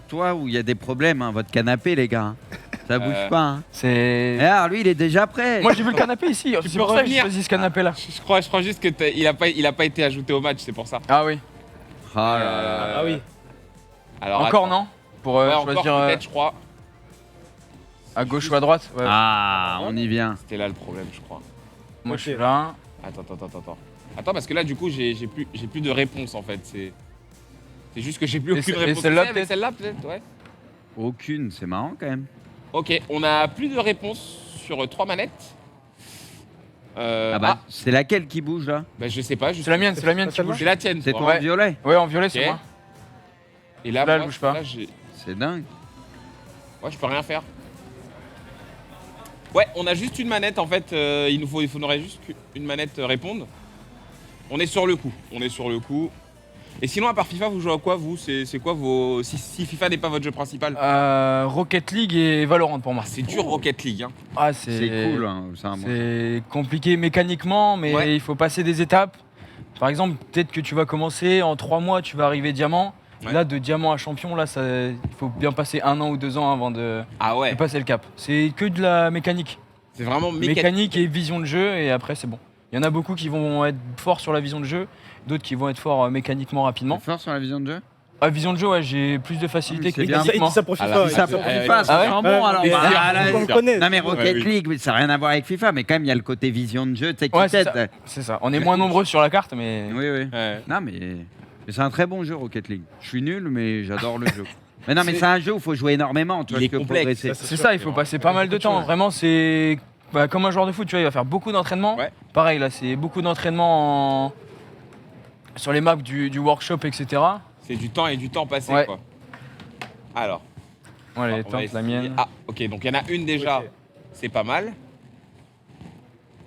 toi où il y a des problèmes, hein, votre canapé, les gars. hein. Ça bouge pas. Hein. C'est... Et alors, lui, il est déjà prêt. Moi j'ai vu le canapé ici, c'est peux pour ça que j'ai revenir. choisi ce canapé là. Je crois juste que il a pas été ajouté au match, c'est pour ça. Ah oui. Oh là là. Ah oui. Alors, Encore attends. non? Pour Ouais, encore choisir peut-être, je crois. à gauche ou à droite? Ouais. Ah, on y vient. C'était là le problème, je crois. Moi ok. je suis là. Attends, parce que là, du coup, j'ai plus de réponse en fait. C'est juste que j'ai plus Et aucune ce- et réponse. celle-là, Tu sais, avec peut-être Celle-là, peut-être, ouais. Aucune, c'est marrant quand même. Ok, on a plus de réponses sur 3 manettes. Ah bah, c'est laquelle qui bouge là? Je sais pas. C'est la mienne qui celle-là bouge. C'est la tienne. C'est toi. ton Ouais. violet? Ouais, en violet, c'est Ok. moi. Et là, Là, elle moi, bouge pas. là, C'est dingue. ouais, je peux rien faire. Ouais, on a juste une manette en fait. Il faudrait juste une manette répondre. On est sur le coup. Et sinon, à part FIFA, vous jouez à quoi vous? C'est quoi vos. Si FIFA n'est pas votre jeu principal? Rocket League et Valorant pour moi. C'est dur Rocket League. Hein. Ah, C'est cool. Hein, ça, moi. C'est compliqué mécaniquement, mais Ouais. il faut passer des étapes. Par exemple, peut-être que tu vas commencer en 3 mois, tu vas arriver diamant. Ouais. Là, de diamant à champion, là, il faut bien passer 1 an ou 2 ans avant de Ah ouais. passer le cap. C'est que de la mécanique. C'est vraiment Mécanique et vision de jeu, et après, c'est bon. Il y en a beaucoup qui vont être forts sur la vision de jeu, d'autres qui vont être forts mécaniquement rapidement. T'es fort sur la vision de jeu? Ah, vision de jeu, ouais, j'ai plus de facilité c'est que bien. Il dit techniquement. ça pour Ah, FIFA. là, Ça il- pour Ah, FIFA, ah ça ouais sent bon Ouais, alors. mais Bah, c'est- là, on le connaît. non mais Ouais, Rocket oui. League, mais ça n'a rien à voir avec FIFA, mais quand même il y a le côté vision de jeu, tu sais, qui Ouais, c'est t'aide. C'est ça. On est moins nombreux sur la carte, mais. Oui, oui. Ouais. Non mais c'est un très bon jeu Rocket League. Je suis nul, mais j'adore le jeu. Mais non, mais C'est- c'est un jeu où il faut jouer énormément, tu Il vois, est tu peux complexe. progresser. Ça, C'est sûr. ça, il faut passer pas mal de temps. Vraiment, c'est comme un joueur de foot, tu vois, il va faire beaucoup d'entraînement. Ouais. Pareil, là, c'est beaucoup d'entraînement sur les maps du workshop, etc. C'est du temps et du temps passé, Ouais. quoi. Alors, Ouais, on les va temps, la essayer. mienne. Ah, ok, donc il y en a une déjà, Ok. c'est pas mal.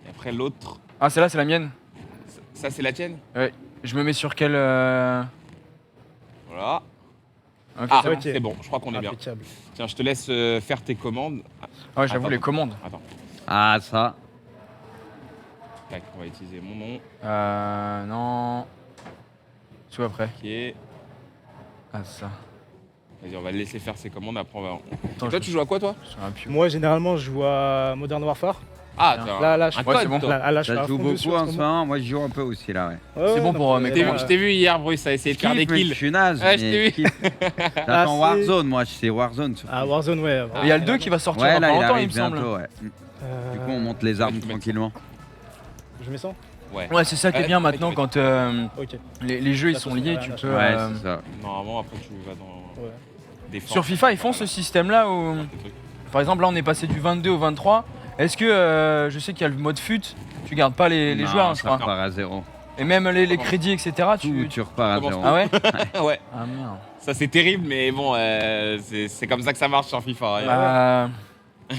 Et après l'autre, Ah, celle-là, c'est la mienne. ça c'est la tienne. Je me mets sur quelle. Voilà. Ok, Ah, c'est bon. ok. c'est bon, je crois qu'on est bien. Impeccable. Tiens, je te laisse faire tes commandes. Ah ouais, j'avoue, Attends. les commandes. Attends, Ah ça. tac, on va utiliser mon nom. Non. Tout après. Ok. Ah, ça. Vas-y, on va le laisser faire ses commandes. Après, on va. Attends, Toi, tu joues à quoi, toi? je suis un piou. Moi, généralement, je joue à Modern Warfare. Ah, Bien. t'as Là, un je code, Ouais, c'est bon. toi. Là, je suis Ça à joue fond dessus beaucoup en ce ce moment. moment, moi je joue un peu aussi là, ouais. Ouais, C'est bon non, pour, mais mec, Je Ouais. t'ai vu hier, Bruce, à essayer de faire des Kiffe, mais je kills. suis naze, Ouais, je t'ai mais vu. kiffe. Ah, J'attends c'est- Warzone, moi, c'est Warzone. surtout. Ah, Warzone, ouais. Il y a le 2 qui va sortir Ouais, dans là, pas il longtemps, il arrive me semble. bientôt, ouais. Du coup, on monte les armes je mets- tranquillement. Je mets ça. Ouais. Ouais, c'est ça qui est Ouais, bien tu maintenant mets- quand Ok. les jeux ils Ça, sont ça, liés, ça, tu ça, peux. Ouais, c'est ça. Normalement, après, tu vas dans Ouais. défense. Sur FIFA, ils font ce système-là où, Des trucs. par exemple, là on est passé du 22 au 23. Est-ce que je sais qu'il y a le mode fut, tu gardes pas les Non, joueurs, je ça crois. repart à zéro. Et même les crédits, etc. Tu repars à Comment zéro. Ah ouais Ouais, Ah merde. ça c'est terrible, mais bon, c'est comme ça que ça marche sur FIFA. hein. Bah,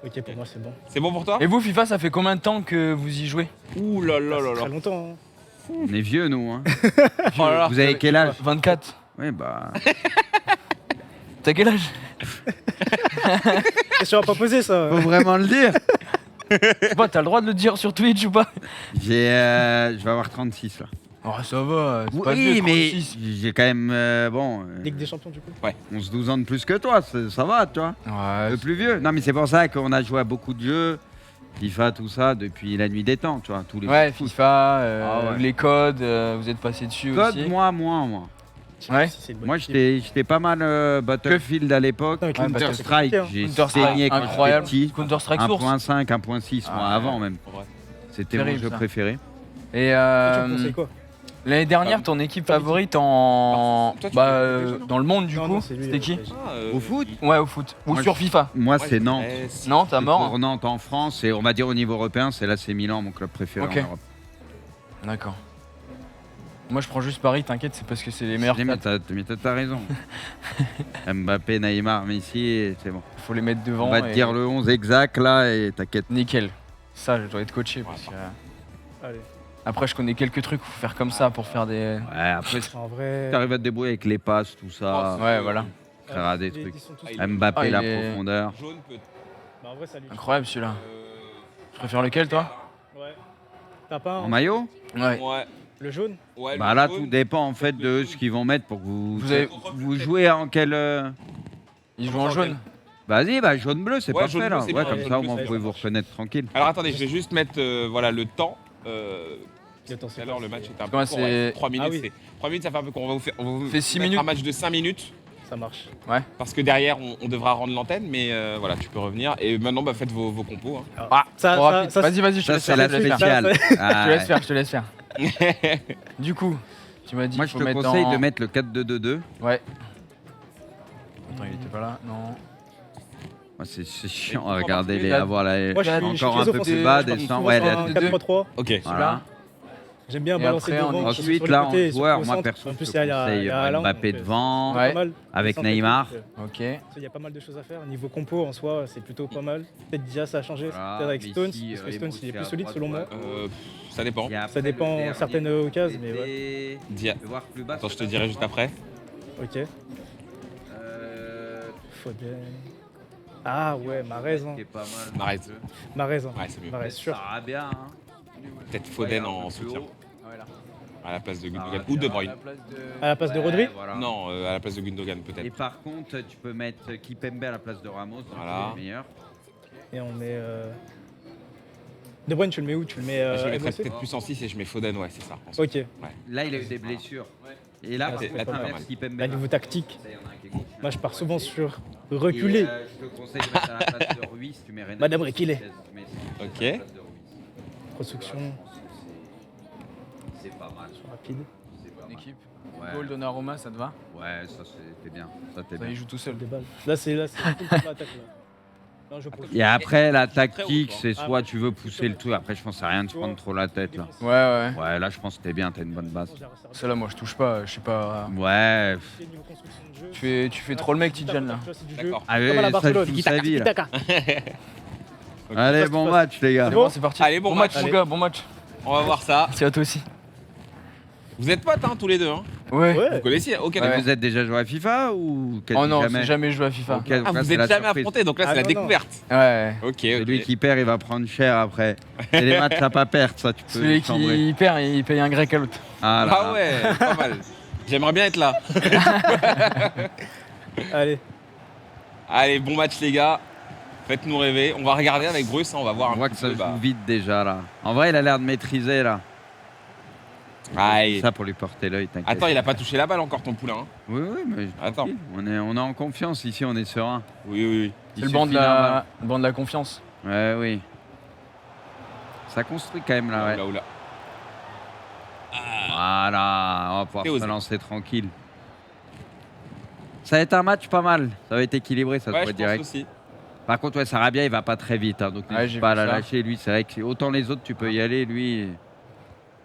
Ok, pour moi, c'est bon. C'est bon pour toi? Et vous, FIFA, ça fait combien de temps que vous y jouez? Ouh là là là Ça fait là. très longtemps. hein. On est vieux, nous. Hein. Oh là là. Vous avez quel âge? 24. Oui, bah. T'as quel âge? Question à pas poser, ça. Faut vraiment le dire. Je sais pas, t'as le droit de le dire sur Twitch ou pas? Je vais avoir 36 là. Oh, ça va, c'est pas vieux, Oui, mais 36. j'ai quand même, bon, Ligue des Champions, du coup. 11-12 ans de plus que toi, ça va, tu vois. Ouais, Le plus vieux. Non, mais c'est pour ça qu'on a joué à beaucoup de jeux, FIFA, tout ça, depuis la nuit des temps, tu vois. Tous les ouais, jeux de foot. FIFA, Ah ouais. les codes, vous êtes passé dessus Code, aussi. moi. Ouais. Si, c'est une bonne Moi, équipe. j'étais pas mal Battlefield à l'époque. Putain, avec Ouais, une- Counter-Strike, Counter-Strike, j'ai Counter-Strike, saigné quand incroyable. j'étais petit. Counter-Strike Source. 1.5, 1.6, moi, Ah, avant même. En vrai. C'était mon Terrible, jeu ça. préféré. Et Toi, tu me conseilles quoi l'année dernière, ton équipe favorite en Toi, tu bah, fais des jeux, non dans le monde du Non, coup, non, c'est lui, c'était qui? Au foot Ouais, au foot. Ou Moi, sur FIFA. Moi, Ouais, c'est Nantes. Non, t'as C'est mort. pour Nantes en France, et on va dire au niveau européen, c'est l'AC Milan, mon club préféré Ok. en Europe. D'accord. Moi, je prends juste Paris, t'inquiète, c'est parce que c'est les meilleurs. Mais quatre. t'as raison. Mbappé, Neymar, Messi, c'est bon. Faut les mettre devant. On va te et- dire le 11 exact là, et t'inquiète. Nickel. Ça, je dois être coaché. Parce que, Allez. après, je connais quelques trucs, faut faire comme ça pour faire des. Ouais, après, En vrai. t'arrives à te débrouiller avec les passes, tout ça. Ouais, voilà. Faire à des Ils- trucs. ils sont tous- Ah, Mbappé, Ah, il la est- profondeur. Jaune peut. Bah, en vrai, ça lui. Incroyable celui-là. Tu préfères lequel, toi? Ouais. T'as pas En un- maillot Ouais. Ouais. le jaune Ouais, Bah le là, jaune. tout dépend en fait de ce qu'ils vont mettre pour que vous. Vous avez- Vous jouez en quel. Il joue en jaune. Vas-y, bah jaune-bleu, c'est Ouais, parfait jaune-bleu, là. c'est Ouais, bien, comme jaune ça, au bleu, moins, ça vous pouvez vous marche. reconnaître tranquille. Alors attendez, je vais juste mettre voilà, le temps. Le temps, Tout c'est à l'heure, pas- le match était un peu Comment court. c'est- Ouais, 3 minutes, Ah oui. c'est 3 minutes, ça fait un peu court. On va vous faire, on va vous Fait 6 mettre minutes. un match de 5 minutes Ça marche. parce que derrière, on devra rendre l'antenne, mais voilà, tu peux revenir. Et maintenant, bah, faites vos compos. hein. Ah, Ça- trop ça- rapide. ça- Vas-y, vas-y, je te Ça, laisse c'est faire. la je te laisse faire. spéciale. Je Ah, te laisse ouais. faire, je te laisse faire. Du coup, tu m'as dit Moi, qu'il je faut te mettre conseille en- de mettre le 4-2-2-2. Ouais. Attends, il était pas là. Non. Ouais, c'est chiant à pourquoi regarder parce les que avoir la. Moi, je suis Encore un très peu offensif. plus bas, Je pars descend. souvent Ouais, sur là, un deux. 4-3-3. Ok. voilà. J'aime bien Et balancer après, devant. Ensuite, sur le là, côté, en sur joueur, le moi centre. perso, En je plus, te il y a conseille Haaland, Mbappé donc, devant, Ouais. pas mal. avec Centre et tout, Neymar. donc, Ok. il y a pas mal de choses à faire. Niveau compo en soi, c'est plutôt pas mal. Peut-être Dia, ça a changé. Voilà, Peut-être avec Messi, Stones. Parce que Ramos, Stones, il est c'est plus à solide droite, selon moi. ouais. Ça dépend. Et après, Ça dépend le dernier, certaines occasions, mais c'était- Dia. Je vais voir plus bas. Attends, je te dirai juste après. Ok. Euh, Foden. Ah ouais, Mahrez. Hein. qui est pas mal. Mahrez. Mahrez. Hein. Ouais, c'est mieux. Mahrez, sûr. Ça va bien. Hein. Peut-être Foden Ouais, en un peu plus soutien haut. Voilà. à la place de Gundogan va ou bien. De Bruyne. À la place de Rodri. Ouais, voilà. Non, à la place de Gundogan Et peut-être. par contre, tu peux mettre Kipembe à la place de Ramos, donc Voilà. c'est le meilleur. Et on met. De Bruyne, tu le mets où? Tu le mets. Je le mettrais Aguasé peut-être plus en 6 et je mets Foden, ouais, c'est ça. Ok. Là, il a eu des blessures. Et là, Ah, c'est peut-être pas inverse mal. qui peut me Là, mettre. niveau tactique, Ça, il y en a un qui est gauche, moi je pars souvent sur Et, reculer. je te conseille de mettre à la place de Ruiz, tu mets Renan. Madame Requilé. Ok. À la place de Ruiz. Construction C'est pas mal. rapide. C'est pas Bonne mal. équipe. Ouais. Goal Donnarumma, ça te va? Ouais, ça c'était bien. Ça t'es Ça, bien. il joue tout seul. Des balles. Là, c'est tout pour l'attaque. Là, je profite. Et après, la Très haut, tactique, toi. c'est Ah, soit ouais. tu veux pousser le truc. Après, je pense que c'est rien de se prendre trop la tête là. Ouais, ouais. Ouais, là, je pense que t'es bien, t'as une bonne base. Celle-là, moi, je touche pas. Je sais pas. Ouais. Niveau construction de jeu. Tu fais trop le mec, Tidjane, là. Tu vois, c'est du jeu. D'accord. Ah Comme à oui, la ça Barcelone. joue sa vie là. Tiki-taka. Allez, bon match les gars. C'est bon, c'est parti. Allez, bon match. mon Allez. gars, bon match. On va voir ça. C'est à toi aussi. Vous êtes potes, hein, tous les deux. Hein. Ouais. Vous Ouais. connaissez? Ok, Mais d'accord. vous êtes déjà joué à FIFA ou Oh non, jamais j'ai jamais joué à FIFA. Ok, donc Ah, là, vous c'est êtes la jamais surprise. affrontés, donc là, Ah, c'est la non, non. découverte. Ouais. Ok, Celui ok. qui perd, il va prendre cher après. C'est les matchs à pas perdre, ça, tu peux Celui chambrer. qui perd, il paye un grec à l'autre. Ah, là, Ah ouais, pas mal. J'aimerais bien être là. Allez. Allez, bon match, les gars. Faites-nous rêver. On va regarder avec Bruce, hein, on va voir On un voit petit que ça peu, bah. joue vite déjà là. En vrai, il a l'air de maîtriser là. Aïe. Ça pour lui porter l'œil, t'inquiète. Attends, il a pas touché la balle encore, ton poulain. Hein. Oui, oui, mais Attends. tranquille. On est en confiance ici, on est serein. Oui, oui, oui. C'est Il le banc de suffit d'un le banc de la confiance. ballon. Ouais, oui. Ça construit quand même là, ouais. Oula, oula. Voilà, on va pouvoir T'es se osé. lancer tranquille. Ça va être un match pas mal. Ça va être équilibré, ça se Ouais, voit je pense direct. aussi. Par contre, ouais, Sarabia, il va pas très vite, hein, donc Ouais, n'hésite j'ai pas à vu la ça. lâcher. Lui, c'est vrai que autant les autres, tu peux y aller. Lui,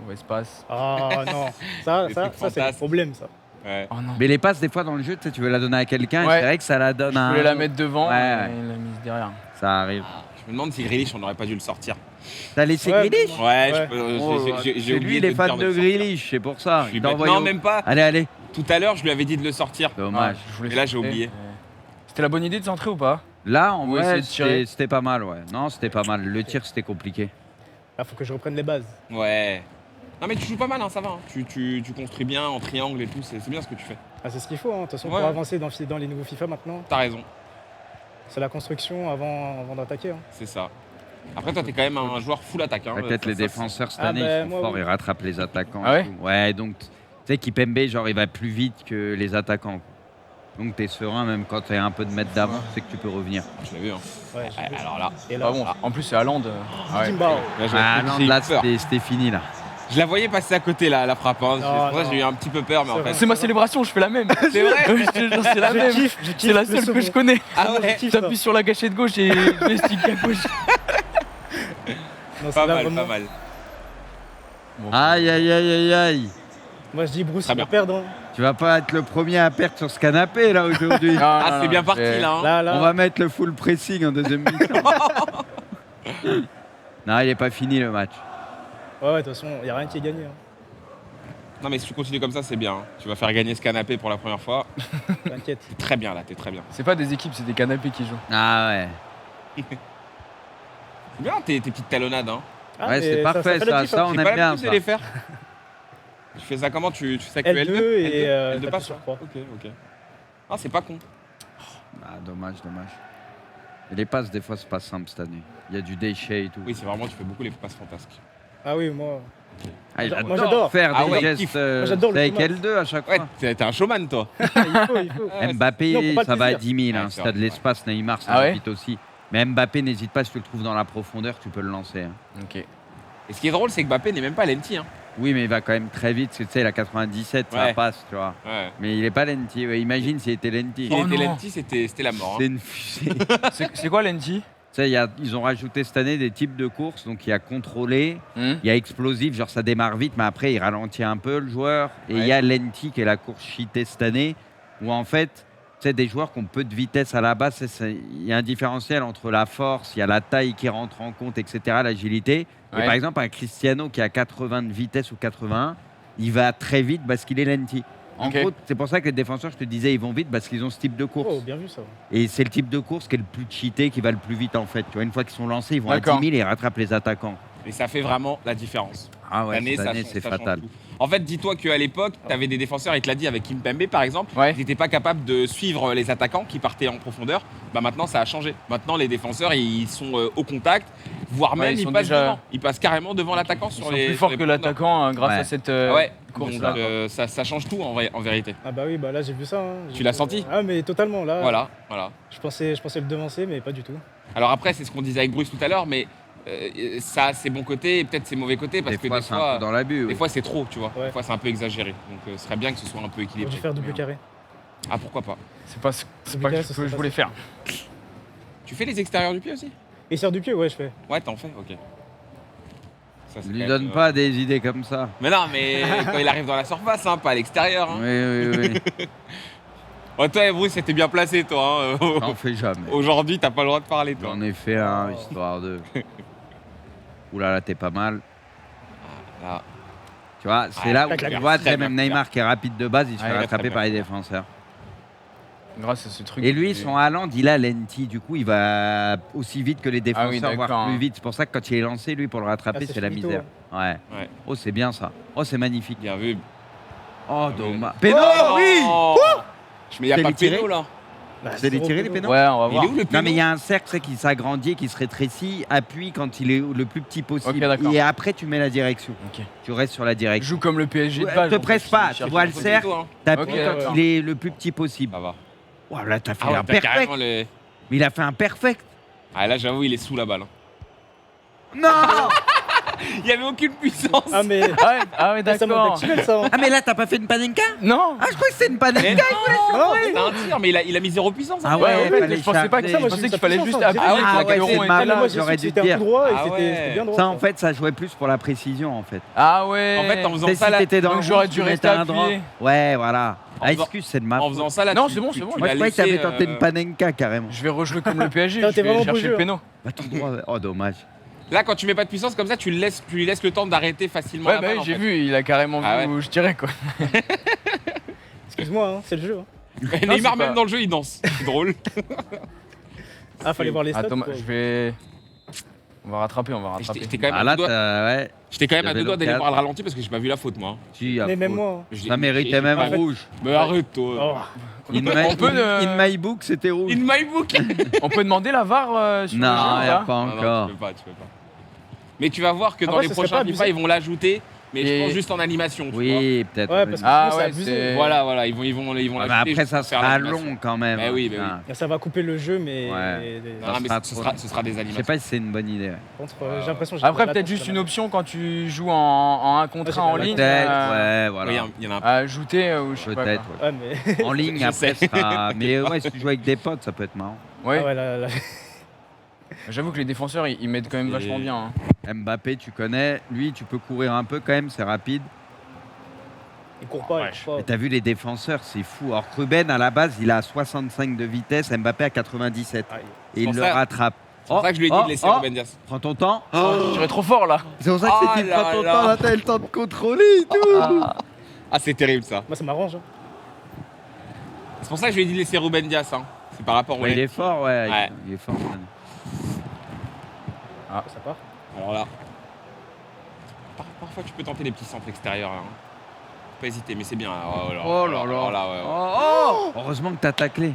Au espace. Ah non. Ça, Des ça, trucs ça c'est le fantasmes. problème, ça. Ouais. Oh non. mais les passes, des fois, dans le jeu, tu sais, tu veux la donner à quelqu'un. et Ouais. C'est vrai que ça la donne Je à un voulais la autre. mettre devant Ouais, et ouais. il l'a mise derrière. Ça arrive. Je me demande si Grealish, on n'aurait pas dû le sortir. T'as laissé Ouais, Grealish mais Ouais, Ouais. Oh, j'ai c'est oublié lui, il est te fan dire de le sortir. Grealish, c'est pour ça. Je suis Il t'a bête. envoyé Non, au- même pas. Allez, allez. Tout à l'heure, je lui avais dit de le sortir. Dommage. Ouais, je voulais Et là, j'ai sortir. oublié. C'était la bonne idée de centrer ou pas? Là, en On va vrai, essayer de tirer. c'était pas mal, ouais. Non, c'était pas mal. Le tir, c'était compliqué. Là, faut que je reprenne les bases. Ouais. Non, mais tu joues pas mal, hein, ça va. Hein. Tu construis bien en triangle et tout, c'est bien ce que tu fais. Ah, c'est ce qu'il faut. Hein. De toute façon, Ouais. pour avancer dans les nouveaux FIFA maintenant, T'as raison, c'est la construction avant d'attaquer. Hein. c'est ça. Après, toi, t'es quand même un joueur full attaque. Hein. Peut-être Ça, les ça, défenseurs cette Ah, année, bah, ils sont moi, forts, oui. ils rattrapent les attaquants. Ah et ouais tout. Ouais, donc, tu sais, Kipembe, genre, il va plus vite que les attaquants. Donc, t'es serein, même quand t'as un peu de mètre d'avance, c'est que tu peux revenir. Je l'ai vu. Hein. Ouais, j'ai vu. Alors là, Et Ah là, bon, en plus c'est Haaland. Ah ouais. Jimbao. là, j'ai Ah non, j'ai eu là, peur. c'était fini, là. Je la voyais passer à côté, là, la frappe. Hein. C'est pour ça que non. j'ai eu un petit peu peur, mais en C'est fait. vrai. C'est ma célébration, je fais la même. C'est vrai. Oui, je te jure, c'est la Je même. kiffe, C'est la le seule que second. je connais. Ah ouais. Je kiffe ça. J'appuie sur la gâchette gauche et je mets stick à gauche. Non, c'est Pas là mal, vraiment- pas mal. Aïe, aïe, aïe, aïe, aïe. Moi, je dis Bruce, Très il va bien. perdre. Hein. Tu vas pas être le premier à perdre sur ce canapé, là, aujourd'hui. Ah, c'est bien parti, là. Hein. Là, On va mettre le full pressing en deuxième mi-temps. Non, il est pas fini, le match. Ouais, de toute façon, il n'y a rien qui est gagné. Hein. Non, mais si tu continues comme ça, c'est bien. Hein. Tu vas faire gagner ce canapé pour la première fois. T'inquiète. T'es très bien, là, t'es très bien. C'est pas des équipes, c'est des canapés qui jouent. Ah ouais. C'est bien tes petites talonnades. Hein. Ah, Ouais, mais c'est parfait, fait le ça, kiff, ça, hein. on J'ai aime pas bien l'habitude ça. de les faire. Tu fais ça comment tu fais ça avec L2 le L2 et L2 t'appuies passe sur croix. Ok, ok. Ah, c'est pas con. Ah, dommage, dommage. Et les passes, des fois, c'est pas simple cette année. Il y a du déchet et tout. Oui, c'est vraiment, tu fais beaucoup les passes fantasques. Ah oui, moi. Ah, il Moi, adore j'adore. faire Ah des ouais, gestes kiff. Moi, j'adore le avec chômage. L2 à chaque Ouais, fois. t'es un showman, toi. Il faut. Ouais, Mbappé, Non, faut pas le ça va à plaisir. 10 000. Ouais, Hein. c'est Si vrai, t'as de l'espace, Neymar, ça Ah va ouais vite aussi. Mais Mbappé, n'hésite pas, si tu le trouves dans la profondeur, tu peux le lancer. Hein. Ok. Et ce qui est drôle, c'est que Mbappé n'est même pas lenti. Hein. Oui, mais il va quand même très vite. Parce que tu sais, il a 97, ça Ouais. passe, tu vois. Ouais. Mais il est pas lenti. Ouais, imagine s'il était lenti. S'il Oh était non. lenti, c'était la mort. C'est Hein. une fusée. C'est quoi l'NT? Tu sais, ils ont rajouté cette année des types de courses. Donc, il y a contrôlé, Hmm. il y a explosif, genre ça démarre vite, mais après, il ralentit un peu le joueur. Et il y a lenti, qui est la course cheatée cette année, où en fait, tu sais, des joueurs qui ont peu de vitesse à la base, il y a un différentiel entre la force, il y a la taille qui rentre en compte, etc., l'agilité. Et Ouais. par exemple, un Cristiano qui a 80 de vitesse ou 81, il va très vite parce qu'il est lenti. En Ok. gros, c'est pour ça que les défenseurs, je te disais, ils vont vite parce qu'ils ont ce type de course. Oh, bien vu ça. Et c'est le type de course qui est le plus cheaté, qui va le plus vite en fait. Tu vois, une fois qu'ils sont lancés, ils vont à 10 D'accord. 000 et ils rattrapent les attaquants. Et ça fait vraiment la différence. Ah ouais, L'année, cette ça année, change- c'est ça change fatal. tout. En fait, dis-toi qu'à l'époque, tu avais des défenseurs, il te l'a dit avec Kimpembe par exemple, Ouais. ils n'étaient pas capables de suivre les attaquants qui partaient en profondeur. Bah maintenant, ça a changé. Maintenant, les défenseurs, ils sont au contact. voire Ouais, même ils il sont passe déjà- devant. Il passe carrément devant l'attaquant Ils sur sont les. plus sur forts les que points d'or. l'attaquant grâce Ouais. à cette Ouais. course Donc, là. ça change tout en vérité. Ah bah oui, bah là j'ai vu ça. Hein. Tu l'as senti? Ah mais totalement là. Voilà. Je pensais le devancer mais pas du tout. Alors après, c'est ce qu'on disait avec Bruce tout à l'heure, mais ça a ses bons côtés et peut-être ses mauvais côtés parce Des que fois, des c'est un peu dans l'abus. des oui. fois c'est trop, tu vois. Ouais. Des fois c'est un peu exagéré. Donc ce serait bien que ce soit un peu J'ai équilibré. dû faire double Mais, carré. Ah pourquoi pas. C'est pas ce Double que carré, ça je serait voulais faire. Tu fais les extérieurs du pied aussi? Et sur du pied, ouais, je fais. Ouais, t'en fais, ok. Ça, c'est Lui quand donne même, pas des idées comme ça. Mais non, mais quand il arrive dans la surface, hein, pas à l'extérieur. Hein. Oui, oui. Ouais, toi, Bruce, c'était bien placé, toi. Hein. J'en fais jamais. Aujourd'hui, t'as pas le droit de parler, toi. J'en ai fait un, histoire de. Oula, là, t'es pas mal. Là. Tu vois, c'est Ouais, là où tac, tu tac, vois, tac, très tac, même tac. Neymar qui est rapide de base, il se Ouais, fait il est rattraper très par les bien. défenseurs. Grâce à ce truc. Et lui, son Haaland, il a l'enti, du coup, il va aussi vite que les défenseurs, oui, voire d'accord, plus hein. vite. C'est pour ça que quand il est lancé, lui, pour le rattraper, Ah, c'est c'est la finito, misère. Ouais. Ouais. Oh, c'est bien ça. Oh, c'est magnifique. Bien vu. Oh, oui. dommage. Péno, oui. Mais y a C'est pas les tirer péno, là. Bah, C'est les zéro tirer, les péno. pénaux. Ouais, on va Il voir. est où le péno? Non, mais il y a un cercle tu sais, qui s'agrandit, qui se rétrécit, appuie quand il est le plus petit possible. Ok, d'accord. Et après, tu mets la direction. Ok. Tu restes sur la Je direction. joue comme le PSG de Ouais, base. te en presse fait, pas, je tu cherche vois un le peu. cercle, Hein. t'appuies Ok, quand d'accord. il est le plus petit possible. Ça va. Oh, là, t'as fait Ah ouais, un t'as perfect. carrément les... Mais il a fait un perfect. Ah, là, j'avoue, il est sous la balle. hein. Non. Il y avait aucune puissance. Ah mais Ah ouais, ça manque d'accord. d'actuel ça. hein. Ah, mais là, t'as pas fait une panenka? Non. Ah, je crois que c'était une Mais panenka. non, c'est un tir, mais il a mis zéro puissance. hein. Ah ouais, ouais, fallait je pensais pas que charger. ça. moi, Je j'ai pensais vu qu'il sa fallait puissance, juste hein. appuyer. Ah que ouais, la c'est caméra mal. était Ah, mais là. moi j'ai su j'aurais que dû c'était te un dire. tout droit et Ah ouais. c'était bien droit. Ça, en quoi. fait, ça jouait plus pour la précision, en fait. Ah ouais. En fait, en faisant C'est ça, si là, t'étais dans donc le j'aurais rouge, dû tu rester mettais un droit. appuyé. Ouais, voilà. En Ah, faisant- excuse, c'est de ma en faute. faisant ça, là, Non, tu- c'est bon, tu- c'est bon. tu Moi, l'as je croyais que t'avais laissé, tenté une panenka, carrément. Je vais rejouer comme le PSG. Non, Je t'es vais vraiment chercher beau le jeu, péno. Bah, tout droit. Oh, dommage. Là, quand tu mets pas de puissance comme ça, tu lui laisses le temps d'arrêter facilement Ouais, la bah balle. oui, en j'ai fait. vu. Il a carrément Ah vu où je tirais quoi. Excuse-moi, hein, c'est le jeu. hein. Et Non, Neymar, c'est même pas- dans le jeu, il danse. C'est drôle. Ah, fallait voir les stats. Attends, quoi. je vais. On va rattraper, on va rattraper. J'étais quand même Ah, à là, deux doigts- ouais. j'étais quand même il y à avait deux doigts d'aller l'occasion. voir le ralenti parce que j'ai pas vu la faute, moi. Si, à Mais même faute. moi. hein. Je l'ai- Ça méritait j'ai même pas- rouge. Mais arrête, toi. Oh. In on peut in my book, c'était rouge. In my book. On peut demander la VAR sur le jeu Non, ou il n'y a pas pas Non, non, encore. tu peux pas. Mais tu vas voir que dans Après, les ce serait prochains pas FIFA, abusé. ils vont l'ajouter, mais je Et- pense juste en animation. tu vois. Oui, peut-être. Ouais, parce que Ah sinon, c'est ouais, abusé. c'est. Voilà, ils vont Ah, l'ajouter. mais après, juste ça pour faire sera l'animation. long quand même. Bah oui, bah Putain. oui. Ça va couper le jeu, mais. Ouais. Non, mais sera ce trop- sera des Je sais animations. pas si c'est une bonne idée. ouais. Contre, j'ai l'impression que j'ai Après, la peut-être latence, juste là. une option quand tu joues en 1 contre Ouais, 1 en c'est ligne. Peut-être, ouais, Oui, voilà. il y en a un. À ajouter ou je sais pas. Peut-être, quoi. ouais. Ouais, mais. En ligne, Je après, sais. ce sera. Mais ouais, si tu joues avec des potes, ça peut être marrant. Ouais. Ah ouais, là. J'avoue que les défenseurs ils mettent quand même Et- vachement bien. hein. Mbappé, tu connais. Lui, tu peux courir un peu quand même, c'est rapide. Il court pas, il court Mais pas. t'as vu les défenseurs, c'est fou. Alors, Ruben, à la base, il a 65 de vitesse, Mbappé à 97. Aïe. Et il pour le ça- rattrape. C'est pour ça que je lui ai dit de laisser Ruben Dias. Prends ton temps. Je tirais trop fort là. C'est pour ça que Oh c'est qu'il là prend ton là. temps, là, t'as le temps de contrôler et tout. Ah, c'est terrible ça. Moi, ça m'arrange. hein. C'est pour ça que je lui ai dit de laisser Ruben Dias. Hein. C'est par rapport au. Ouais, il est fort, ouais. Ouais. Il est fort. Ça part. Alors là. Parfois, tu peux tenter les petits centres extérieurs. Hein. Faut pas hésiter, mais c'est bien. Oh là Oh là là. Oh là, ouais, ouais. Oh, heureusement que t'as taclé.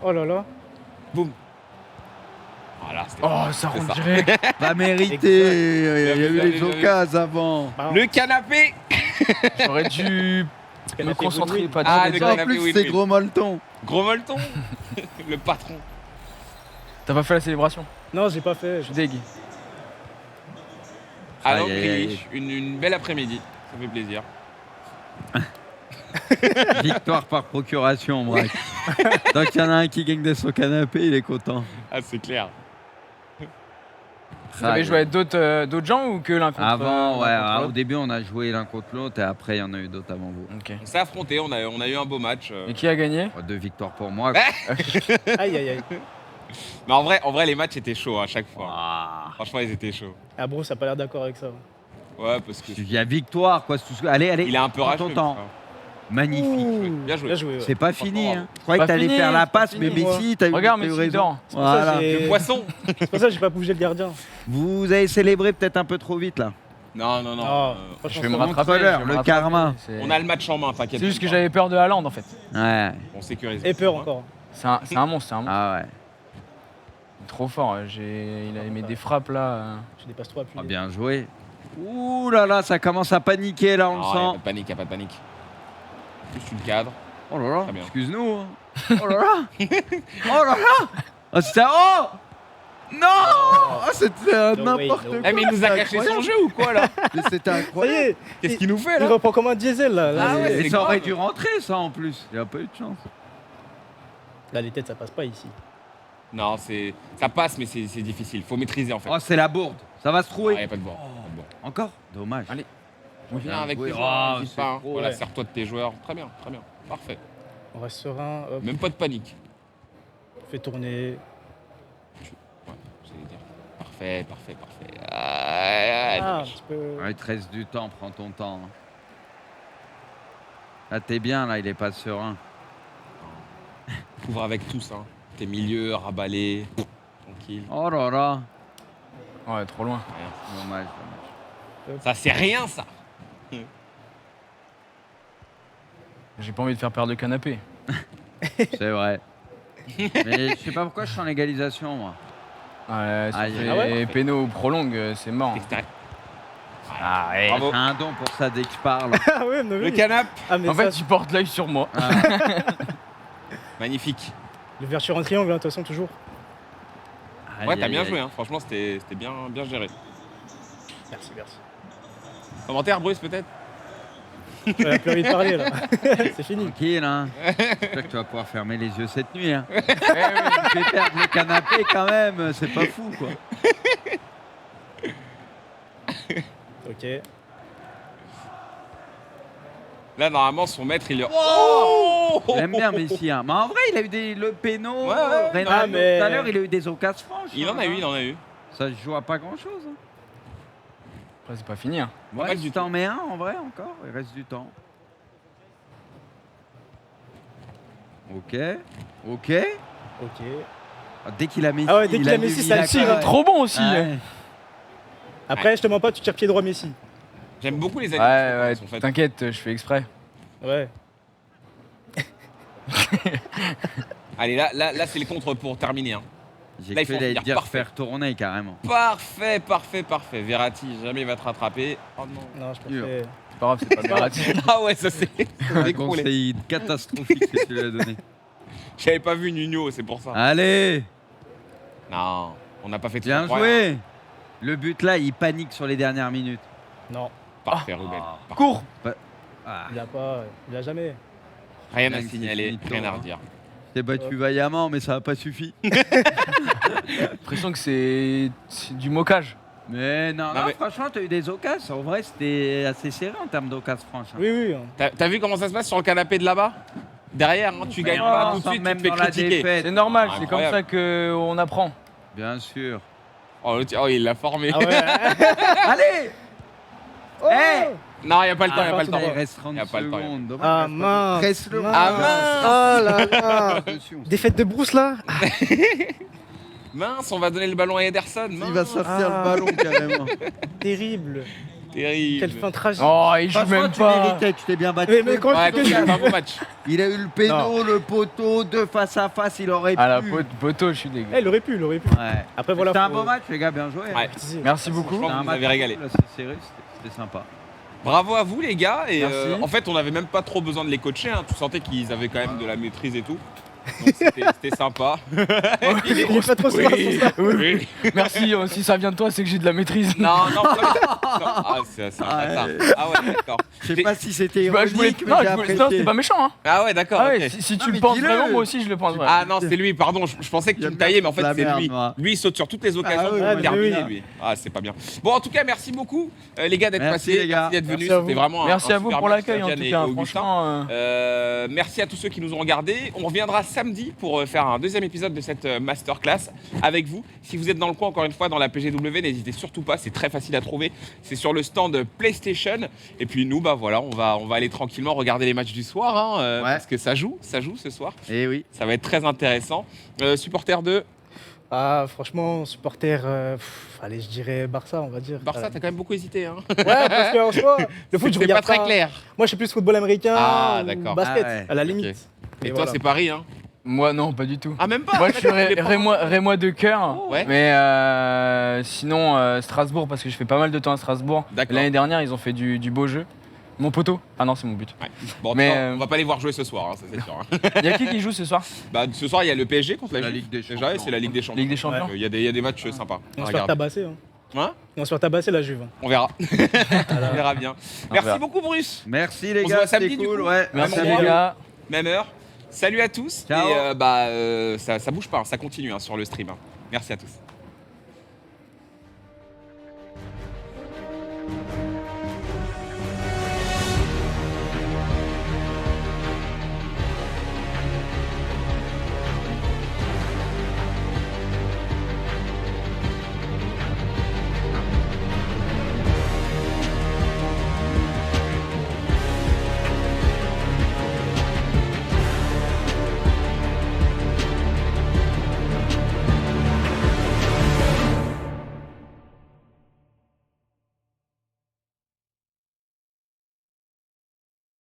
Oh là là. Boum. Voilà, c'était Oh, ça c'est rentre ça. direct. Pas mérité. Exact. Il y a Bien eu vu, les bien vu. occasions avant. Bah, Le canapé. J'aurais dû me Canapé concentrer, win-win. pas Ah, dire le En canapé plus, win-win. c'est gros molleton. Gros molleton. Le patron. T'as pas fait la célébration. Non, j'ai pas fait. Je suis deg. Alain Aïe, aïe, aïe. Grealish, une belle après-midi. Ça fait plaisir. Victoire par procuration, Braque. Donc il y en a un qui gagne de son canapé, il est content. Ah, c'est clair. Vous avez joué avec d'autres gens ou que l'un contre Avant, ouais. l'un contre Au l'autre début, on a joué l'un contre l'autre et après, il y en a eu d'autres avant vous. Ok. On s'est affrontés, on a eu un beau match. Et qui a gagné? Deux victoires pour moi. Aïe, aïe, aïe. Mais en vrai, les matchs étaient chauds à chaque fois. Ah. Franchement, ils étaient chauds. Ah, Bruce a pas l'air d'accord avec ça. Ouais, parce que Il y a victoire, quoi. Allez, allez. il est un peu prends rageux. ton mais temps. Magnifique. Ouh, Bien joué. Bien joué. ouais. C'est pas fini. bravo. Hein. Je croyais que Pas t'allais fini, faire la c'est pas passe, mais fini. Messi, t'as eu Regarde, t'as eu Messi raison. dort. C'est pour ça que Voilà. j'ai- Le poisson. C'est pour ça que j'ai pas bougé le gardien. Vous avez célébré peut-être un peu trop vite là. Non, non, non. Ah, Je franchement, vais me ça- rattraper. Contre-l'heure, je vais me le rattraper, karma. c'est- On a le match en main, t'inquiète. C'est juste que pas. j'avais peur de Haaland en fait. Ouais. On sécurise. Et peur encore. C'est un monstre, c'est un monstre. Ah ouais. Trop fort. Il a mis des frappes là. Je dépasse trop appuyé. Ah, bien joué. Ouh là là, ça commence à paniquer là, on Non, le y a pas sent. de panique, y a pas de panique. Juste une cadre. Oh là là, Très bien. excuse-nous. hein. Oh là là. Oh là là. Oh, c'était... Oh non. Oh, c'était No way, n'importe no quoi. way. Eh mais il nous a C'était caché son incroyable. jeu ou quoi là? Mais c'était Ça y incroyable. est, Qu'est-ce qu'il nous fait il là? reprend comme un diesel là. Là, Ah ouais, Et c'est ça aurait grave. dû rentrer ça en plus. Il n'y a pas eu de chance. Là, les têtes, ça passe pas ici. Non, ça passe mais c'est difficile. Faut maîtriser en fait. Oh, c'est la bourde. Ça va se Ah, trouver. y a pas de bord. Encore. Dommage. Allez. On vient Bien avec joué. tes joueurs, Oh, n'hésite c'est pas. hein. trop, Voilà, ouais. sers-toi de tes joueurs. Très bien, parfait. On reste serein, hop, Même pas de panique. fait tourner. Ouais, j'allais dire. Parfait. Ah, Ah, un dommage. petit peu. Ouais, il te reste du temps, prends ton temps. hein. Là, t'es bien, là, il est pas serein. Couvre avec tous, hein. Tes milieux, rabalés, tranquille. Oh là là. Ouais, trop loin. Rien. Dommage. Ça, c'est rien ça. J'ai pas envie de faire perdre le canapé. C'est vrai. Mais je sais pas pourquoi je suis en égalisation, moi. Ouais, ça Aïe, fait ah ouais péno prolongue, c'est mort. Extérieur. Ah ouais. Bravo. J'ai un don pour ça dès que je parle. Ah ouais, mais Le oui. canap. Ah, mais En ça, fait, tu portes l'œil sur moi. Magnifique. l'ouverture en triangle, hein, de toute façon, toujours. Ouais, Aïe, t'as aïe, bien aïe. joué, hein. Franchement, c'était bien géré. Merci. Commentaire, Bruce, peut-être? J'aurais plus envie de parler là. C'est fini. Tranquille, hein. J'espère que tu vas pouvoir fermer les yeux cette nuit. Hein. Eh oui. Tu fais perdre le canapé quand même, c'est pas fou, quoi. Ok. Là, normalement, son maître, il est. Oh J'aime bien Messi. Hein. Mais en vrai, il a eu le péno. Ouais, ouais. Reynaldo, Ah, mais- tout à l'heure, il a eu des occasions franches. Il en a hein. eu. Ça se joue à pas grand-chose. Hein. Après, c'est pas fini. Hein. Ouais, mal si du t'en mets un, en vrai, encore, il reste du temps. Ok. Ok. Ah, dès qu'il a Messi, Ah ouais, dès qu'il a allume, Messi, il ça le accélère. tire, hein. Trop bon aussi. Ouais. Après, je te mens pas, tu tires pied droit Messi. J'aime beaucoup les Ouais, animations. ouais, en fait. t'inquiète, je fais exprès. Ouais. Allez, là c'est le contre pour terminer. Hein. J'ai Là, il cru faut qu'il allait finir dire parfait. faire tourner carrément. Parfait. Verratti, jamais il va te rattraper. Oh non. Non, je Dur. préfère. C'est pas grave, c'est pas Verratti. Ah ouais, ça c'est Un découlé. conseil catastrophique que tu lui as donné. J'avais pas vu Nuno, c'est pour ça. Allez, Non, on n'a pas fait tout bien incroyable. joué. Le but là, il panique sur les dernières minutes. Non, Parfait, Ruben. Ah. Parfait. Cours. Ah, il a pas. Il a jamais. Rien à Même si signaler, c'est rien à mytho, redire. t'es battu vaillamment, mais ça n'a pas suffi. J'ai l'impression que c'est du mocage. Mais non, Non, mais- franchement, t'as eu des occasions. En vrai, c'était assez serré en termes d'occasions franches. hein. Oui. T'as vu comment ça se passe sur le canapé de là-bas? Derrière, hein, tu gagnes Oh, pas on tout de sent suite, même tu te dans fais la critiquer. défaite. C'est normal, c'est comme Incroyable. ça qu'on apprend. Bien sûr. Oh, oh, il l'a formé. Ah ouais. Allez. Oh Eh Non, il n'y a pas le temps, il n'y a pas le Il temps. reste 30 Y a pas le temps, y a- secondes. Dommage, Ah reste pas- mince. Presse-le. Ah, mince. Oh là là. Attention. Défaite de Bruce là. Mince, on va donner le ballon à Ederson. Il va Mince. sortir Ah. le ballon carrément. Terrible. Terrible. Quelle fin tragique. Oh, il joue Franchement, même tu pas. méritais que je t'ai bien battu. Mais quand Ouais, tu donc fais il a ça. fait un bon match. Il a eu le péno, le poteau, deux face à face, il aurait Ah la pu. poteau, je suis dégueu. Eh, il aurait pu. Ouais. Après voilà. C'était un faut- beau match, les gars, bien joué. hein. Ouais. Merci beaucoup. Franchement, C'était un vous match avez régalé. cool, là, c'est serré, c'était sympa. Bravo à vous les gars. Et Merci. en fait, on n'avait même pas trop besoin de les coacher. Hein. Tu sentais qu'ils avaient quand même de la maîtrise et tout. Donc c'était sympa. Il est pas trop smart sur ça. Oui. Merci, si ça vient de toi, c'est que j'ai de la maîtrise. Non. Ah, c'est un bâtard. Ah ouais, d'accord. Je sais pas si c'était Bah, je voulais... ironique, mais Non, j'ai non, apprécié. c'était pas méchant. Hein. Ah ouais, d'accord. Ah ouais, ok. si tu mais le penses dis-le. vraiment, moi aussi je le pense. Ah non, c'est lui, pardon. Je pensais que tu J'aime me taillais, mais en bien fait, la c'est merde, lui. moi. Lui, il saute sur toutes les occasions Ah oui, pour moi, terminer, j'ai vu. lui. Ah, c'est pas bien. Bon, en tout cas, merci beaucoup, les gars, d'être Merci, passés. les gars. Merci d'être venus. Merci à C'était vous. vraiment un Merci à vous super pour match, l'accueil en Sofiane tout et cas. Augustin. Franchement, Merci à tous ceux qui nous ont regardés. On reviendra samedi pour faire un deuxième épisode de cette masterclass avec vous. Si vous êtes dans le coin, encore une fois, dans la PGW, n'hésitez surtout pas. C'est très facile à trouver. C'est sur le stand PlayStation. Et puis nous, bah voilà, on va aller tranquillement regarder les matchs du soir, hein, Ouais. parce que ça joue ce soir. Eh oui. Ça va être très intéressant. Supporter de Ah, franchement, supporter. Allez, je dirais Barça, on va dire. Barça, t'as quand même beaucoup hésité. Hein. Ouais, parce qu'en soi, le foot, je C'est pas regarde très clair. Moi, je suis plus football américain. Ah, ou d'accord. Basket, Ah ouais. à la Ok. limite. Et Et toi, voilà. c'est Paris, hein. Moi, non, pas du tout. Ah, même pas Moi, je suis D'accord, il est pas- Rémois de cœur. Ouais. Mais sinon, Strasbourg, parce que je fais pas mal de temps à Strasbourg. D'accord. L'année dernière, ils ont fait du beau jeu. Mon poteau. Ah non, c'est mon but. Ouais. Bon, Mais, on va pas les voir jouer ce soir, hein, ça c'est sûr. hein. Il y a qui joue ce soir? Bah, ce soir, il y a le PSG contre la La Juve. Ligue des Déjà, et Champions. c'est la Ligue des Champions. Ligue des Champions. Il y a des matchs sympas. On va se faire Regarde. tabasser. Hein. Hein On va se faire tabasser la Juve. Hein. On verra. On verra bien. Merci verra. beaucoup, Bruce. Merci les On se gars, voit c'était samedi, du cool. coup. Ouais, Merci à les bientôt. gars. Même heure. Salut à tous. Ciao. Et ça bouge pas, hein, ça continue hein, sur le stream. hein. Merci à tous.